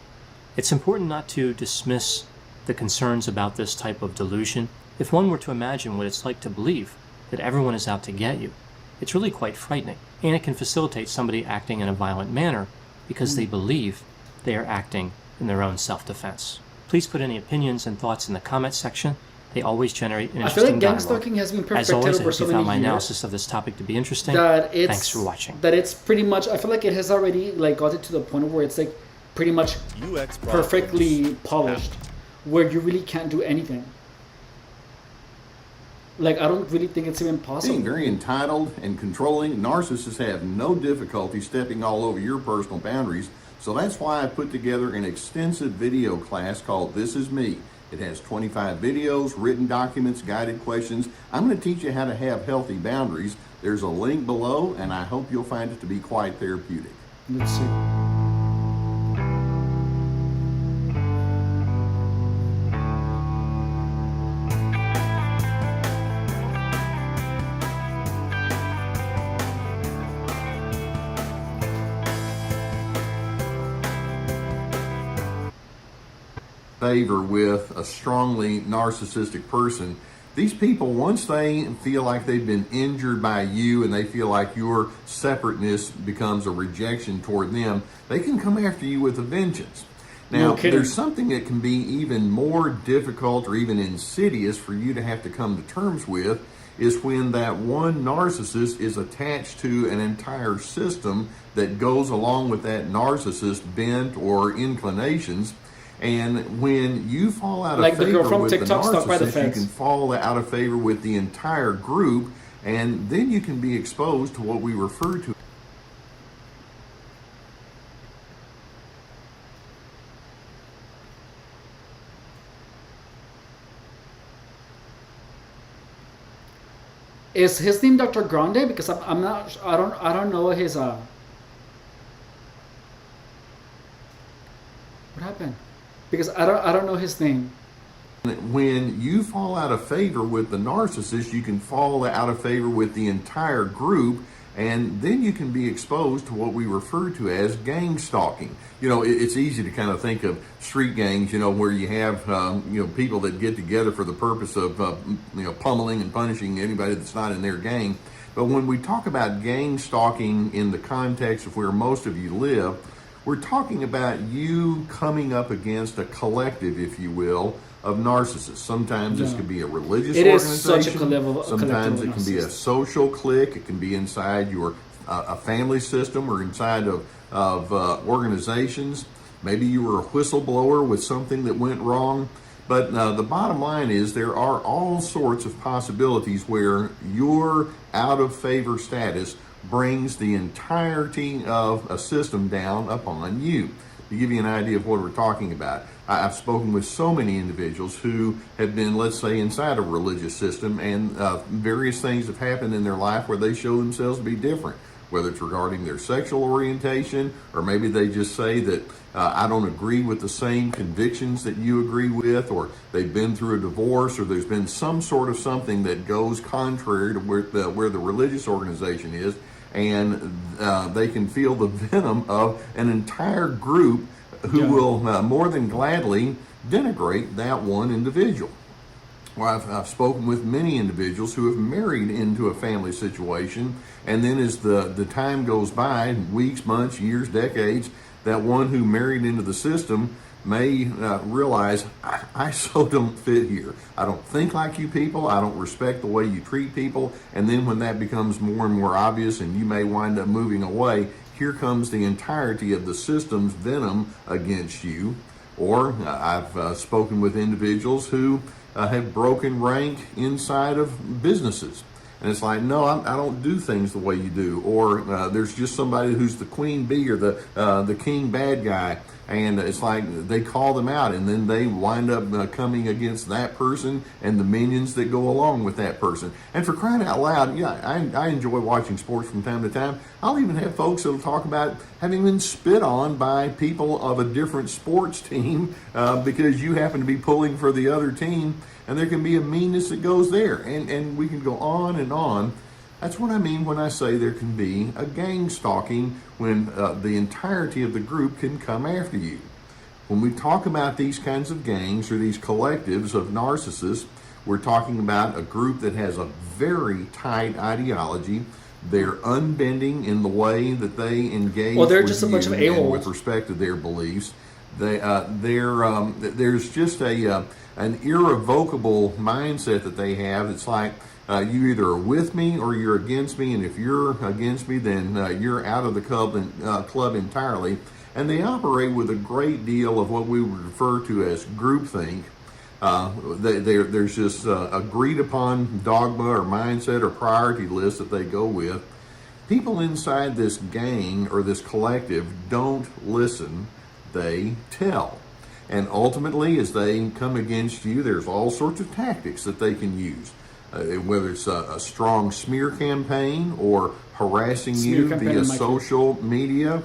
It's important not to dismiss the concerns about this type of delusion. If one were to imagine what it's like to believe that everyone is out to get you, it's really quite frightening. And it can facilitate somebody acting in a violent manner because they believe they are acting in their own self-defense. Please put any opinions and thoughts in the comment section. They always generate an I feel interesting like gang dialogue. stalking has been As perfected always, I over hope so you found many my years analysis of this topic to be interesting. that it's Thanks for watching. That it's pretty much. I feel like it has already like got it to the point where it's like pretty much perfectly polished, where you really can't do anything. Like, I don't really think it's even possible. Being very entitled and controlling, narcissists have no difficulty stepping all over your personal boundaries. So that's why I put together an extensive video class called This Is Me. It has 25 videos, written documents, guided questions. I'm going to teach you how to have healthy boundaries. There's a link below, and I hope you'll find it to be quite therapeutic. Let's see. Favor with a strongly narcissistic person. These people, once they feel like they've been injured by you and they feel like your separateness becomes a rejection toward them, they can come after you with a vengeance. Now, there's something that can be even more difficult or even insidious for you to have to come to terms with, is when that one narcissist is attached to an entire system that goes along with that narcissist's bent or inclinations. And when you fall out of Like the girl favor from with the TikTok stuck by the narcissist, you fence. can fall out of favor with the entire group, and then you can be exposed to what we refer to. Is his name Dr. Grande? Because I'm not. I don't know his. What happened? Because I don't know his name. When you fall out of favor with the narcissist, you can fall out of favor with the entire group, and then you can be exposed to what we refer to as gang stalking. You know, it's easy to kind of think of street gangs, you know, where you have, people that get together for the purpose of, pummeling and punishing anybody that's not in their gang. But when we talk about gang stalking in the context of where most of you live, we're talking about you coming up against a collective, if you will, of narcissists. Sometimes this could be a religious organization. Is such a collective. Sometimes it can be a social clique. It can be inside your a family system or inside of organizations. Maybe you were a whistleblower with something that went wrong. But the bottom line is there are all sorts of possibilities where your out of favor status brings the entirety of a system down upon you. To give you an idea of what we're talking about, I've spoken with so many individuals who have been, let's say, inside a religious system, and various things have happened in their life where they show themselves to be different, whether it's regarding their sexual orientation, or maybe they just say that I don't agree with the same convictions that you agree with, or they've been through a divorce, or there's been some sort of something that goes contrary to where the religious organization is, and they can feel the venom of an entire group who will more than gladly denigrate that one individual. Well, I've spoken with many individuals who have married into a family situation, and then as the time goes by, weeks, months, years, decades, that one who married into the system may realize, I so don't fit here. I don't think like you people. I don't respect the way you treat people. And then when that becomes more and more obvious and you may wind up moving away, here comes the entirety of the system's venom against you. Or I've spoken with individuals who have broken rank inside of businesses. And it's like, no, I don't do things the way you do. Or there's just somebody who's the queen bee or the king bad guy. And it's like they call them out, and then they wind up coming against that person and the minions that go along with that person. And for crying out loud, I enjoy watching sports from time to time. I'll even have folks that'll talk about having been spit on by people of a different sports team because you happen to be pulling for the other team. And there can be a meanness that goes there. And we can go on and on. That's what I mean when I say there can be a gang stalking when the entirety of the group can come after you. When we talk about these kinds of gangs or these collectives of narcissists, we're talking about a group that has a very tight ideology. They're unbending in the way that they engage Well, they're with just a you bunch of and a-holes. with respect to their beliefs. There's just an irrevocable mindset that they have. It's like you either are with me or you're against me, and if you're against me, then you're out of the club entirely. And they operate with a great deal of what we would refer to as groupthink. There's just agreed upon dogma or mindset or priority list that they go with. People inside this gang or this collective don't listen, they tell. And ultimately, as they come against you, there's all sorts of tactics that they can use. Whether it's a strong smear campaign or harassing you via social media,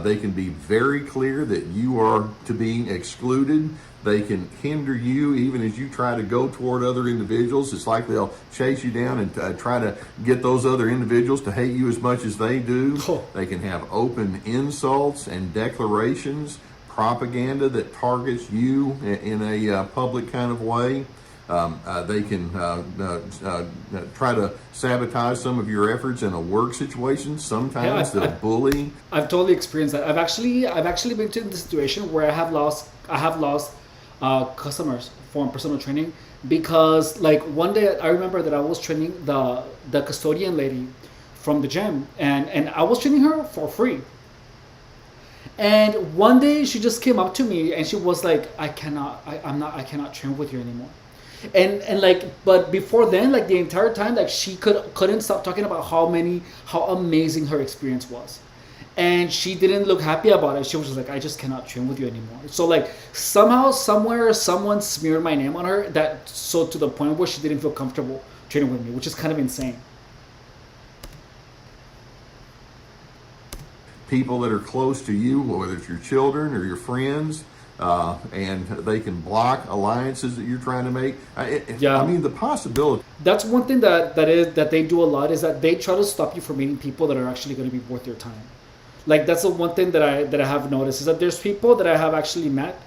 they can be very clear that you are to be excluded. They can hinder you even as you try to go toward other individuals. It's like they'll chase you down and try to get those other individuals to hate you as much as they do. They can have open insults and declarations, propaganda that targets you in a public kind of way. They can try to sabotage some of your efforts in a work situation. Sometimes they'll bully. I've totally experienced that. I've actually been in the situation where I have lost customers for personal training because, like, one day I remember that I was training the custodian lady from the gym, and I was training her for free. And one day she just came up to me and she was like, I cannot train with you anymore. And like, but before then, like the entire time, like she couldn't stop talking about how amazing her experience was. And she didn't look happy about it. She was just like, I just cannot train with you anymore. So like somehow, somewhere, someone smeared my name on her, that so to the point where she didn't feel comfortable training with me, which is kind of insane. People that are close to you, whether it's your children or your friends, and they can block alliances that you're trying to make. I mean, the possibility. That's one thing that they do a lot, is that they try to stop you from meeting people that are actually going to be worth your time. Like that's the one thing that I have noticed, is that there's people that I have actually met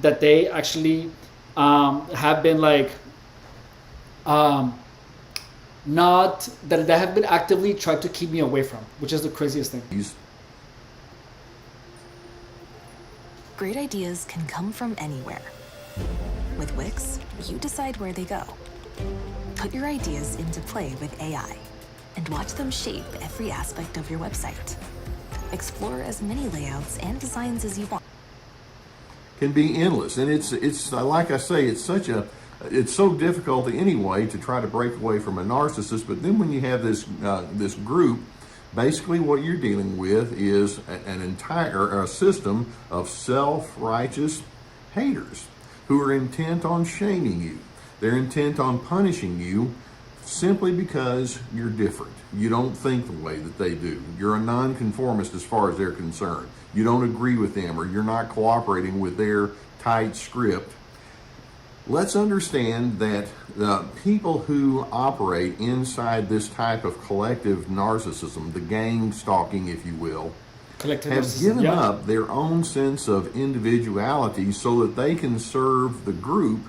that they actually have been like not that they have been actively tried to keep me away from, which is the craziest thing. Great ideas can come from anywhere. With Wix, you decide where they go. Put your ideas into play with AI and watch them shape every aspect of your website. Explore as many layouts and designs as you want. Can be endless, and it's like I say, it's so difficult anyway to try to break away from a narcissist. But then when you have this group, basically what you're dealing with is an entire system of self-righteous haters who are intent on shaming you. They're intent on punishing you simply because you're different. You don't think the way that they do. You're a nonconformist as far as they're concerned. You don't agree with them, or you're not cooperating with their tight script. Let's understand that the people who operate inside this type of collective narcissism, the gang stalking, if you will, have given up their own sense of individuality so that they can serve the group,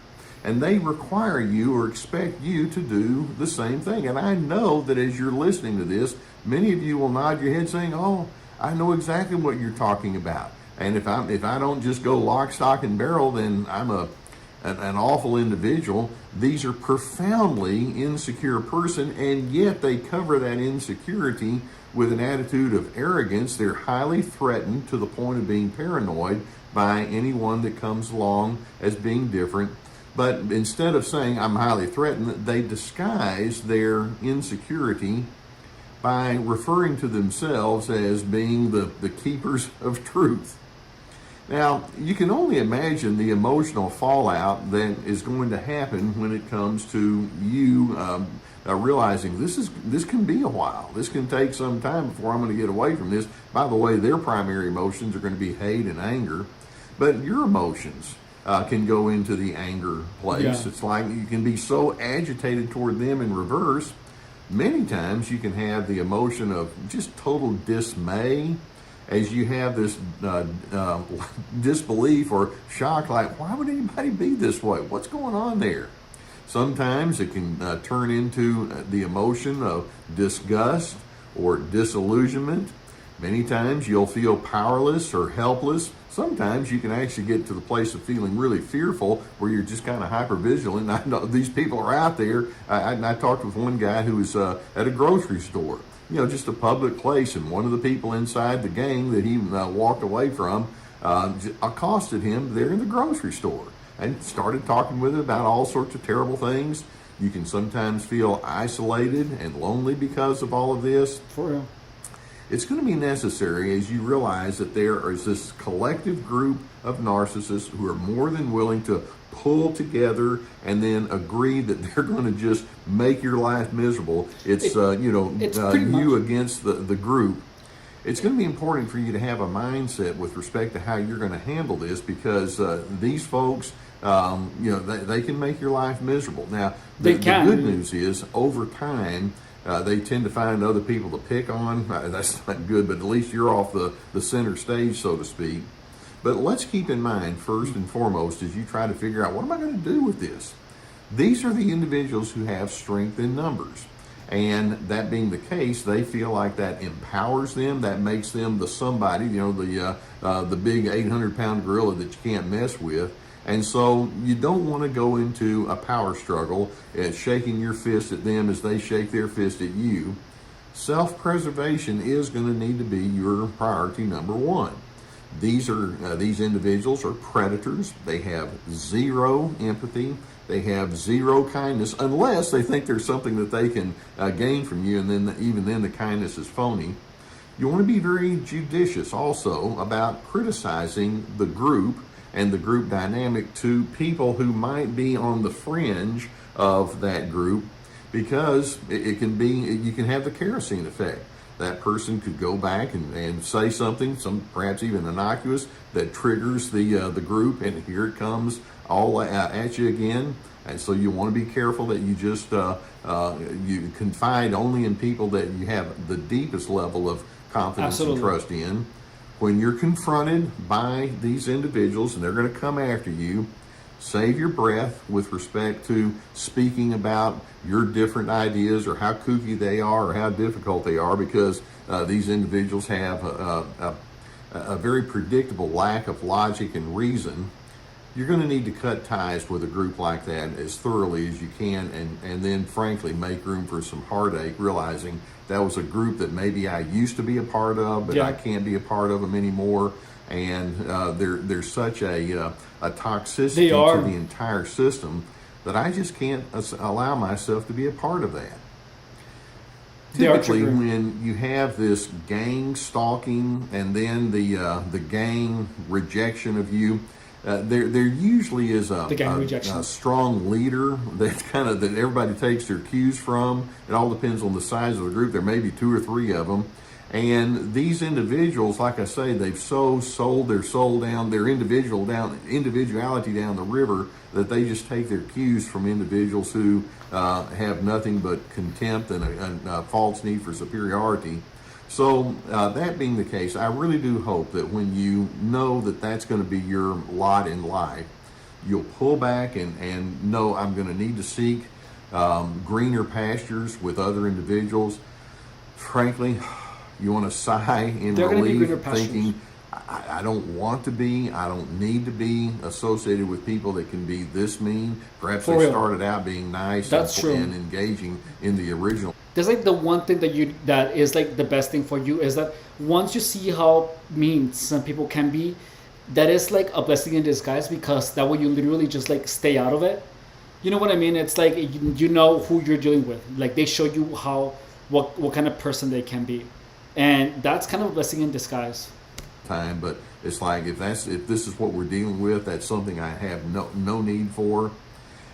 and they require you or expect you to do the same thing. And I know that as you're listening to this, many of you will nod your head saying, oh, I know exactly what you're talking about. And if I don't just go lock, stock, and barrel, then I'm an awful individual. These are profoundly insecure person, and yet they cover that insecurity with an attitude of arrogance. They're highly threatened to the point of being paranoid by anyone that comes along as being different. But instead of saying I'm highly threatened, they disguise their insecurity by referring to themselves as being the keepers of truth. Now, you can only imagine the emotional fallout that is going to happen when it comes to you realizing this can be a while. This can take some time before I'm going to get away from this. By the way, their primary emotions are going to be hate and anger, but your emotions can go into the anger place. Yeah. It's like you can be so agitated toward them in reverse. Many times you can have the emotion of just total dismay, as you have this disbelief or shock, like, why would anybody be this way? What's going on there? Sometimes it can turn into the emotion of disgust or disillusionment. Many times you'll feel powerless or helpless. Sometimes you can actually get to the place of feeling really fearful, where you're just kind of hypervigilant. I know these people are out there. I talked with one guy who was at a grocery store, just a public place, and one of the people inside the gang that he walked away from accosted him there in the grocery store and started talking with him about all sorts of terrible things. You can sometimes feel isolated and lonely because of all of this. For real. It's going to be necessary as you realize that there is this collective group of narcissists who are more than willing to pull together and then agree that they're going to just make your life miserable. It's you against the group. It's going to be important for you to have a mindset with respect to how you're going to handle this, because these folks, they can make your life miserable. Now, the good news is, over time, they tend to find other people to pick on. That's not good, but at least you're off the center stage, so to speak. But let's keep in mind, first and foremost, as you try to figure out, what am I going to do with this? These are the individuals who have strength in numbers. And that being the case, they feel like that empowers them, that makes them the somebody, the big 800-pound gorilla that you can't mess with. And so you don't want to go into a power struggle at shaking your fist at them as they shake their fist at you. Self-preservation is going to need to be your priority number one. These individuals are predators. They have zero empathy. They have zero kindness, unless they think there's something that they can gain from you, and then even then the kindness is phony. You want to be very judicious also about criticizing the group and the group dynamic to people who might be on the fringe of that group, because you can have the kerosene effect. That person could go back and say something, perhaps even innocuous, that triggers the group, and here it comes all at you again. And so you want to be careful that you just you confide only in people that you have the deepest level of confidence and trust in. When you're confronted by these individuals and they're going to come after you, save your breath with respect to speaking about your different ideas or how kooky they are or how difficult they are, because these individuals have a very predictable lack of logic and reason. You're going to need to cut ties with a group like that as thoroughly as you can, and then frankly make room for some heartache, realizing that was a group that maybe I used to be a part of, but I can't be a part of them anymore. And there's such a toxicity to the entire system that I just can't allow myself to be a part of that. Typically, when you have this gang stalking and then the gang rejection of you, there usually is a strong leader that everybody takes their cues from. It all depends on the size of the group. There may be 2 or 3 of them. And these individuals, like I say, they've sold their soul down, their individuality down the river, that they just take their cues from individuals who have nothing but contempt and a false need for superiority. So that being the case, I really do hope that when you know that that's going to be your lot in life, you'll pull back and know I'm going to need to seek greener pastures with other individuals. Frankly, you want to sigh in relief, thinking, I don't want to be, I don't need to be associated with people that can be this mean. Perhaps they started out being nice and engaging in the original. There's like the one thing that is like the best thing for you is that once you see how mean some people can be, that is like a blessing in disguise, because that way you literally just like stay out of it. You know what I mean? It's like you know who you're dealing with. Like they show you what kind of person they can be. And that's kind of a blessing in disguise. But it's like if this is what we're dealing with, that's something I have no need for.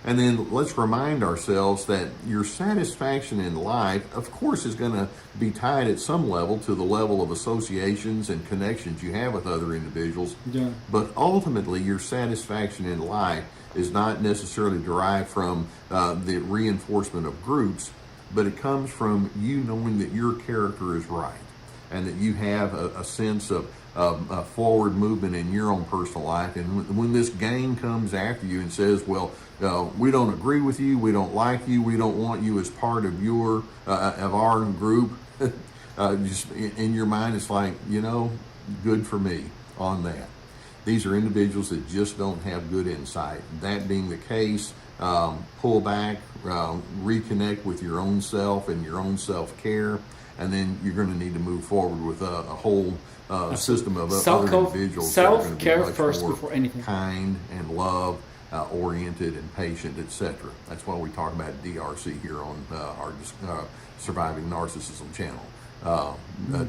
And then let's remind ourselves that your satisfaction in life, of course, is going to be tied at some level to the level of associations and connections you have with other individuals. Yeah. But ultimately, your satisfaction in life is not necessarily derived from the reinforcement of groups, but it comes from you knowing that your character is right, and that you have a sense of forward movement in your own personal life. And when this gang comes after you and says, well, we don't agree with you, we don't like you, we don't want you as part of our group, just in your mind, it's like, good for me on that. These are individuals that just don't have good insight. That being the case, pull back, reconnect with your own self and your own self-care, and then you're going to need to move forward with a whole system of other individuals. Self-care first before anything. Kind and love oriented and patient, etc. That's why we talk about DRC here on our Surviving Narcissism channel.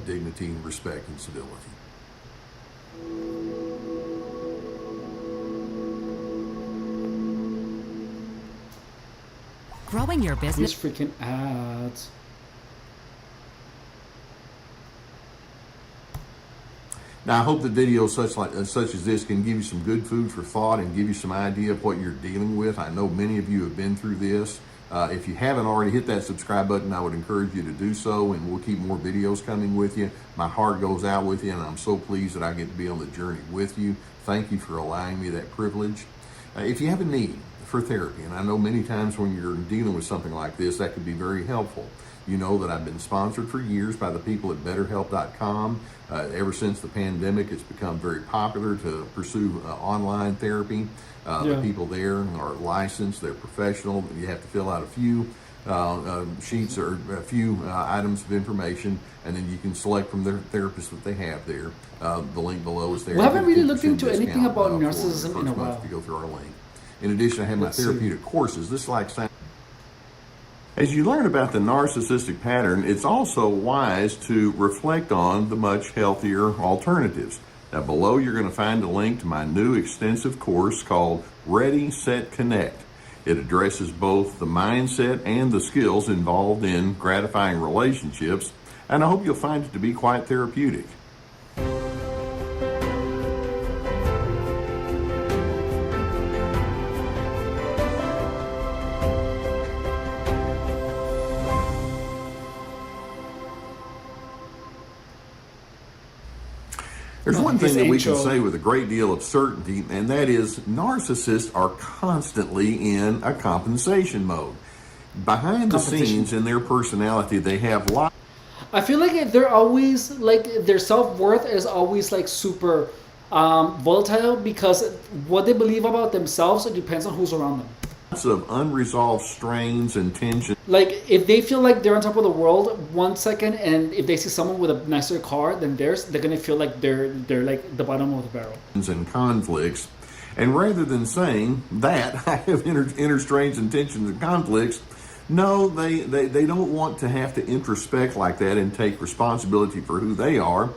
Dignity, respect, and civility. Growing your business. These freaking ads. Now, I hope that videos such as this can give you some good food for thought and give you some idea of what you're dealing with. I know many of you have been through this. If you haven't already hit that subscribe button, I would encourage you to do so, and we'll keep more videos coming with you. My heart goes out with you, and I'm so pleased that I get to be on the journey with you. Thank you for allowing me that privilege. If you have a need for therapy, and I know many times when you're dealing with something like this, that could be very helpful. You know that I've been sponsored for years by the people at BetterHelp.com. Ever since the pandemic, it's become very popular to pursue online therapy. The people there are licensed, they're professional. You have to fill out a few sheets or a few items of information, and then you can select from their therapist that they have there. The link below is there. We haven't You get really a looked 10% into anything discount, about for your narcissism in a first month while. if you go through our link. In addition, I have my Let's see. therapeutic courses. This is like as you learn about the narcissistic pattern, it's also wise to reflect on the much healthier alternatives. Now, below you're going to find a link to my new extensive course called Ready, Set, Connect. It addresses both the mindset and the skills involved in gratifying relationships, and I hope you'll find it to be quite therapeutic. There's one thing that we can say with a great deal of certainty, and that is narcissists are constantly in a compensation mode. Behind the scenes in their personality, they have lots. I feel like they're always like their self-worth is always like super volatile because what they believe about themselves, it depends on who's around them. Of unresolved strains and tension. Like if they feel like they're on top of the world 1 second, and if they see someone with a nicer car than theirs, they're gonna feel like they're like the bottom of the barrel. And conflicts, and rather than saying that I have inner strains and tensions and conflicts, no, they don't want to have to introspect like that and take responsibility for who they are.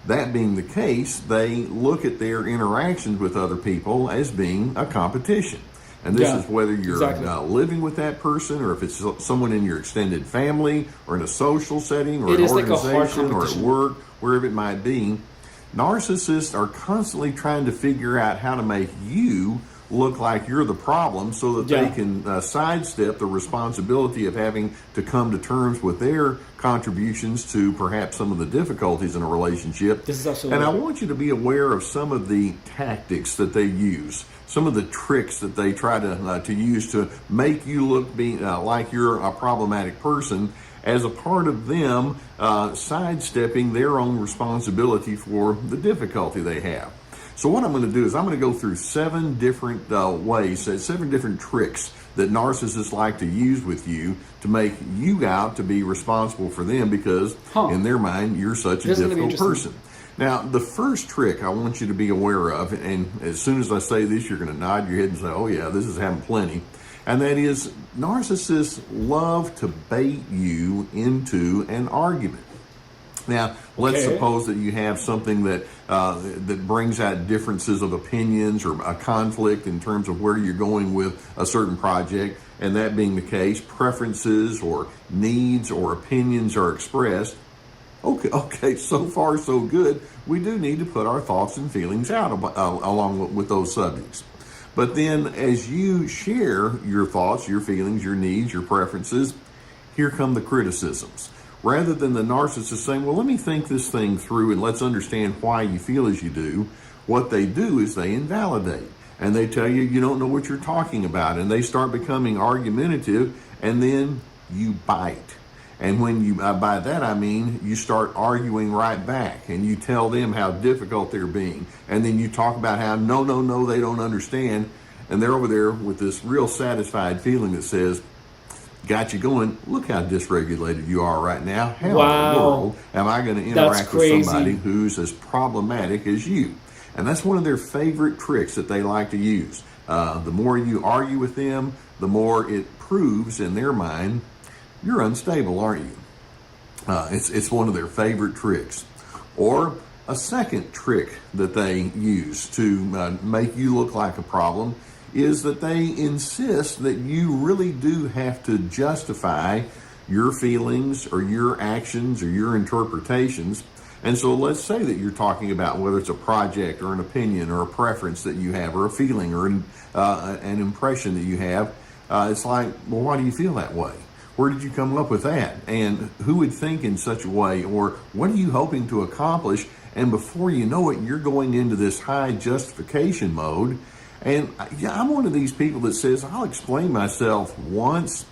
That being the case, they look at their interactions with other people as being a competition. And this is whether you're living with that person, or if it's someone in your extended family, or in a social setting, or an organization, or at work, wherever it might be. Narcissists are constantly trying to figure out how to make you look like you're the problem so that they can sidestep the responsibility of having to come to terms with their contributions to perhaps some of the difficulties in a relationship. This is absolutely and I want you to be aware of some of the tactics that they use, some of the tricks that they try to use to make you look like you're a problematic person, as a part of them sidestepping their own responsibility for the difficulty they have. So what I'm going to do is I'm going to go through 7 different ways, 7 different tricks that narcissists like to use with you to make you out to be responsible for them because in their mind you're such a difficult person. Now, the first trick I want you to be aware of, and as soon as I say this, you're going to nod your head and say, oh yeah, this is happening plenty, and that is narcissists love to bait you into an argument. Now, let's suppose that you have something that that brings out differences of opinions or a conflict in terms of where you're going with a certain project, and that being the case, preferences or needs or opinions are expressed. Okay, so far so good. We do need to put our thoughts and feelings out along with those subjects. But then as you share your thoughts, your feelings, your needs, your preferences, here come the criticisms. Rather than the narcissist saying, well, let me think this thing through and let's understand why you feel as you do, what they do is they invalidate. And they tell you, you don't know what you're talking about. And they start becoming argumentative, and then you bite. And when you, by that I mean, you start arguing right back, and you tell them how difficult they're being. And then you talk about how, no, they don't understand. And they're over there with this real satisfied feeling that says, got you going, look how dysregulated you are right now. How in the world am I going to interact with somebody who's as problematic as you? And that's one of their favorite tricks that they like to use. The more you argue with them, the more it proves in their mind, you're unstable, aren't you? It's one of their favorite tricks. Or a second trick that they use to make you look like a problem is that they insist that you really do have to justify your feelings or your actions or your interpretations. And so let's say that you're talking about whether it's a project or an opinion or a preference that you have or a feeling or an impression that you have. It's like, well, why do you feel that way? Where did you come up with that? And who would think in such a way? Or what are you hoping to accomplish? And before you know it, you're going into this high justification mode. And I'm one of these people that says, I'll explain myself once,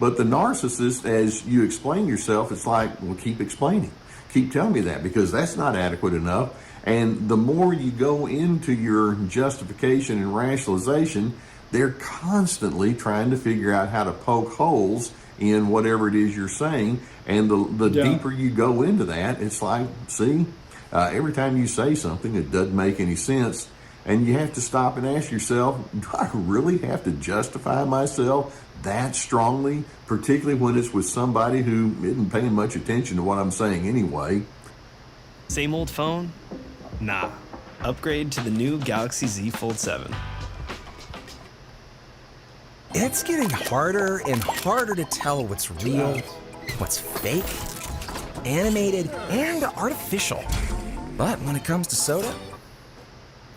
but the narcissist, as you explain yourself, it's like, well, keep explaining. Keep telling me that, because that's not adequate enough. And the more you go into your justification and rationalization, they're constantly trying to figure out how to poke holes in whatever it is you're saying. And the deeper you go into that, it's like, see, every time you say something, it doesn't make any sense. And you have to stop and ask yourself, do I really have to justify myself that strongly, particularly when it's with somebody who isn't paying much attention to what I'm saying anyway? Same old phone? Nah. Upgrade to the new Galaxy Z Fold 7. It's getting harder and harder to tell what's real, what's fake, animated, and artificial. But when it comes to soda,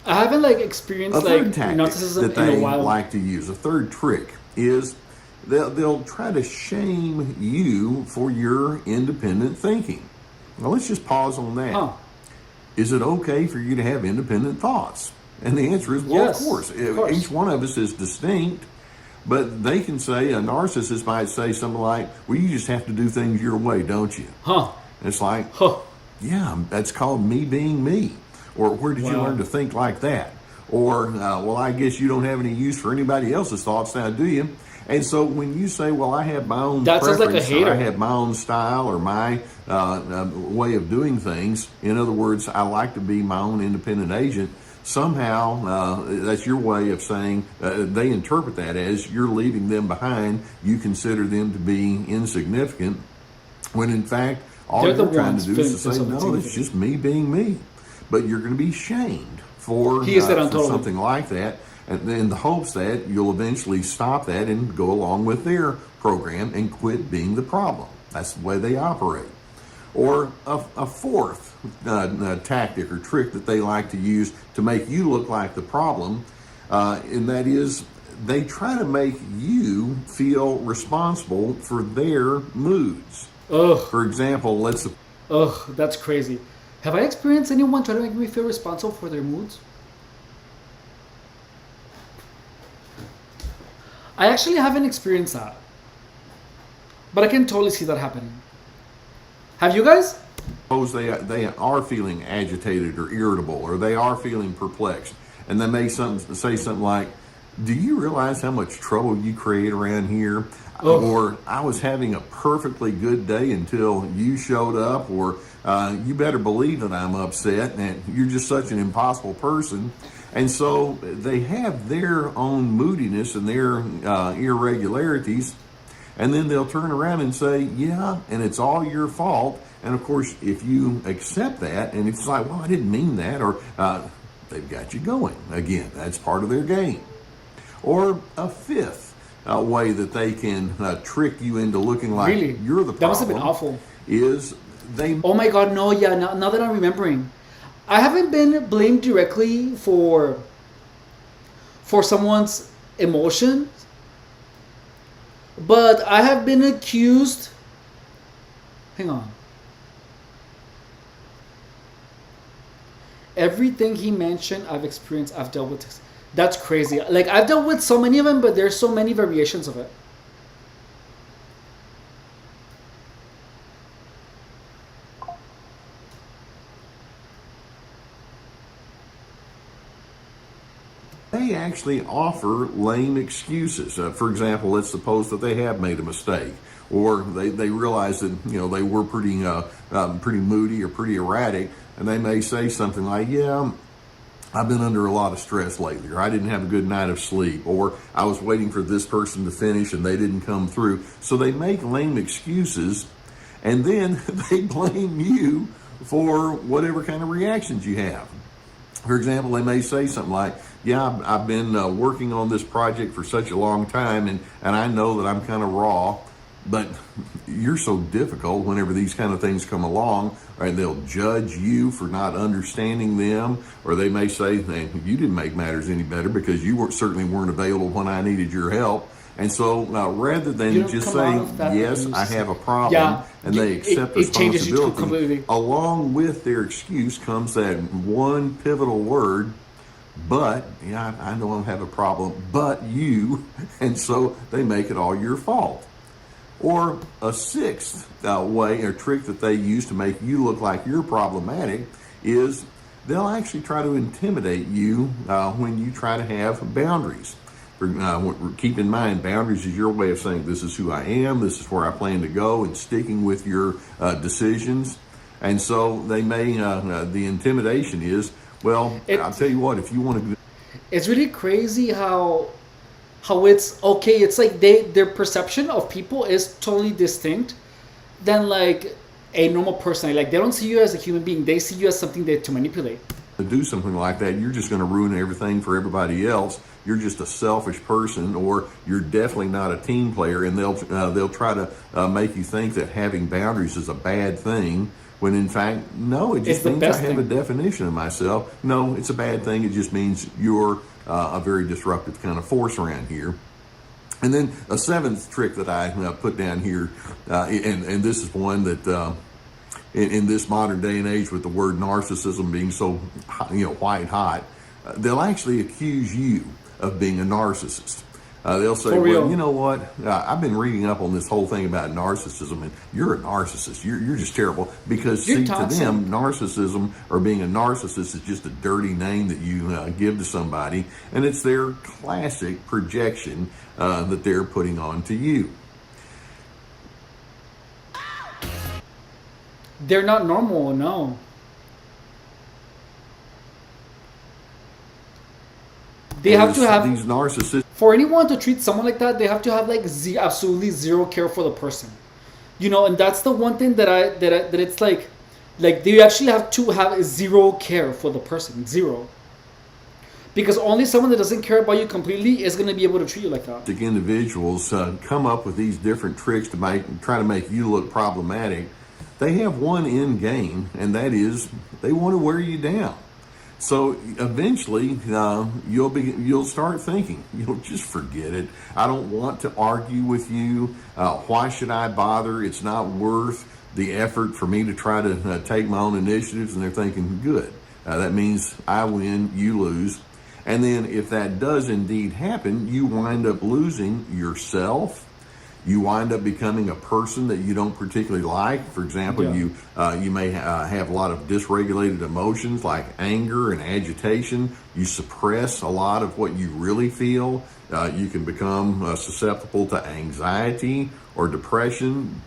I haven't experienced a third narcissism tactic that in a they while. like to use, a third trick, is they'll try to shame you for your independent thinking. Now let's just pause on that. Huh. Is it okay for you to have independent thoughts? And the answer is, well, Yes, of course. of course. Each one of us is distinct, but they can say, a narcissist might say something like, well, you just have to do things your way, don't you? Huh. And it's like, yeah, that's called me being me. Or where did you Wow. learn to think like that? Or, well, I guess you don't have any use for anybody else's thoughts now, do you? And so when you say, well, I have my own That sounds like a preference, or hater. I have my own style or my way of doing things, in other words, I like to be my own independent agent, somehow that's your way of saying, they interpret that as you're leaving them behind, you consider them to be insignificant, when in fact, all They're the you're trying ones to do is to feeling say, no, it's insignificant. just me being me. But you're going to be shamed for, He is that for on total. something like that, and in the hopes that you'll eventually stop that and go along with their program and quit being the problem. That's the way they operate. Or a fourth tactic or trick that they like to use to make you look like the problem, and that is they try to make you feel responsible for their moods. Ugh. For example, Ugh, that's crazy. Have I experienced anyone try to make me feel responsible for their moods? I actually haven't experienced that. But I can totally see that happening. Have you guys? Suppose they are feeling agitated or irritable, or they are feeling perplexed, and they may say something like, do you realize how much trouble you create around here? Or I was having a perfectly good day until you showed up, or you better believe that I'm upset and you're just such an impossible person. And so they have their own moodiness and their irregularities, and then they'll turn around and say, yeah, and it's all your fault. And of course, if you accept that, and it's like, well, I didn't mean that, or they've got you going. Again, that's part of their game. Or a fifth way that they can trick you into looking like Really? you're the problem. That must have been awful. Is they... Oh my god, no, yeah, now that I'm remembering. I haven't been blamed directly for someone's emotions, but I have been accused. Hang on. Everything he mentioned, I've experienced, I've dealt with. That's crazy. I've dealt with so many of them, but there's so many variations of it. They actually offer lame excuses. For example, let's suppose that they have made a mistake, or they realize that they were pretty moody or pretty erratic, and they may say something like, "Yeah, I've been under a lot of stress lately," or "I didn't have a good night of sleep," or "I was waiting for this person to finish and they didn't come through." So they make lame excuses, and then they blame you for whatever kind of reactions you have. For example, they may say something like, "Yeah, I've been working on this project for such a long time, and I know that I'm kind of raw, but you're so difficult whenever these kind of things come along," and they'll judge you for not understanding them. Or they may say, "Hey, you didn't make matters any better because you certainly weren't available when I needed your help." And so rather than just saying, "Yes, I have a problem," and they accept it changes you responsibility, completely. along with their excuse comes that one pivotal word, "but." Yeah, I know I have a problem, but you. And so they make it all your fault. Or a sixth way or trick that they use to make you look like you're problematic is they'll actually try to intimidate you when you try to have boundaries. Keep in mind, boundaries is your way of saying this is who I am, this is where I plan to go, and sticking with your decisions. And so they may, the intimidation is, well, I'll tell you what, if you want to... It's really crazy how it's okay. It's like their perception of people is totally distinct than like a normal person. Like they don't see you as a human being. They see you as something to manipulate. To do something like that, you're just going to ruin everything for everybody else. You're just a selfish person, or you're definitely not a team player, and they'll try to make you think that having boundaries is a bad thing, when in fact, no, it just means I have a definition of myself. No, it's a bad thing. It just means you're a very disruptive kind of force around here. And then a seventh trick that I put down here, and this is one that in this modern day and age, with the word narcissism being so white hot, they'll actually accuse you of being a narcissist. They'll say, well, you know what, I've been reading up on this whole thing about narcissism, and you're a narcissist. You're just terrible. Because, see, to them, narcissism or being a narcissist is just a dirty name that you give to somebody, and it's their classic projection that they're putting on to you. They're not normal, no. They have to have these narcissists. For anyone to treat someone like that, they have to have like absolutely zero care for the person, and that's the one thing that it's like they actually have to have zero care for the person, zero. Because only someone that doesn't care about you completely is going to be able to treat you like that. Individuals come up with these different tricks to try to make you look problematic. They have one end game, and that is they want to wear you down. So eventually, you'll start thinking, just forget it. I don't want to argue with you. Why should I bother? It's not worth the effort for me to try to take my own initiatives. And they're thinking, good. That means I win, you lose. And then if that does indeed happen, you wind up losing yourself. You wind up becoming a person that you don't particularly like. For example, you may have a lot of dysregulated emotions like anger and agitation. You suppress a lot of what you really feel. You can become susceptible to anxiety or depression.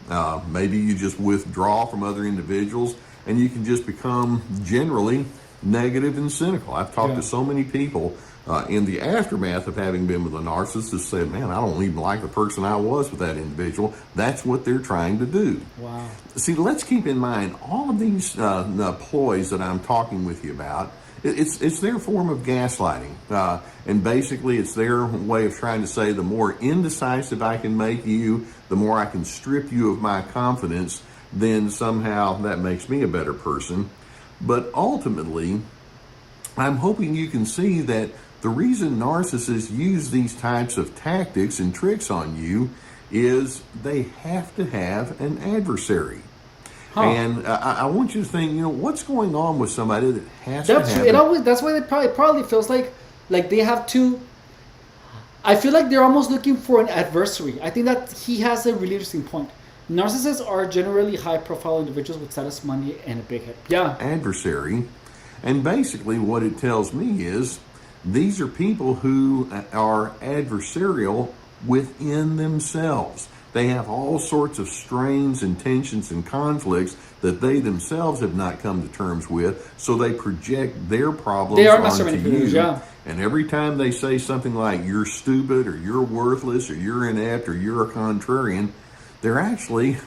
Maybe you just withdraw from other individuals, and you can just become generally negative and cynical. I've talked to so many people in the aftermath of having been with a narcissist said, man, I don't even like the person I was with that individual. That's what they're trying to do. Wow. See, let's keep in mind all of these ploys that I'm talking with you about. It's their form of gaslighting. And basically it's their way of trying to say the more indecisive I can make you, the more I can strip you of my confidence, then somehow that makes me a better person. But ultimately, I'm hoping you can see that the reason narcissists use these types of tactics and tricks on you is they have to have an adversary. And I want you to think, what's going on with somebody that has to have... That's why it probably feels like they have to... I feel like they're almost looking for an adversary. I think that he has a really interesting point. Narcissists are generally high-profile individuals with status, money, and a big head. Yeah. Adversary. And basically what it tells me is these are people who are adversarial within themselves. They have all sorts of strains and tensions and conflicts that they themselves have not come to terms with, so they project their problems onto you. Yeah. And every time they say something like, you're stupid, or you're worthless, or you're inept, or you're a contrarian, they're actually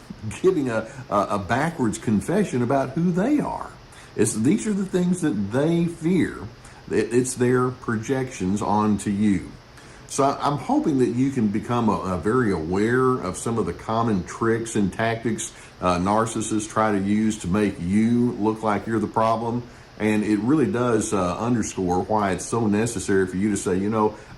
giving a backwards confession about who they are. These are the things that they fear. It's their projections onto you. So I'm hoping that you can become very aware of some of the common tricks and tactics narcissists try to use to make you look like you're the problem. And it really does underscore why it's so necessary for you to say,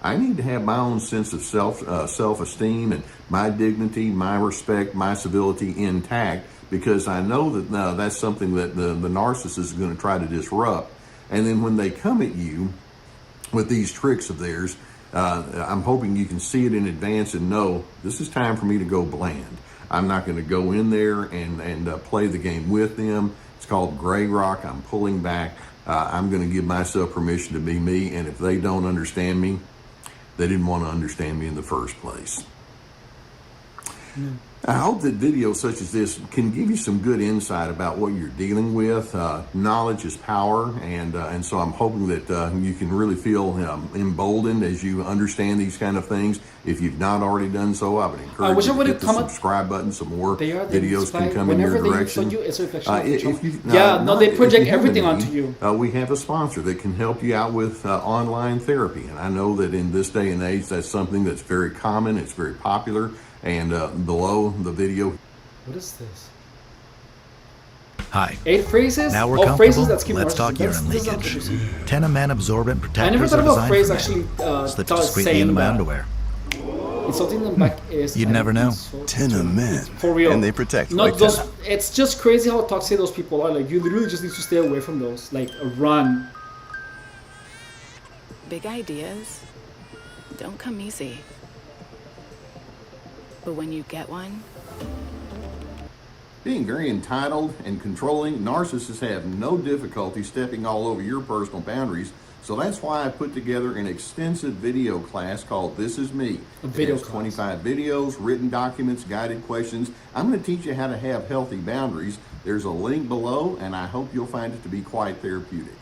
I need to have my own sense of self-esteem and my dignity, my respect, my civility intact, because I know that that's something that the narcissist is going to try to disrupt. And then when they come at you with these tricks of theirs, I'm hoping you can see it in advance and know this is time for me to go bland. I'm not going to go in there and play the game with them. It's called gray rock. I'm pulling back. I'm going to give myself permission to be me. And if they don't understand me, They didn't want to understand me in the first place. I hope that videos such as this can give you some good insight about what you're dealing with. Knowledge is power, and so I'm hoping that you can really feel emboldened as you understand these kind of things. If you've not already done so, I would encourage you to hit the subscribe button. Some more videos can come in your direction. They project everything onto you. We have a sponsor that can help you out with online therapy, and I know that in this day and age, that's something that's very common. It's very popular. And below the video. What is this? Hi. 8 phrases? Now we're phrases comfortable. that keep Let's talk urine leakage. Tenamen absorbent I never protectors thought are about designed phrase for actually men. Slipped thought discreetly saying into my that. underwear. Insulting them back is You'd never know. Tenamen. For real. And they protect Not like those. that. It's just crazy how toxic those people are. Like, you literally just need to stay away from those. Like, run. Big ideas don't come easy. But when you get one, Being very entitled and controlling, narcissists have no difficulty stepping all over your personal boundaries. So that's why I put together an extensive video class called This Is Me. A video It has 25 videos, written documents, guided questions. I'm going to teach you how to have healthy boundaries. There's a link below, and I hope you'll find it to be quite therapeutic.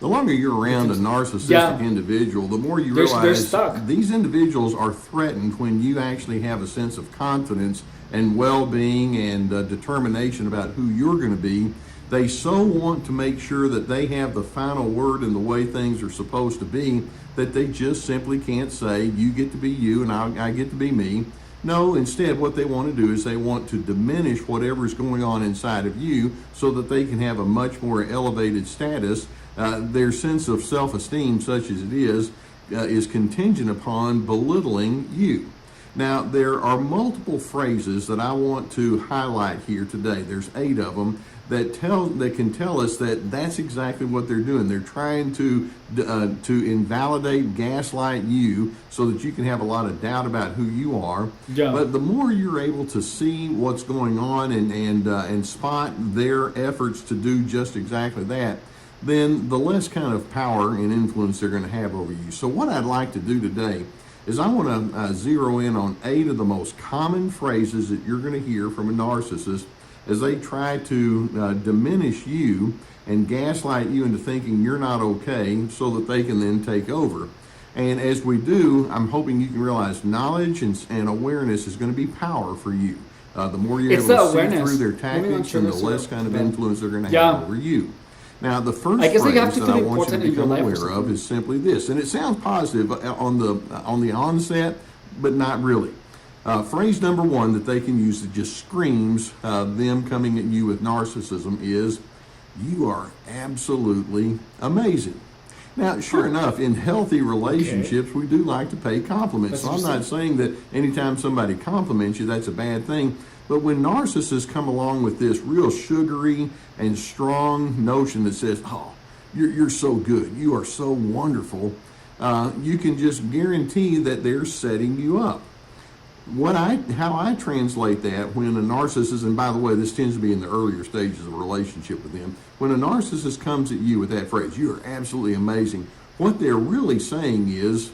The longer you're around a narcissistic individual, the more you realize these individuals are threatened when you actually have a sense of confidence and well-being and determination about who you're going to be. They so want to make sure that they have the final word in the way things are supposed to be that they just simply can't say, you get to be you and I get to be me. No, instead what they want to do is they want to diminish whatever is going on inside of you so that they can have a much more elevated status. Their sense of self-esteem, such as it is contingent upon belittling you. Now, there are multiple phrases that I want to highlight here today. There's 8 of them that can tell us that that's exactly what they're doing. They're trying to invalidate, gaslight you so that you can have a lot of doubt about who you are. Yeah. But the more you're able to see what's going on and spot their efforts to do just exactly that, then the less kind of power and influence they're going to have over you. So what I'd like to do today is I want to zero in on 8 of the most common phrases that you're going to hear from a narcissist as they try to diminish you and gaslight you into thinking you're not okay so that they can then take over. And as we do, I'm hoping you can realize knowledge and awareness is going to be power for you. The more you're able to see through their tactics and the less kind of influence they're going to have over you. Now, the first phrase that I want you to become aware of is simply this, and it sounds positive on the onset, but not really. Phrase number 1 that they can use that just screams them coming at you with narcissism is, you are absolutely amazing. Now, sure enough, in healthy relationships, we do like to pay compliments. So I'm not saying that anytime somebody compliments you, that's a bad thing. But when narcissists come along with this real sugary and strong notion that says, oh, you're so good, you are so wonderful, you can just guarantee that they're setting you up. How I translate that when a narcissist, and by the way, this tends to be in the earlier stages of a relationship with them, when a narcissist comes at you with that phrase, you are absolutely amazing, what they're really saying is,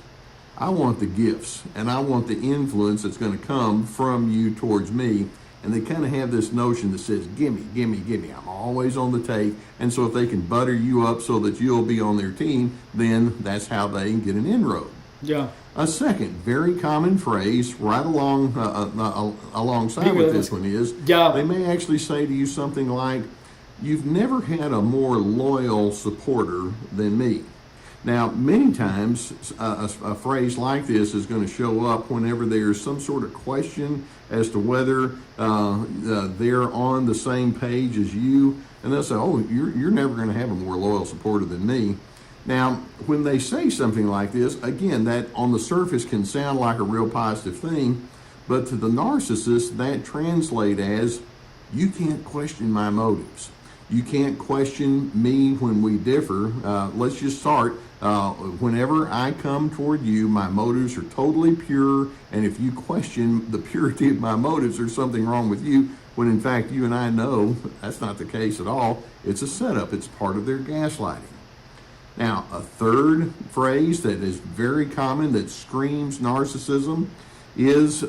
I want the gifts and I want the influence that's going to come from you towards me. And they kind of have this notion that says, gimme, gimme, gimme. I'm always on the take. And so if they can butter you up so that you'll be on their team, then that's how they can get an inroad. Yeah. A second very common phrase right alongside with this one is, they may actually say to you something like, you've never had a more loyal supporter than me. Now, many times, a phrase like this is going to show up whenever there's some sort of question as to whether they're on the same page as you. And they'll say, oh, you're never going to have a more loyal supporter than me. Now, when they say something like this, again, that on the surface can sound like a real positive thing, but to the narcissist, that translates as, You can't question my motives. You can't question me when we differ. Let's just start. Whenever I come toward you, my motives are totally pure, and if you question the purity of my motives, there's something wrong with you, when in fact you and I know that's not the case at all. It's a setup. It's part of their gaslighting. Now, a third phrase that is very common that screams narcissism is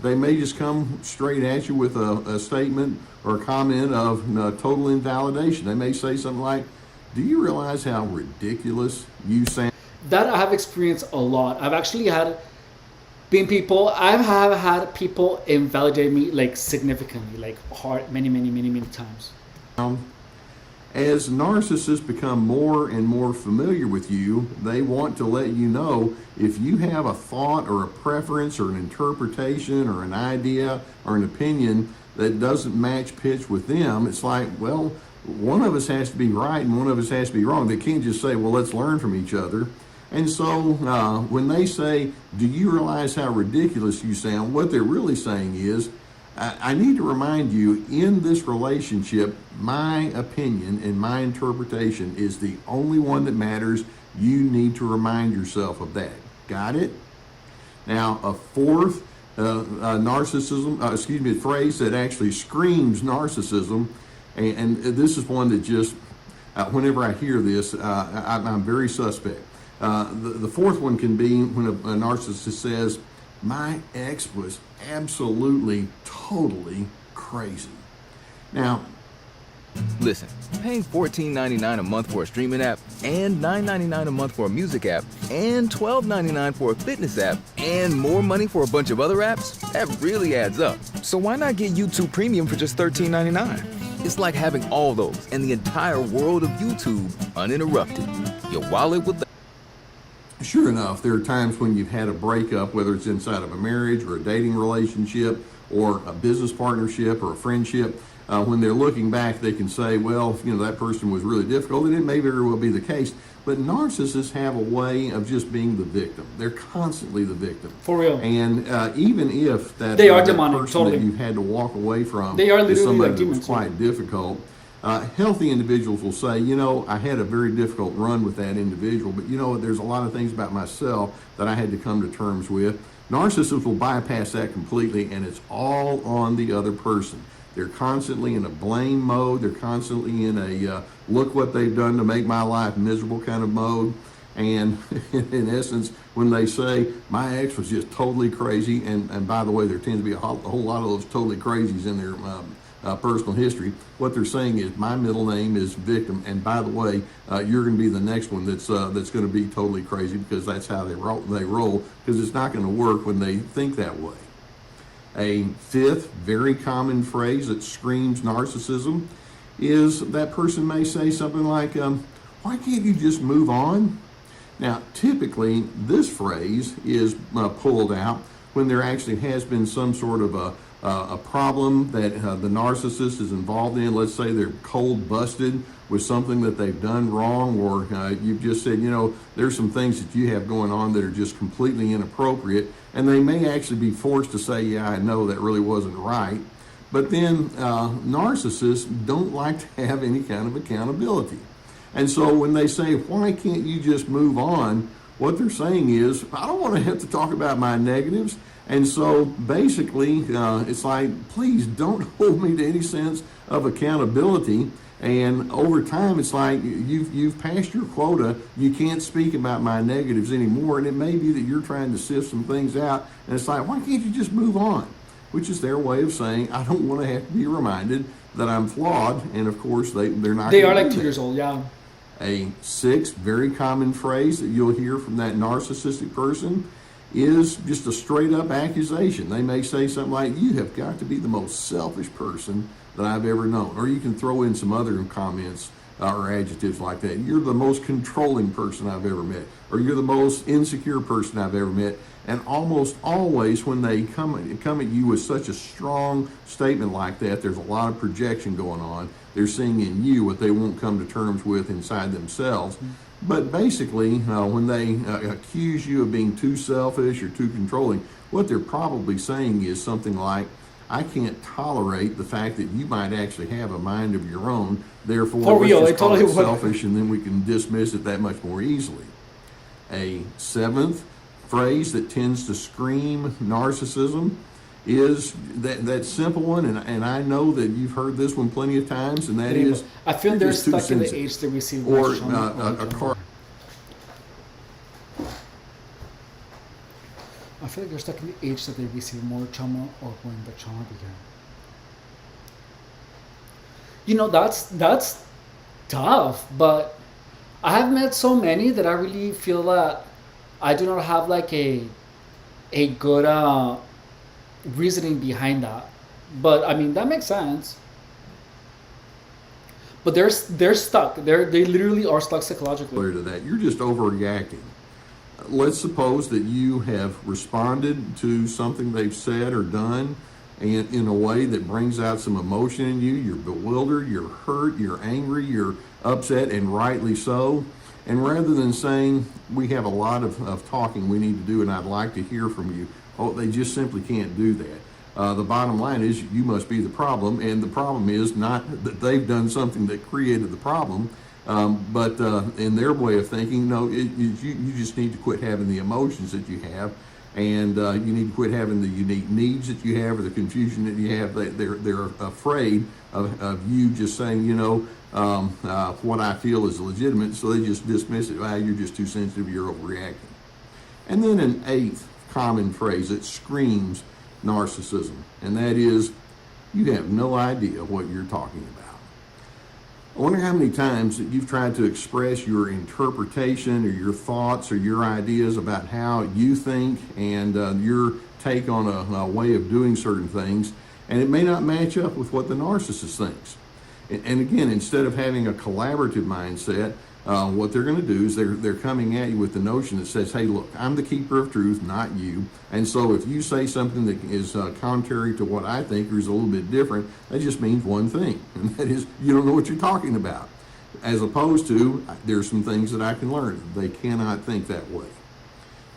they may just come straight at you with a statement or a comment of total invalidation. They may say something like, do you realize how ridiculous you sound? That I have experienced a lot. I've actually had had people invalidate me like significantly, like hard, many times. As narcissists become more and more familiar with you, they want to let you know if you have a thought or a preference or an interpretation or an idea or an opinion that doesn't match pitch with them. It's like, well, one of us has to be right and one of us has to be wrong. They can't just say, well, let's learn from each other. And so when they say, do you realize how ridiculous you sound? What they're really saying is, I need to remind you, in this relationship, my opinion and my interpretation is the only one that matters. You need to remind yourself of that. Got it? Now, a fourth phrase that actually screams narcissism, and this is one that just, whenever I hear this, I'm very suspect. The fourth one can be when a narcissist says, my ex was absolutely, totally crazy. Now, listen, paying $14.99 a month for a streaming app and $9.99 a month for a music app and $12.99 for a fitness app and more money for a bunch of other apps, that really adds up. So why not get YouTube Premium for just $13.99? It's like having all those and the entire world of YouTube uninterrupted. Your wallet with the... Sure enough, there are times when you've had a breakup, whether it's inside of a marriage or a dating relationship or a business partnership or a friendship. When they're looking back, they can say, well, that person was really difficult, and it may very well be the case. But narcissists have a way of just being the victim. They're constantly the victim. For real. And even if that, they are that demonic, person totally. that you've had to walk away from they are is somebody like that was demons, quite difficult, healthy individuals will say, I had a very difficult run with that individual, but there's a lot of things about myself that I had to come to terms with. Narcissists will bypass that completely, and it's all on the other person. They're constantly in a blame mode. They're constantly in a look what they've done to make my life miserable kind of mode. And in essence, when they say, my ex was just totally crazy, and by the way, there tends to be a whole lot of those totally crazies in their personal history, what they're saying is, my middle name is victim, and by the way, you're going to be the next one that's going to be totally crazy, because that's how they roll, because it's not going to work when they think that way. A fifth very common phrase that screams narcissism is that person may say something like, why can't you just move on? Now, typically, this phrase is pulled out when there actually has been some sort of a problem that the narcissist is involved in. Let's say they're cold busted with something that they've done wrong, or you've just said, there's some things that you have going on that are just completely inappropriate, and they may actually be forced to say, yeah, I know that really wasn't right. But then narcissists don't like to have any kind of accountability. And so when they say, why can't you just move on? What they're saying is, I don't want to have to talk about my negatives. And so basically, it's like, please don't hold me to any sense of accountability. And over time, it's like, you've passed your quota. You can't speak about my negatives anymore. And it may be that you're trying to sift some things out. And it's like, why can't you just move on? Which is their way of saying, I don't want to have to be reminded that I'm flawed. And of course, they're not. They are like 2 years old, yeah. A sixth very common phrase that you'll hear from that narcissistic person is just a straight up accusation. They may say something like, you have got to be the most selfish person that I've ever known. Or you can throw in some other comments or adjectives like that. You're the most controlling person I've ever met. Or you're the most insecure person I've ever met. And almost always when they come at you with such a strong statement like that, there's a lot of projection going on. They're seeing in you what they won't come to terms with inside themselves. But basically, when they accuse you of being too selfish or too controlling, what they're probably saying is something like, I can't tolerate the fact that you might actually have a mind of your own. Therefore, For real, let's I just call totally it would. selfish, and then we can dismiss it that much more easily. A seventh phrase that tends to scream narcissism is that simple one, and I know that you've heard this one plenty of times, and that is, I feel you're they're just too stuck in the sensitive. age they receive Or much trauma. a car. I feel like they're stuck in the age that they receive more trauma or when the trauma began. You know, that's tough, but I have met so many that I really feel that I do not have like a good reasoning behind that. But I mean that makes sense. But they're stuck. They literally are stuck psychologically. To that, you're just overreacting. Let's suppose that you have responded to something they've said or done and in a way that brings out some emotion in you. You're bewildered, you're hurt, you're angry, you're upset, and rightly so. And rather than saying, we have a lot of talking we need to do and I'd like to hear from you, oh, they just simply can't do that. The bottom line is you must be the problem, and the problem is not that they've done something that created the problem, but in their way of thinking, no, you just need to quit having the emotions that you have, and you need to quit having the unique needs that you have or the confusion that you have. They're afraid of you just saying, you know, what I feel is legitimate, so they just dismiss it. You're just too sensitive, you're overreacting. And then an eighth common phrase that screams narcissism, and that is, you have no idea what you're talking about. I wonder how many times that you've tried to express your interpretation or your thoughts or your ideas about how you think and your take on a way of doing certain things, and it may not match up with what the narcissist thinks. And again, instead of having a collaborative mindset, what they're going to do is they're coming at you with the notion that says, hey, look, I'm the keeper of truth, not you. And so if you say something that is contrary to what I think or is a little bit different, that just means one thing, and that is you don't know what you're talking about. As opposed to, there's some things that I can learn. They cannot think that way.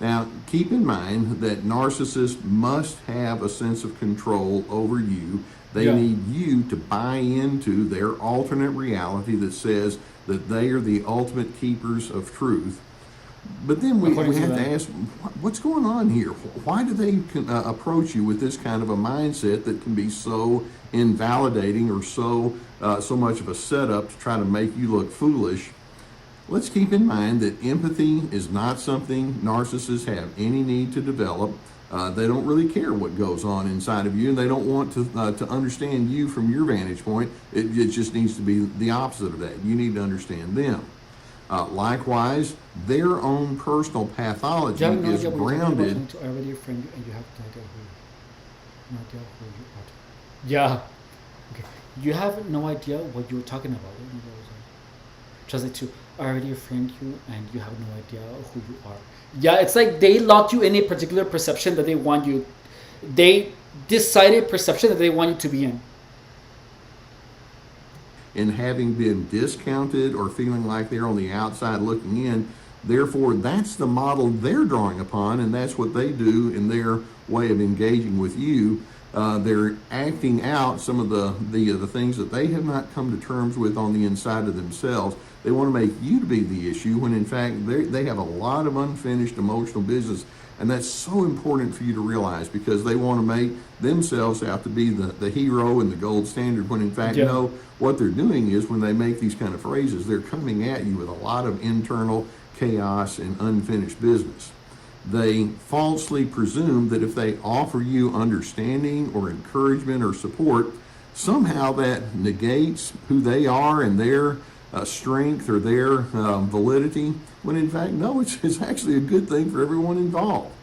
Now, keep in mind that narcissists must have a sense of control over you. They need you to buy into their alternate reality that says that they are the ultimate keepers of truth. But then we have to ask, what's going on here? Why do they approach you with this kind of a mindset that can be so invalidating or so much of a setup to try to make you look foolish? Let's keep in mind that empathy is not something narcissists have any need to develop. They don't really care what goes on inside of you, and they don't want to understand you from your vantage point. It just needs to be the opposite of that. You need to understand them. Likewise, their own personal pathology is grounded. Yeah. Okay. You have no idea what you're talking about. Translate to, I already framed you and you have no idea who you are. Yeah, it's like they lock you in a particular perception that they want you. They decided perception that they want you to be in. And having been discounted or feeling like they're on the outside looking in, therefore that's the model they're drawing upon, and that's what they do in their way of engaging with you. They're acting out some of the things that they have not come to terms with on the inside of themselves. They want to make you to be the issue when in fact they have a lot of unfinished emotional business, and that's so important for you to realize, because they want to make themselves out to be the hero and the gold standard when in fact no, what they're doing is when they make these kind of phrases, they're coming at you with a lot of internal chaos and unfinished business. They falsely presume that if they offer you understanding or encouragement or support, somehow that negates who they are and their strength or their validity, when in fact, no, it's actually a good thing for everyone involved.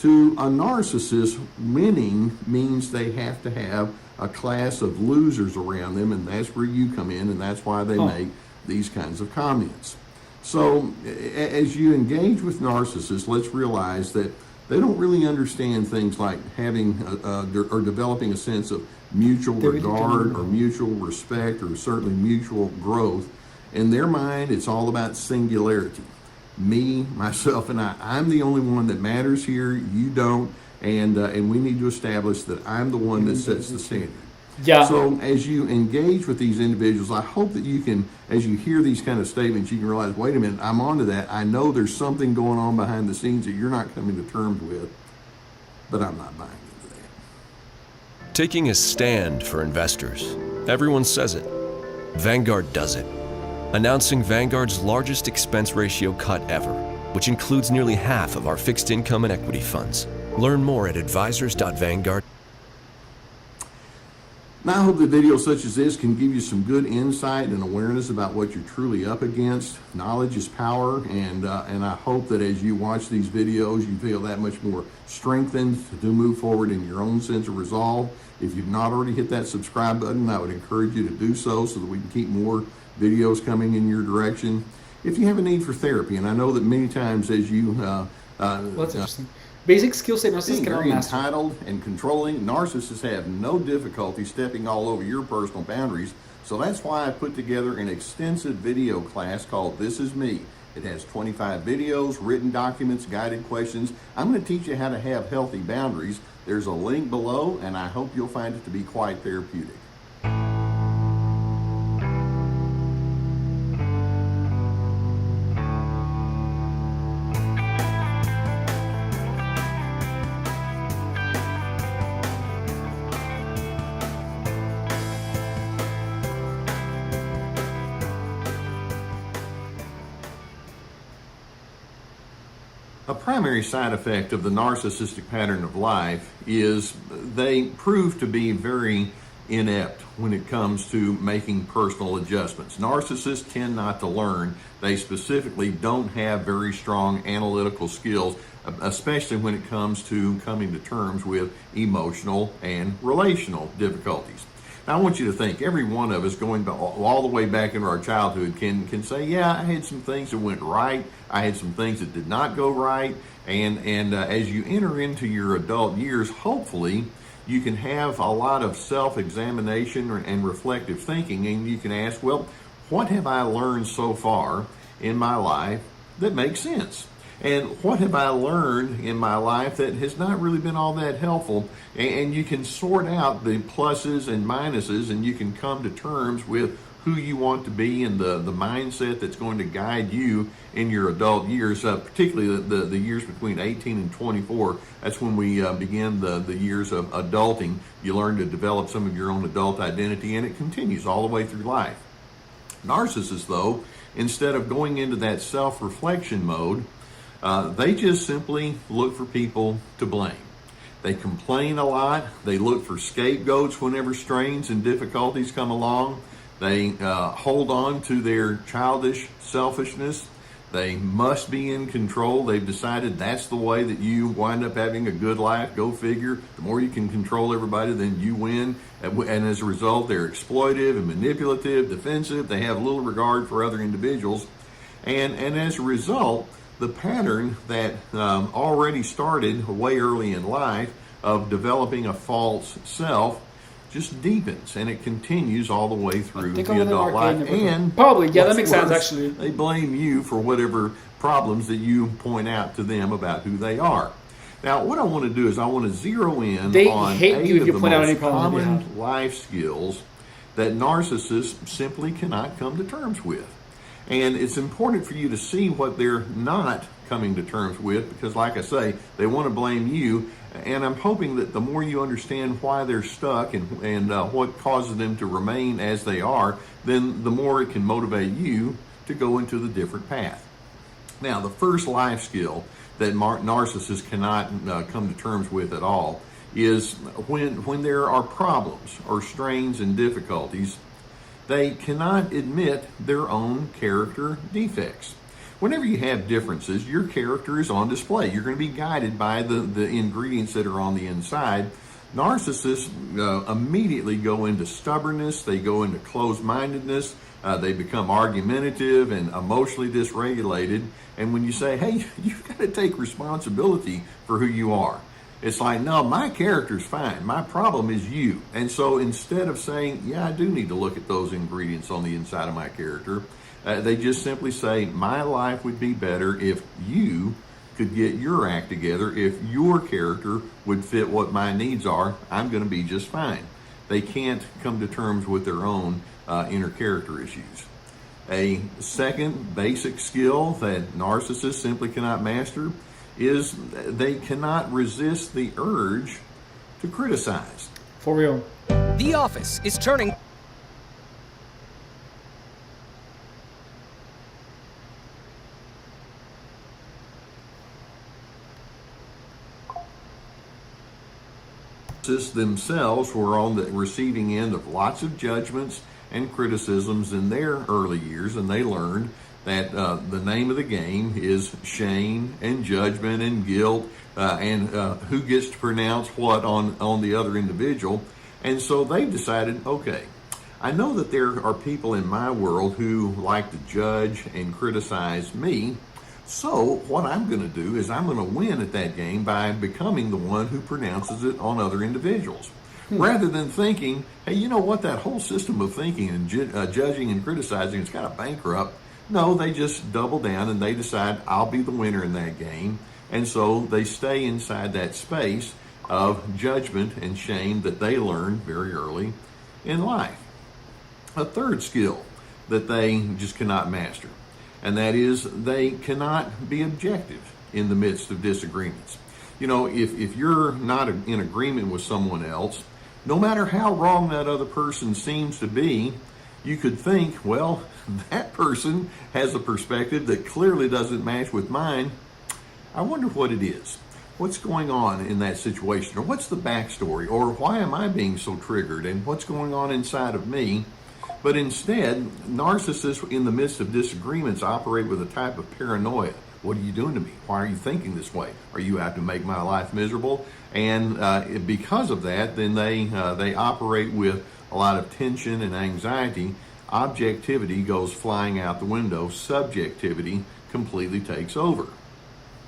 To a narcissist, winning means they have to have a class of losers around them, and that's where you come in, and that's why they make these kinds of comments. So as you engage with narcissists, let's realize that they don't really understand things like having or developing a sense of mutual regard or mutual respect or certainly mutual growth. In their mind, it's all about singularity. Me, myself, and I'm the only one that matters here. You don't. and we need to establish that I'm the one that sets the standard. Yeah. So as you engage with these individuals, I hope that you can, as you hear these kind of statements, you can realize, wait a minute, I'm onto that. I know there's something going on behind the scenes that you're not coming to terms with, but I'm not buying into that. Taking a stand for investors. Everyone says it. Vanguard does it. Announcing Vanguard's largest expense ratio cut ever, which includes nearly half of our fixed income and equity funds. Learn more at advisors.vanguard. Now, I hope that videos such as this can give you some good insight and awareness about what you're truly up against. Knowledge is power, and I hope that as you watch these videos, you feel that much more strengthened to move forward in your own sense of resolve. If you've not already hit that subscribe button, I would encourage you to do so that we can keep more videos coming in your direction. If you have a need for therapy, and I know that many times as you... That's interesting. Basic skill set narcissists being cannot very master. entitled and controlling, narcissists have no difficulty stepping all over your personal boundaries. So that's why I put together an extensive video class called This Is Me. It has 25 videos, written documents, guided questions. I'm going to teach you how to have healthy boundaries. There's a link below, and I hope you'll find it to be quite therapeutic. A primary side effect of the narcissistic pattern of life is they prove to be very inept when it comes to making personal adjustments. Narcissists tend not to learn. They specifically don't have very strong analytical skills, especially when it comes to coming to terms with emotional and relational difficulties. Now, I want you to think, every one of us going all the way back into our childhood can say, yeah, I had some things that went right. I had some things that did not go right. And as you enter into your adult years, hopefully you can have a lot of self-examination and reflective thinking. And you can ask, well, what have I learned so far in my life that makes sense? And what have I learned in my life that has not really been all that helpful? And you can sort out the pluses and minuses, and you can come to terms with who you want to be and the mindset that's going to guide you in your adult years, particularly the years between 18 and 24. That's when we begin the years of adulting. You learn to develop some of your own adult identity, and it continues all the way through life. Narcissists, though, instead of going into that self-reflection mode, they just simply look for people to blame. They complain a lot. They look for scapegoats whenever strains and difficulties come along. They hold on to their childish selfishness. They must be in control. They've decided that's the way that you wind up having a good life. Go figure. The more you can control everybody, then you win. And as a result, they're exploitive and manipulative, defensive. They have little regard for other individuals. And as a result, the pattern that already started way early in life of developing a false self just deepens, and it continues all the way through the adult life. And probably, yeah, that makes sense, actually. They blame you for whatever problems that you point out to them about who they are. Now, what I want to do is I want to zero in on 8 of the most common life skills that narcissists simply cannot come to terms with. And it's important for you to see what they're not coming to terms with, because like I say, they want to blame you. And I'm hoping that the more you understand why they're stuck and what causes them to remain as they are, then the more it can motivate you to go into the different path. Now, the first life skill that narcissists cannot come to terms with at all is when there are problems or strains and difficulties, they cannot admit their own character defects. Whenever you have differences, your character is on display. You're going to be guided by the ingredients that are on the inside. Narcissists immediately go into stubbornness. They go into closed-mindedness. They become argumentative and emotionally dysregulated. And when you say, hey, you've got to take responsibility for who you are, it's like, no, my character's fine. My problem is you. And so instead of saying, yeah, I do need to look at those ingredients on the inside of my character, they just simply say, my life would be better if you could get your act together. If your character would fit what my needs are, I'm going to be just fine. They can't come to terms with their own inner character issues. A second basic skill that narcissists simply cannot master is they cannot resist the urge to criticize. For real. The office is turning. Themselves were on the receiving end of lots of judgments and criticisms in their early years, and they learned that the name of the game is shame and judgment and guilt and who gets to pronounce what on the other individual. And so they decided, okay, I know that there are people in my world who like to judge and criticize me. So what I'm going to do is I'm going to win at that game by becoming the one who pronounces it on other individuals. Rather than thinking, hey, you know what, that whole system of thinking and judging and criticizing is kind of bankrupt. No, they just double down and they decide, I'll be the winner in that game. And so they stay inside that space of judgment and shame that they learned very early in life. A third skill that they just cannot master, and that is they cannot be objective in the midst of disagreements. You know, if you're not in agreement with someone else, no matter how wrong that other person seems to be, you could think, well, that person has a perspective that clearly doesn't match with mine. I wonder what it is. What's going on in that situation? Or what's the backstory? Or why am I being so triggered? And what's going on inside of me? But instead, narcissists in the midst of disagreements operate with a type of paranoia. What are you doing to me? Why are you thinking this way? Are you out to make my life miserable? And because of that, then they operate with a lot of tension and anxiety. Objectivity goes flying out the window. Subjectivity completely takes over.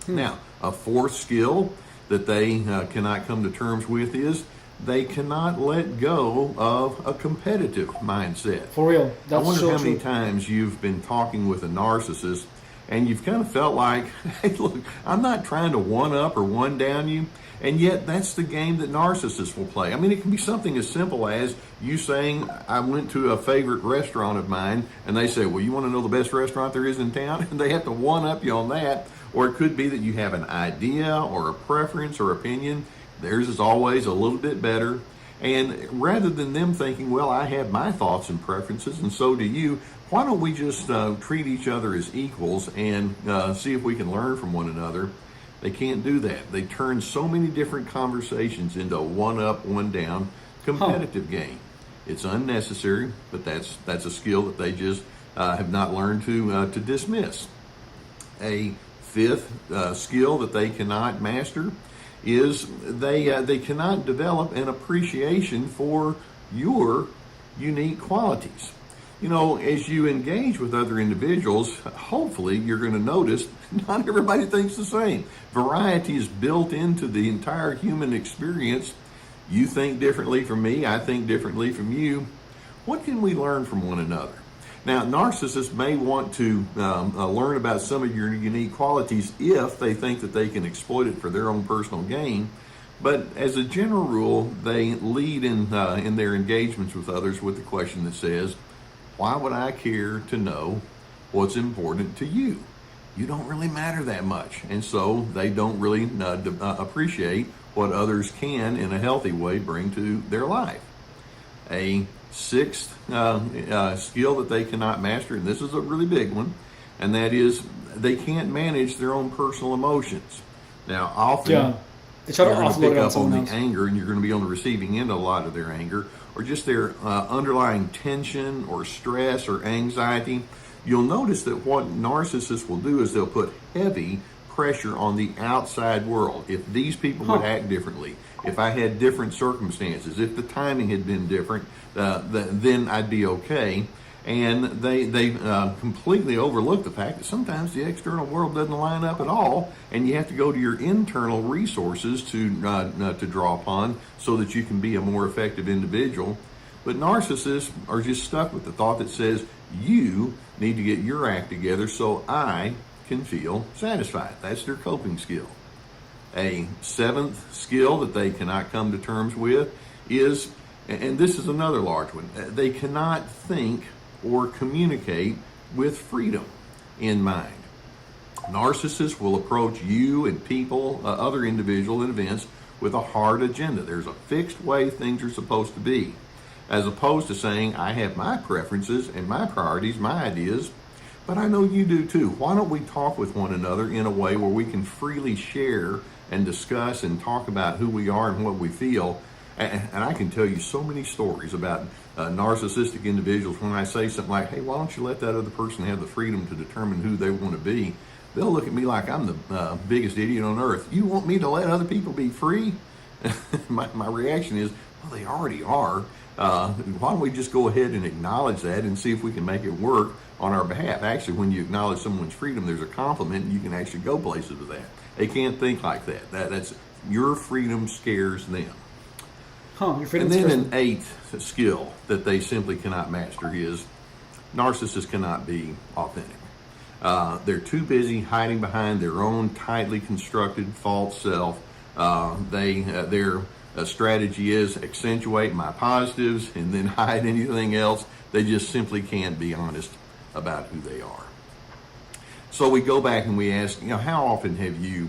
Now, a fourth skill that they cannot come to terms with is they cannot let go of a competitive mindset. For real. That's I wonder so how many true. times you've been talking with a narcissist and you've kind of felt like, hey, look, I'm not trying to one up or one down you. And yet that's the game that narcissists will play. I mean, it can be something as simple as you saying, I went to a favorite restaurant of mine, and they say, well, you want to know the best restaurant there is in town? And they have to one up you on that. Or it could be that you have an idea or a preference or opinion. Theirs is always a little bit better. And rather than them thinking, well, I have my thoughts and preferences, and so do you, why don't we just treat each other as equals and see if we can learn from one another? They can't do that. They turn so many different conversations into a one-up, one-down competitive game. It's unnecessary, but that's a skill that they just have not learned to dismiss. A fifth skill that they cannot master is they cannot develop an appreciation for your unique qualities. You know, as you engage with other individuals, hopefully you're going to notice not everybody thinks the same. Variety is built into the entire human experience. You think differently from me, I think differently from you. What can we learn from one another? Now, narcissists may want to learn about some of your unique qualities if they think that they can exploit it for their own personal gain. But as a general rule, they lead in their engagements with others with the question that says, why would I care to know what's important to you? You don't really matter that much. And so they don't really appreciate what others can, in a healthy way, bring to their life. A sixth skill that they cannot master, and this is a really big one, and that is they can't manage their own personal emotions. Now, often they try to you're going to offload pick it on up someone on else. the anger, and you're going to be on the receiving end of a lot of their anger, or just their underlying tension or stress or anxiety. You'll notice that what narcissists will do is they'll put heavy pressure on the outside world. If these people would act differently, if I had different circumstances, if the timing had been different, then I'd be okay. And they completely overlook the fact that sometimes the external world doesn't line up at all, and you have to go to your internal resources to draw upon so that you can be a more effective individual. But narcissists are just stuck with the thought that says, you need to get your act together so I can feel satisfied. That's their coping skill. A seventh skill that they cannot come to terms with is, and this is another large one, they cannot think or communicate with freedom in mind. Narcissists will approach you and people, other individuals and events with a hard agenda. There's a fixed way things are supposed to be, as opposed to saying, I have my preferences and my priorities, my ideas, but I know you do too. Why don't we talk with one another in a way where we can freely share and discuss and talk about who we are and what we feel? And I can tell you so many stories about narcissistic individuals. When I say something like, hey, why don't you let that other person have the freedom to determine who they want to be? They'll look at me like I'm the biggest idiot on earth. You want me to let other people be free? my reaction is, well, they already are. Why don't we just go ahead and acknowledge that and see if we can make it work on our behalf? Actually, when you acknowledge someone's freedom, there's a compliment, and you can actually go places with that. They can't think like that. That's your freedom scares them. Your freedom and then scares an eighth skill that they simply cannot master is narcissists cannot be authentic. They're too busy hiding behind their own tightly constructed false self. Their strategy is accentuate my positives and then hide anything else. They just simply can't be honest about who they are. So we go back and we ask, how often have you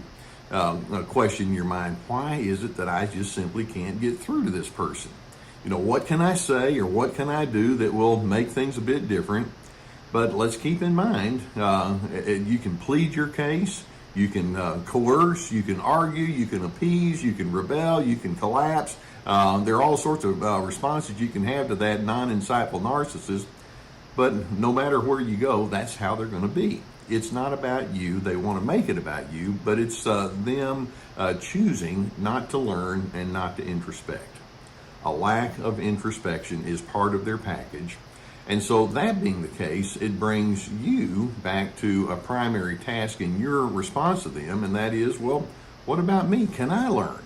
questioned in your mind, why is it that I just simply can't get through to this person? What can I say or what can I do that will make things a bit different? But let's keep in mind, you can plead your case, you can coerce, you can argue, you can appease, you can rebel, you can collapse. There are all sorts of responses you can have to that non-insightful narcissist. But no matter where you go, that's how they're going to be. It's not about you. They want to make it about you, but it's them choosing not to learn and not to introspect. A lack of introspection is part of their package. And so that being the case, it brings you back to a primary task in your response to them, and that is, well, what about me? Can I learn?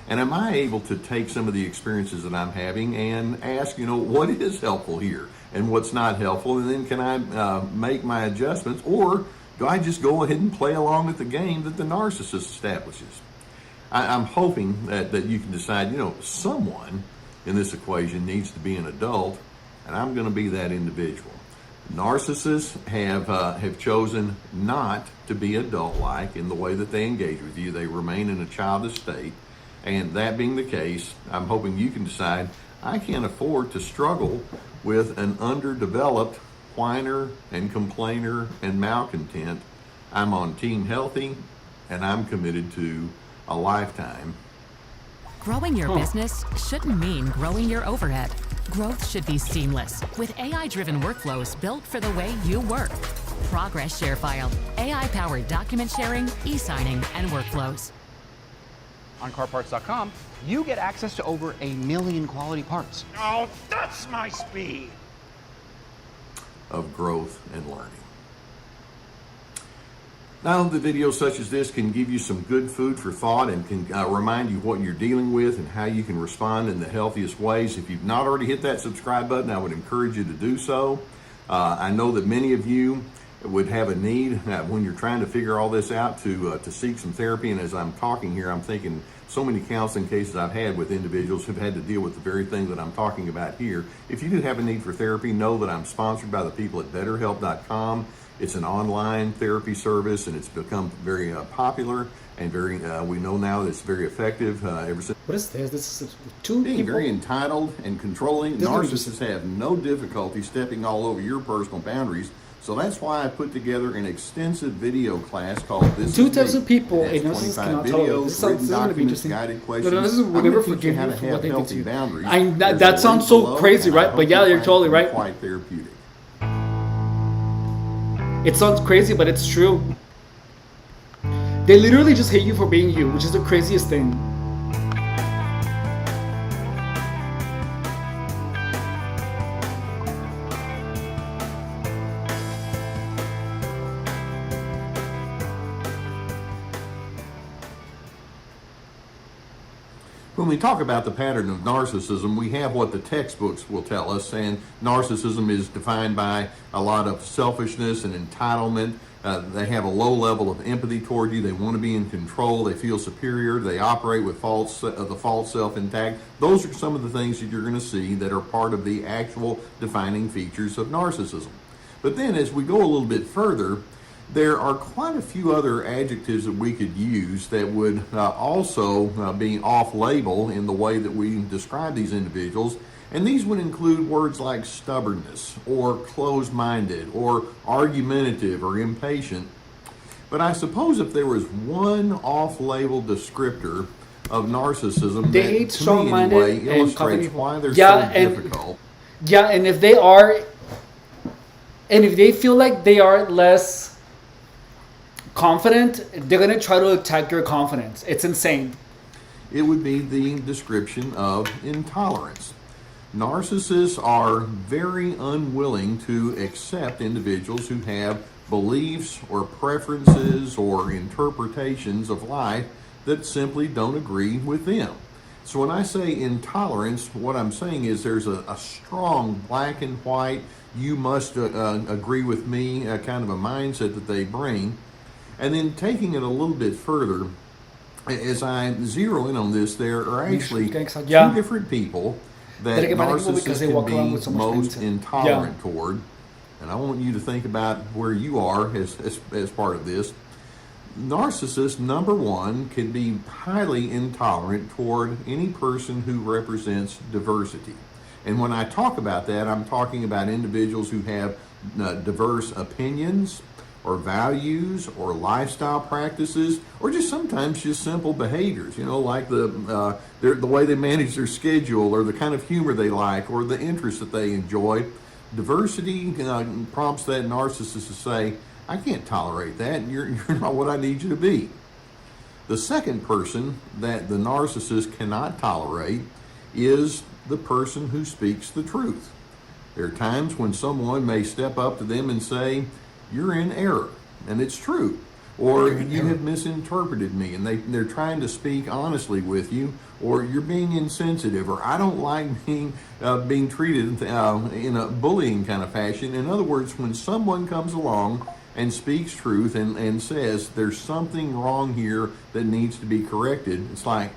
And am I able to take some of the experiences that I'm having and ask, what is helpful here and what's not helpful? And then can I make my adjustments, or do I just go ahead and play along with the game that the narcissist establishes? I'm hoping that you can decide, someone in this equation needs to be an adult, and I'm going to be that individual. Narcissists have chosen not to be adult-like in the way that they engage with you. They remain in a childish state. And that being the case, I'm hoping you can decide, I can't afford to struggle with an underdeveloped whiner and complainer and malcontent. I'm on Team Healthy, and I'm committed to a lifetime. Growing your business shouldn't mean growing your overhead. Growth should be seamless with AI-driven workflows built for the way you work. Progress Share File, AI-powered document sharing, e-signing, and workflows. On CarParts.com, you get access to over 1 million quality parts. Oh, that's my speed! Of growth and learning. Now, the videos such as this can give you some good food for thought and can remind you what you're dealing with and how you can respond in the healthiest ways. If you've not already hit that subscribe button, I would encourage you to do so. I know that many of you would have a need when you're trying to figure all this out to seek some therapy. And as I'm talking here, I'm thinking so many counseling cases I've had with individuals who've had to deal with the very thing that I'm talking about here. If you do have a need for therapy, know that I'm sponsored by the people at BetterHelp.com. It's an online therapy service, and it's become very popular and very. We know now that it's very effective. Ever since. What is this? This is two being people. Very entitled and controlling. Narcissists have no difficulty stepping all over your personal boundaries. So that's why I put together an extensive video class called "This." 2,000 people in narcissists cannot tolerate. This is going to be interesting. No, this is we'll never forgive you for what they did to you. That sounds so crazy, right? But yeah, you're totally right. Quite therapeutic. It sounds crazy, but it's true. They literally just hate you for being you, which is the craziest thing. When we talk about the pattern of narcissism, we have what the textbooks will tell us, and narcissism is defined by a lot of selfishness and entitlement. They have a low level of empathy toward you. They want to be in control. They feel superior. They operate with the false self intact. Those are some of the things that you're going to see that are part of the actual defining features of narcissism. But then as we go a little bit further, there are quite a few other adjectives that we could use that would also be off-label in the way that we describe these individuals. And these would include words like stubbornness, or closed-minded, or argumentative, or impatient. But I suppose if there was one off-label descriptor of narcissism They that, to me strong-minded anyway, and illustrates company- why they're Yeah, so and- difficult. Yeah, and if they are, and if they feel like they are less confident, they're gonna try to attack your confidence. It's insane. It would be the description of intolerance. Narcissists are very unwilling to accept individuals who have beliefs or preferences or interpretations of life that simply don't agree with them. So when I say intolerance, what I'm saying is there's a strong black and white, you must agree with me kind of a mindset that they bring. And then taking it a little bit further, as I zero in on this, there are actually two different people that narcissists can be most intolerant toward. And I want you to think about where you are as part of this. Narcissists, number one, can be highly intolerant toward any person who represents diversity. And when I talk about that, I'm talking about individuals who have diverse opinions, or values, or lifestyle practices, or just sometimes just simple behaviors, you know, like the way they manage their schedule, or the kind of humor they like, or the interests that they enjoy. Diversity prompts that narcissist to say, I can't tolerate that, you're not what I need you to be. The second person that the narcissist cannot tolerate is the person who speaks the truth. There are times when someone may step up to them and say, you're in error, and it's true. Or you have misinterpreted me, and they're trying to speak honestly with you, or you're being insensitive, or I don't like being treated in a bullying kind of fashion. In other words, when someone comes along and speaks truth and says there's something wrong here that needs to be corrected, it's like,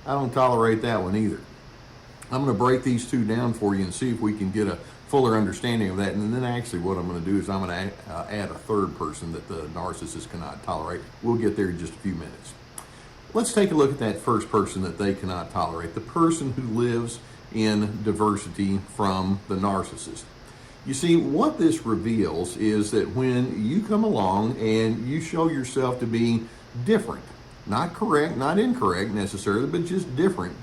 I don't tolerate that one either. I'm going to break these two down for you and see if we can get a fuller understanding of that. And then actually what I'm going to do is I'm going to add a third person that the narcissist cannot tolerate. We'll get there in just a few minutes. Let's take a look at that first person that they cannot tolerate, the person who lives in diversity from the narcissist. You see, what this reveals is that when you come along and you show yourself to be different, not correct, not incorrect necessarily, but just different,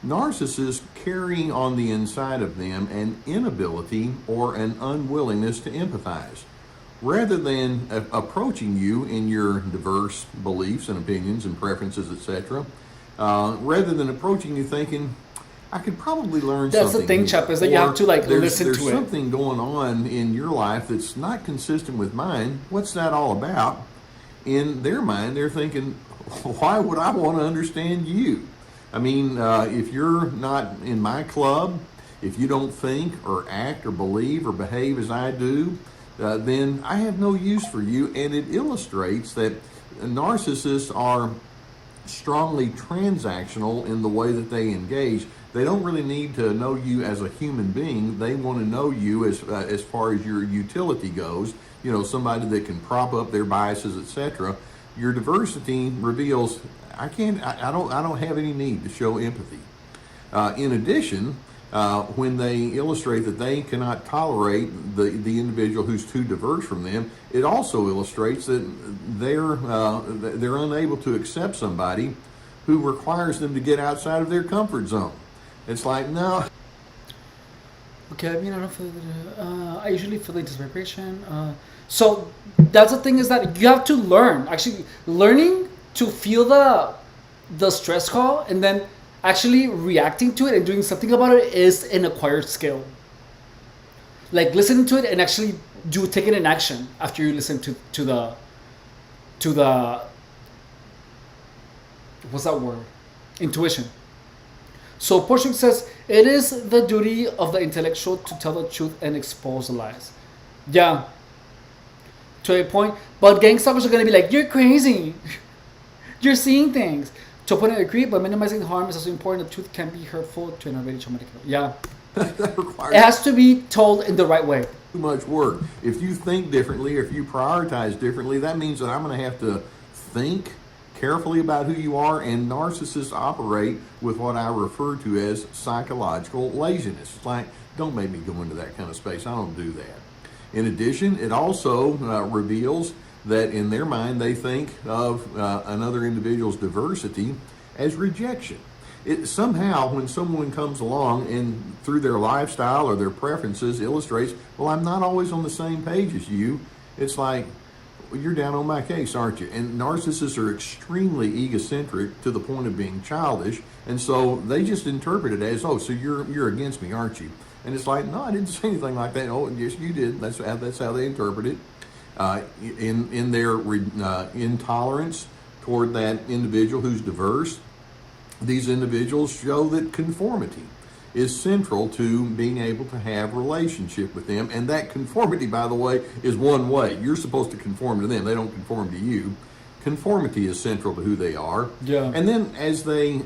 narcissists carry on the inside of them an inability or an unwillingness to empathize. Rather than approaching you in your diverse beliefs and opinions and preferences, etc., rather than approaching you thinking, I could probably learn something. That's the thing, Chap, is that you have to listen to it. There's something going on in your life that's not consistent with mine. What's that all about? In their mind, they're thinking, why would I want to understand you? I mean, if you're not in my club, if you don't think or act or believe or behave as I do, then I have no use for you. And it illustrates that narcissists are strongly transactional in the way that they engage. They don't really need to know you as a human being. They want to know you as far as your utility goes. You know, somebody that can prop up their biases, etc. Your diversity reveals I don't have any need to show empathy. In addition, when they illustrate that they cannot tolerate the individual who's too diverse from them, it also illustrates that they're unable to accept somebody who requires them to get outside of their comfort zone. It's like, no. Okay, I mean, I don't feel I usually feel like this vibration. So that's the thing, is that you have to learn. Actually, learning to feel the stress call and then actually reacting to it and doing something about it is an acquired skill. Like listening to it and actually taking an action after you listen to the what's that word? Intuition. So Portia says, it is the duty of the intellectual to tell the truth and expose the lies. Yeah. To a point. But gangstalkers are going to be like, you're crazy. You're seeing things. To a point, I agree, but minimizing harm is also important. The truth can be hurtful to an already traumatic. Yeah. It has to be told in the right way. Too much work. If you think differently, or if you prioritize differently, that means that I'm going to have to think carefully about who you are, and narcissists operate with what I refer to as psychological laziness. It's like, don't make me go into that kind of space. I don't do that. In addition, it also reveals that in their mind they think of another individual's diversity as rejection. It somehow, when someone comes along and through their lifestyle or their preferences illustrates, well, I'm not always on the same page as you, it's like, well, you're down on my case, aren't you? And narcissists are extremely egocentric to the point of being childish, and so they just interpret it as, oh, so you're against me, aren't you? And it's like, no, I didn't say anything like that. Oh, yes, you did. That's how they interpret it. In their intolerance toward that individual who's diverse, these individuals show that conformity is central to being able to have relationship with them. And that conformity, by the way, is one way. You're supposed to conform to them. They don't conform to you. Conformity is central to who they are. Yeah. And then as they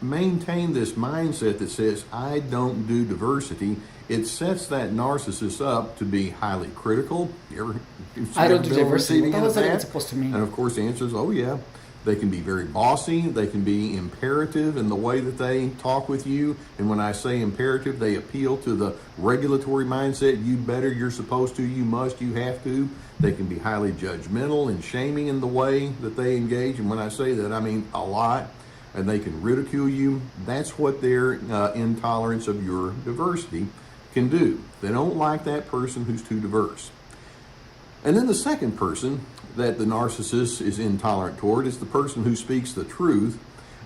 maintain this mindset that says, I don't do diversity, it sets that narcissist up to be highly critical. I don't do diversity. What the hell is that that supposed to mean? And of course the answer is, oh yeah. They can be very bossy. They can be imperative in the way that they talk with you. And when I say imperative, they appeal to the regulatory mindset. You better, you're supposed to, you must, you have to. They can be highly judgmental and shaming in the way that they engage. And when I say that, I mean a lot. And they can ridicule you. That's what their intolerance of your diversity can do. They don't like that person who's too diverse. And then the second person that the narcissist is intolerant toward is the person who speaks the truth.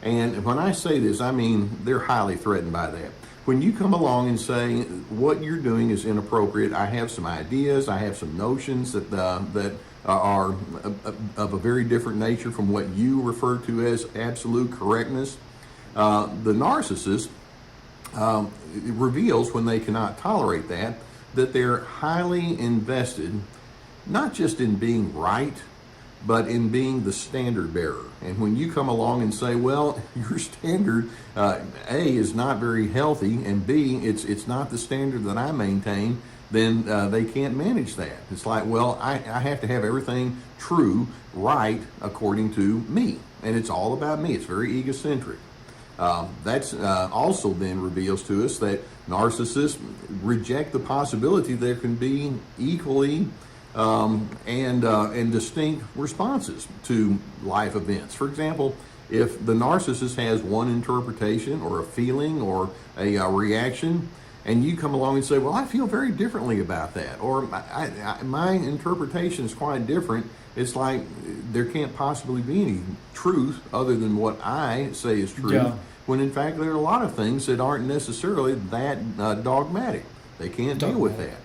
And when I say this, I mean they're highly threatened by that. When you come along and say what you're doing is inappropriate, I have some ideas, I have some notions that are of a very different nature from what you refer to as absolute correctness, the narcissist reveals, when they cannot tolerate that they're highly invested not just in being right, but in being the standard bearer. And when you come along and say, well, your standard, A, is not very healthy, and B, it's not the standard that I maintain, then they can't manage that. It's like, well, I have to have everything true, right, according to me. And it's all about me. It's very egocentric. That's also then reveals to us that narcissists reject the possibility there can be equally and distinct responses to life events. For example, if the narcissist has one interpretation or a feeling or a reaction, and you come along and say, well, I feel very differently about that, or my interpretation is quite different, it's like there can't possibly be any truth other than what I say is true, Yeah. when in fact there are a lot of things that aren't necessarily that dogmatic. They can't deal with that.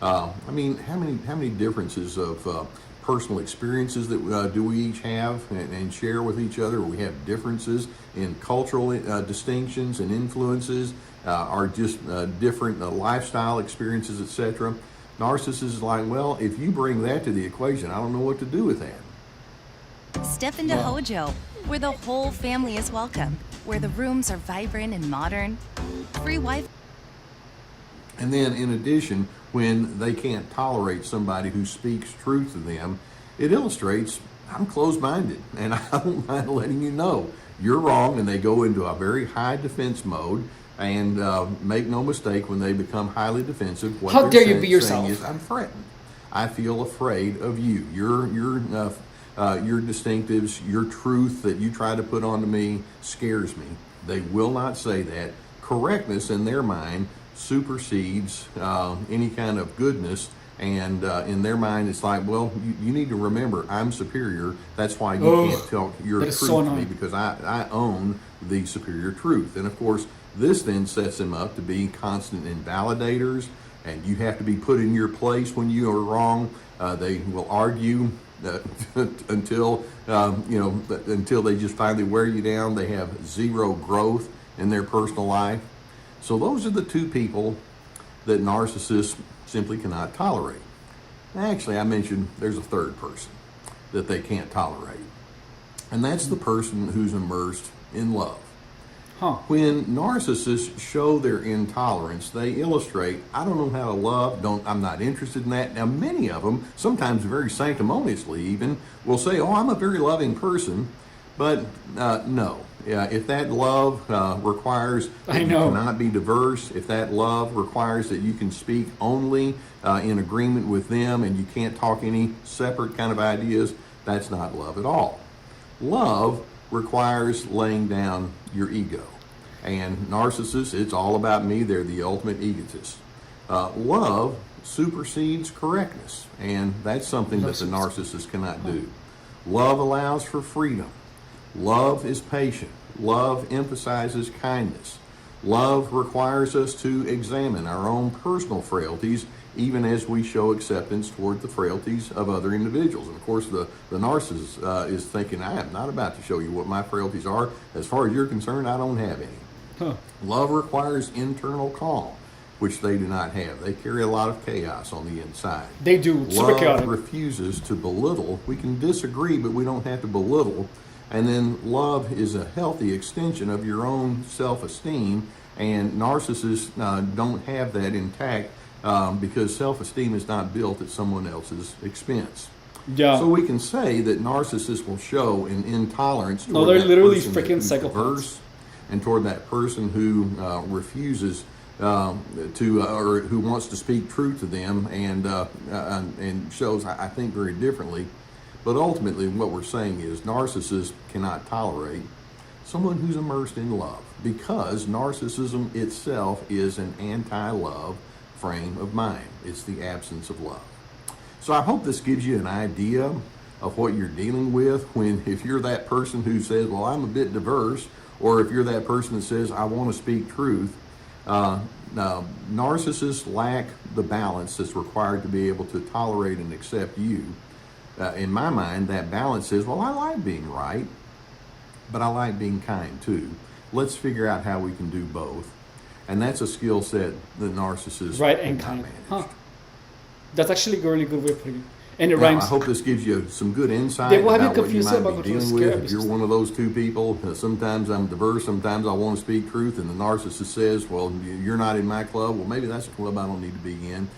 I mean, how many differences of personal experiences that do we each have and share with each other? We have differences in cultural distinctions and influences, are just different lifestyle experiences, etc. Narcissist is like, well, if you bring that to the equation, I don't know what to do with that. Step into Hojo, where the whole family is welcome, where the rooms are vibrant and modern, free Wi-Fi. And then in addition, when they can't tolerate somebody who speaks truth to them, it illustrates, I'm closed-minded and I don't mind letting you know you're wrong, and they go into a very high defense mode. And make no mistake, when they become highly defensive, what How they're dare you be yourself? saying is, I'm threatened. I feel afraid of you. Your distinctives, your truth that you try to put onto me scares me. They will not say that. Correctness in their mind supersedes any kind of goodness. And in their mind, it's like, well, you need to remember, I'm superior. That's why you can't tell your truth so to me, annoying. because I own the superior truth. And of course, this then sets them up to be constant invalidators, and you have to be put in your place when you are wrong. They will argue until until they just finally wear you down. They have zero growth in their personal life. So those are the two people that narcissists simply cannot tolerate. Actually, I mentioned there's a third person that they can't tolerate, and that's the person who's immersed in love. When narcissists show their intolerance, they illustrate, I don't know how to love, I'm not interested in that. Now, many of them, sometimes very sanctimoniously even, will say, oh, I'm a very loving person, but no. If that love requires that you cannot be diverse, if that love requires that you can speak only in agreement with them and you can't talk any separate kind of ideas, that's not love at all. Love requires laying down your ego. And narcissists, it's all about me. They're the ultimate egotists. Love supersedes correctness, and that's something that the narcissist cannot do. Love allows for freedom. Love is patient. Love emphasizes kindness. Love requires us to examine our own personal frailties, even as we show acceptance toward the frailties of other individuals. And of course, the narcissist is thinking, I am not about to show you what my frailties are. As far as you're concerned, I don't have any. Love requires internal calm, which they do not have. They carry a lot of chaos on the inside. They do. Super chaotic. Love refuses to belittle. We can disagree, but we don't have to belittle. And then love is a healthy extension of your own self-esteem, and narcissists don't have that intact because self-esteem is not built at someone else's expense. Yeah. So we can say that narcissists will show an intolerance toward they're that literally person freaking who's psychopaths. diverse, and toward that person who refuses to or who wants to speak truth to them and shows, I think, very differently. But ultimately, what we're saying is narcissists cannot tolerate someone who's immersed in love, because narcissism itself is an anti-love frame of mind. It's the absence of love. So I hope this gives you an idea of what you're dealing with if you're that person who says, well, I'm a bit diverse, or if you're that person that says, I want to speak truth. Narcissists lack the balance that's required to be able to tolerate and accept you. In my mind, that balance is, well, I like being right, but I like being kind too. Let's figure out how we can do both. And that's a skill set that narcissists right and kind. That's actually a really good way of putting it. And it now, rhymes. I hope this gives you some good insight They will have you about what you confused might about be dealing with. If you're one of those two people, sometimes I'm diverse, sometimes I want to speak truth, and the narcissist says, well, you're not in my club. Well, maybe that's a club I don't need to be in.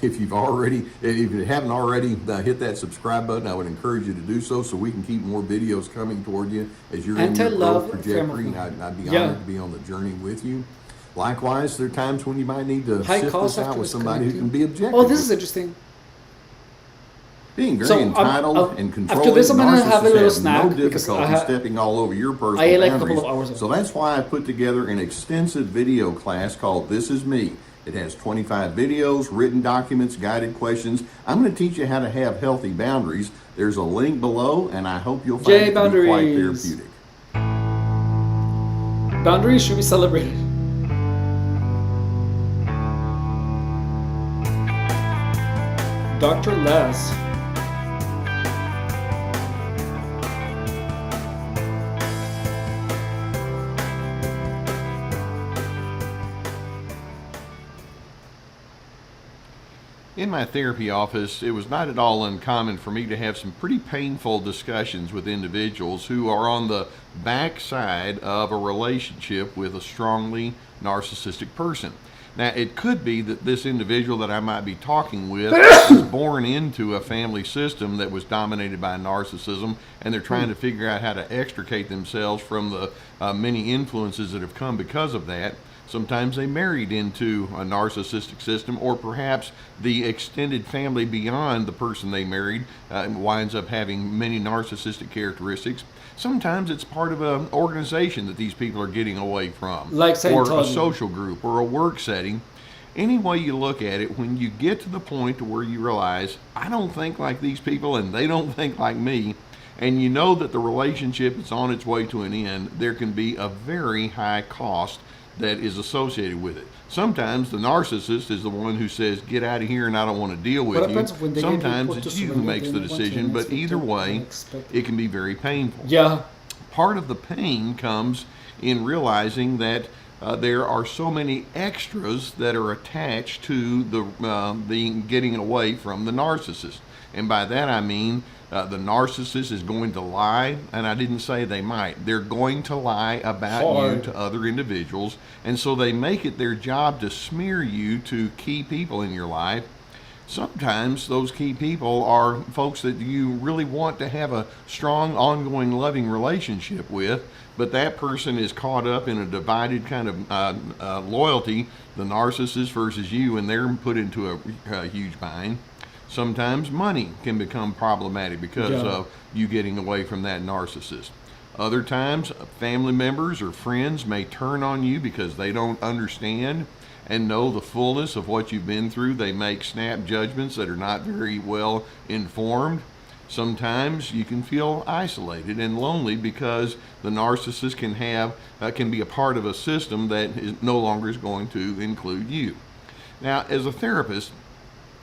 If you haven't already hit that subscribe button, I would encourage you to do so we can keep more videos coming toward you as you're in your growth trajectory. I'd be honored to be on the journey with you. Likewise, there are times when you might need to sift this out with somebody who can be objective. Oh, this is interesting. Being very entitled and controlling, after this, I'm gonna have a little has snack no difficulty stepping all over your personal I ate like boundaries. a couple of hours ago. So that's why I put together an extensive video class called This Is Me. It has 25 videos, written documents, guided questions. I'm going to teach you how to have healthy boundaries. There's a link below, and I hope you'll find it to be quite therapeutic. Boundaries should be celebrated. Dr. Les. In my therapy office, it was not at all uncommon for me to have some pretty painful discussions with individuals who are on the backside of a relationship with a strongly narcissistic person. Now, it could be that this individual that I might be talking with was born into a family system that was dominated by narcissism, and they're trying to figure out how to extricate themselves from the many influences that have come because of that. Sometimes they married into a narcissistic system, or perhaps the extended family beyond the person they married winds up having many narcissistic characteristics. Sometimes it's part of an organization that these people are getting away from, like or a social group, or a work setting. Any way you look at it, when you get to the point to where you realize, I don't think like these people and they don't think like me, and you know that the relationship is on its way to an end, there can be a very high cost that is associated with it. Sometimes the narcissist is the one who says, get out of here and I don't want to deal with you. Sometimes it's you who makes the decision, but either way, it can be very painful. Yeah. part of the pain comes in realizing that there are so many extras that are attached to the getting away from the narcissist. And by that I mean the narcissist is going to lie, and I didn't say they might. They're going to lie about you to other individuals, and so they make it their job to smear you to key people in your life. Sometimes those key people are folks that you really want to have a strong, ongoing, loving relationship with, but that person is caught up in a divided kind of loyalty, the narcissist versus you, and they're put into a huge bind. Sometimes money can become problematic because of you getting away from that narcissist. Other times, family members or friends may turn on you because they don't understand and know the fullness of what you've been through. They make snap judgments that are not very well informed. Sometimes you can feel isolated and lonely because the narcissist can be a part of a system that no longer is going to include you. Now, as a therapist,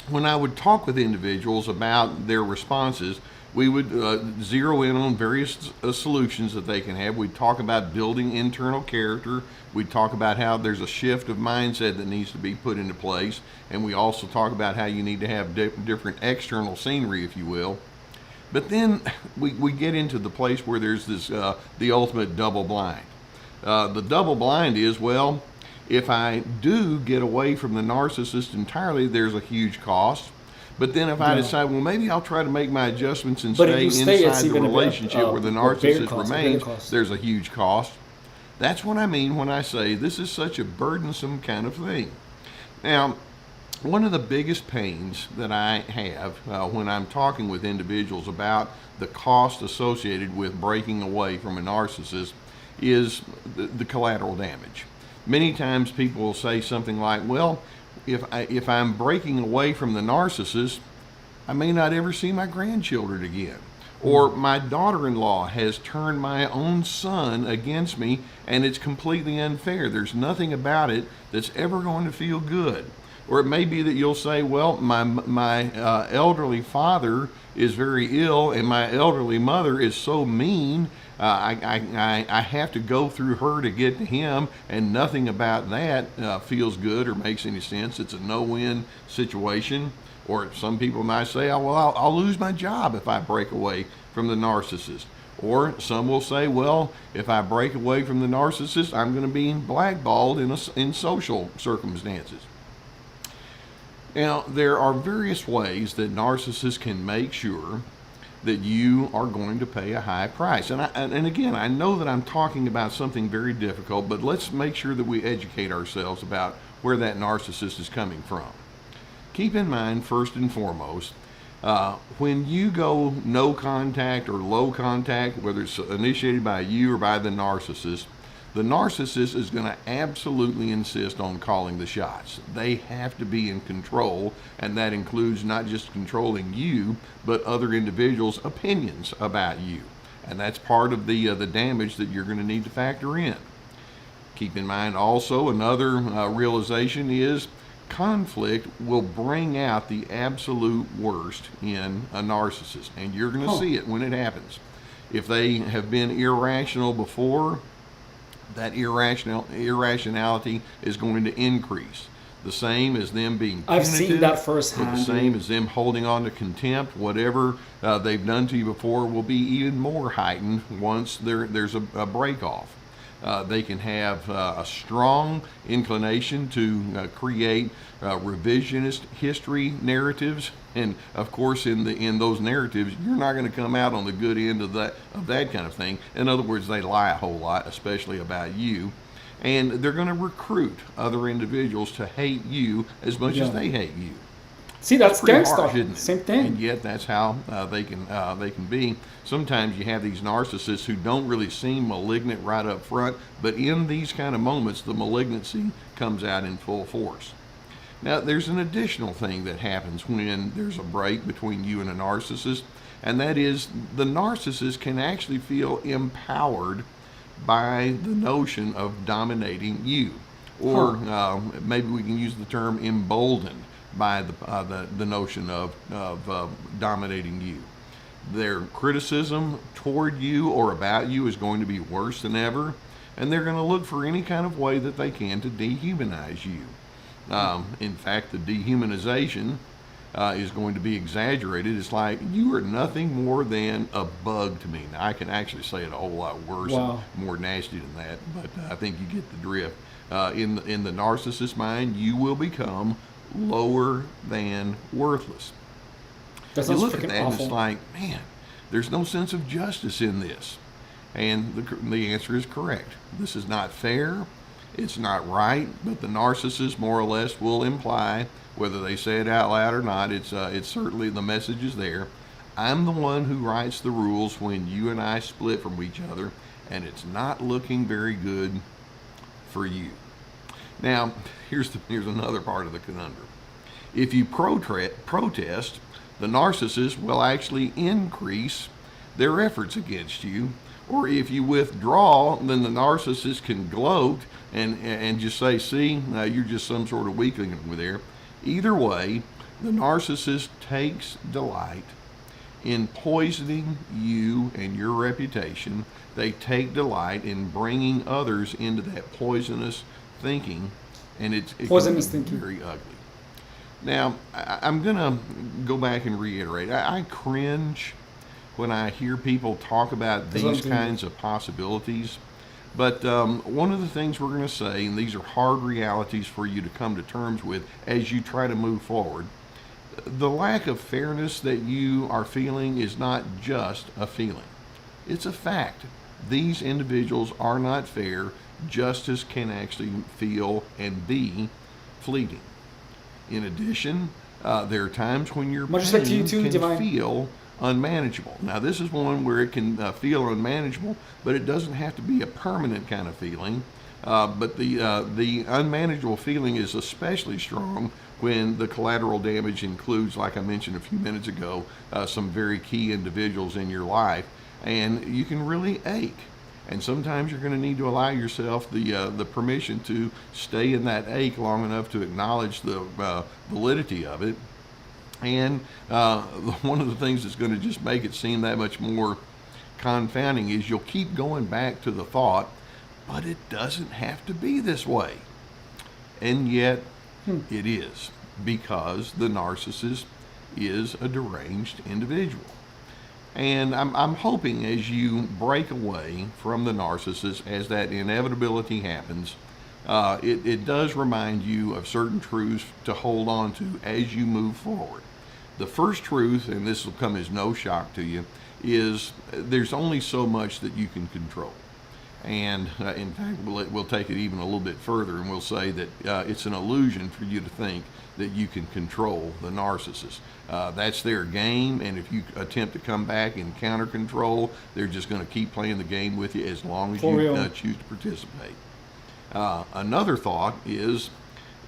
when I would talk with individuals about their responses, we would zero in on various solutions that they can have. We'd talk about building internal character. We'd talk about how there's a shift of mindset that needs to be put into place. And we also talk about how you need to have different external scenery, if you will. But then we get into the place where there's this the ultimate double blind. The double blind is, well, if I do get away from the narcissist entirely, there's a huge cost. But then if I decide, well, maybe I'll try to make my adjustments and stay inside the relationship where the narcissist remains, there's a huge cost. That's what I mean when I say this is such a burdensome kind of thing. Now, one of the biggest pains that I have when I'm talking with individuals about the cost associated with breaking away from a narcissist is the collateral damage. Many times people will say something like, well, if I'm breaking away from the narcissist, I may not ever see my grandchildren again. Or my daughter-in-law has turned my own son against me, and it's completely unfair. There's nothing about it that's ever going to feel good. Or it may be that you'll say, well, my elderly father is very ill, and my elderly mother is so mean, I have to go through her to get to him, and nothing about that feels good or makes any sense. It's a no-win situation. Or some people might say, oh, well, I'll lose my job if I break away from the narcissist. Or some will say, well, if I break away from the narcissist, I'm going to be blackballed in social circumstances. Now, there are various ways that narcissists can make sure that you are going to pay a high price. And again, I know that I'm talking about something very difficult, but let's make sure that we educate ourselves about where that narcissist is coming from. Keep in mind, first and foremost, when you go no contact or low contact, whether it's initiated by you or by the narcissist is going to absolutely insist on calling the shots. They have to be in control, and that includes not just controlling you, but other individuals' opinions about you. And that's part of the damage that you're going to need to factor in. Keep in mind also, another realization is conflict will bring out the absolute worst in a narcissist, and you're going to see it when it happens. If they have been irrational before, that irrationality is going to increase. The same as them being punitive. I've seen that firsthand. The same as them holding on to contempt. Whatever they've done to you before will be even more heightened once there's a break off. They can have a strong inclination to create revisionist history narratives, and of course, in those narratives, you're not going to come out on the good end of that kind of thing. In other words, they lie a whole lot, especially about you, and they're going to recruit other individuals to hate you as much as they hate you. See, that's GangStalking. Same thing. And yet, that's how they can be. Sometimes you have these narcissists who don't really seem malignant right up front, but in these kind of moments, the malignancy comes out in full force. Now, there's an additional thing that happens when there's a break between you and a narcissist, and that is the narcissist can actually feel empowered by the notion of dominating you, or maybe we can use the term emboldened by the notion of dominating you. Their criticism toward you or about you is going to be worse than ever, and they're going to look for any kind of way that they can to dehumanize you. In fact, the dehumanization is going to be exaggerated. It's like you are nothing more than a bug to me. Now, I can actually say it a whole lot worse and more nasty than that, but I think you get the drift. In the narcissist mind, you will become lower than worthless. You look at that and it's like, man, there's no sense of justice in this. And the answer is correct. This is not fair. It's not right. But the narcissist more or less will imply, whether they say it out loud or not, it's certainly the message is there. I'm the one who writes the rules when you and I split from each other, and it's not looking very good for you. Now, here's another part of the conundrum. If you protest, the narcissist will actually increase their efforts against you. Or if you withdraw, then the narcissist can gloat and just say, see, you're just some sort of weakling over there. Either way, the narcissist takes delight in poisoning you and your reputation. They take delight in bringing others into that poisonous thinking, and it can be very ugly. Now, I'm going to go back and reiterate. I cringe when I hear people talk about these kinds of possibilities. But one of the things we're going to say, and these are hard realities for you to come to terms with as you try to move forward, the lack of fairness that you are feeling is not just a feeling. It's a fact. These individuals are not fair. Justice can actually feel and be fleeting. In addition, there are times when your pain can feel unmanageable. Now, this is one where it can feel unmanageable, but it doesn't have to be a permanent kind of feeling. But the unmanageable feeling is especially strong when the collateral damage includes, like I mentioned a few minutes ago, some very key individuals in your life, and you can really ache. And sometimes you're going to need to allow yourself the permission to stay in that ache long enough to acknowledge the validity of it. And one of the things that's going to just make it seem that much more confounding is you'll keep going back to the thought, but it doesn't have to be this way. And yet it is, because the narcissist is a deranged individual. And I'm hoping as you break away from the narcissist, as that inevitability happens, it does remind you of certain truths to hold on to as you move forward. The first truth, and this will come as no shock to you, is there's only so much that you can control. And in fact, we'll take it even a little bit further, and we'll say that it's an illusion for you to think that you can control the narcissist. That's their game, and if you attempt to come back and counter control, they're just going to keep playing the game with you as long as you choose to participate. Another thought is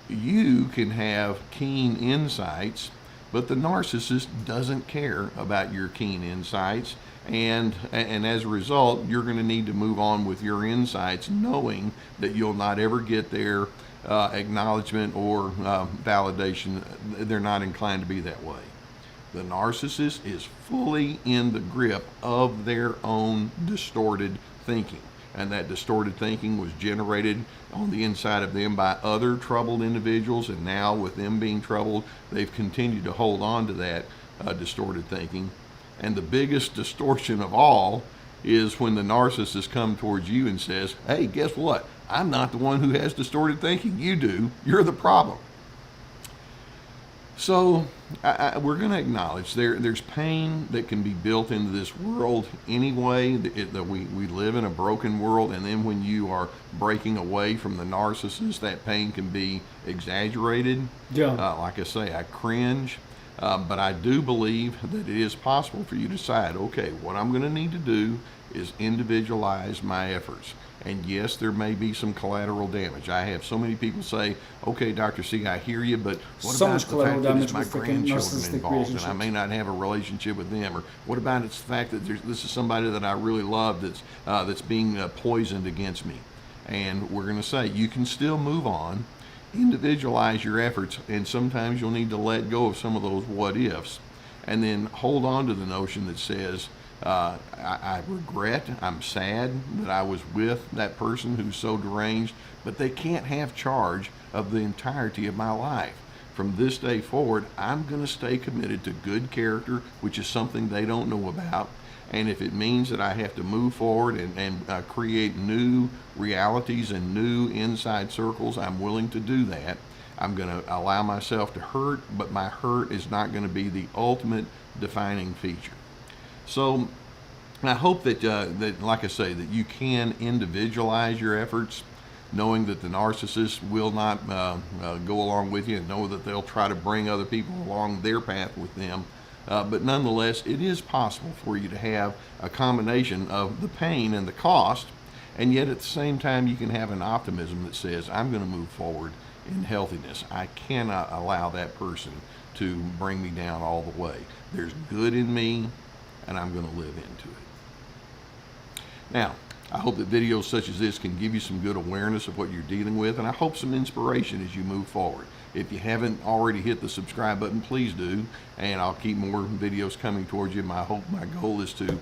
you can have keen insights, but the narcissist doesn't care about your keen insights, and as a result, you're going to need to move on with your insights, knowing that you'll not ever get their acknowledgement or validation. They're not inclined to be that way. The narcissist is fully in the grip of their own distorted thinking, and that distorted thinking was generated on the inside of them by other troubled individuals, and now with them being troubled, they've continued to hold on to that distorted thinking. And the biggest distortion of all is when the narcissist comes towards you and says, hey, guess what? I'm not the one who has distorted thinking. You do. You're the problem. So we're going to acknowledge there's pain that can be built into this world anyway, that we live in a broken world, and then when you are breaking away from the narcissist, that pain can be exaggerated. Yeah. Like I say, I cringe. But I do believe that it is possible for you to decide, okay, what I'm going to need to do is individualize my efforts. And yes, there may be some collateral damage. I have so many people say, okay, Dr. C, I hear you, but what about the fact that it's my grandchildren involved and I may not have a relationship with them? Or what about it's the fact that this is somebody that I really love that's being poisoned against me? And we're going to say, you can still move on, individualize your efforts, and sometimes you'll need to let go of some of those what ifs. and then hold on to the notion that says, I regret, I'm sad that I was with that person who's so deranged, but they can't have charge of the entirety of my life. From this day forward, I'm going to stay committed to good character, which is something they don't know about. And if it means that I have to move forward and create new realities and new inside circles, I'm willing to do that. I'm going to allow myself to hurt, but my hurt is not going to be the ultimate defining feature. So I hope that, like I say, that you can individualize your efforts, knowing that the narcissist will not go along with you, and know that they'll try to bring other people along their path with them. But nonetheless, it is possible for you to have a combination of the pain and the cost, and yet at the same time you can have an optimism that says, I'm going to move forward in healthiness. I cannot allow that person to bring me down all the way. There's good in me, and I'm going to live into it. Now, I hope that videos such as this can give you some good awareness of what you're dealing with, and I hope some inspiration as you move forward. If you haven't already hit the subscribe button, please do, and I'll keep more videos coming towards you. My goal is to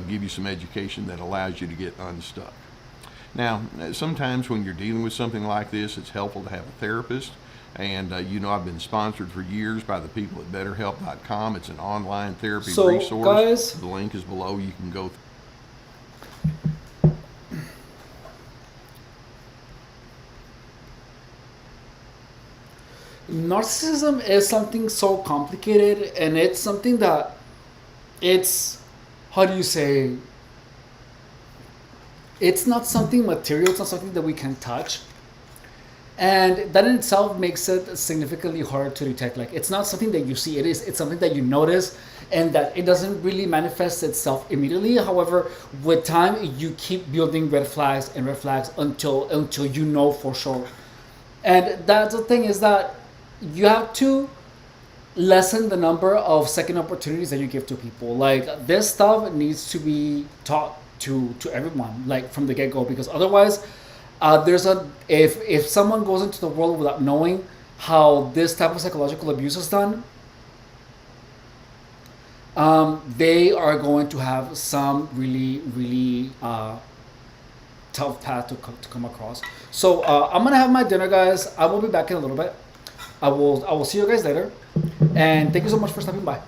give you some education that allows you to get unstuck. Now, sometimes when you're dealing with something like this, it's helpful to have a therapist. And you know, I've been sponsored for years by the people at BetterHelp.com. It's an online therapy resource. Guys, the link is below. You can go. Narcissism is something so complicated, and it's something that it's, how do you say, it's not something material, it's not something that we can touch. And that in itself makes it significantly harder to detect. Like, it's not something that you see, it's something that you notice, and that it doesn't really manifest itself immediately. However, with time, you keep building red flags and red flags until you know for sure. And that's the thing, is that you have to lessen the number of second opportunities that you give to people. Like, this stuff needs to be taught to everyone, like from the get-go, because otherwise if someone goes into the world without knowing how this type of psychological abuse is done, they are going to have some really tough path to come across. So I'm gonna have my dinner, guys. I will be back in a little bit. I will see you guys later, and thank you so much for stopping by.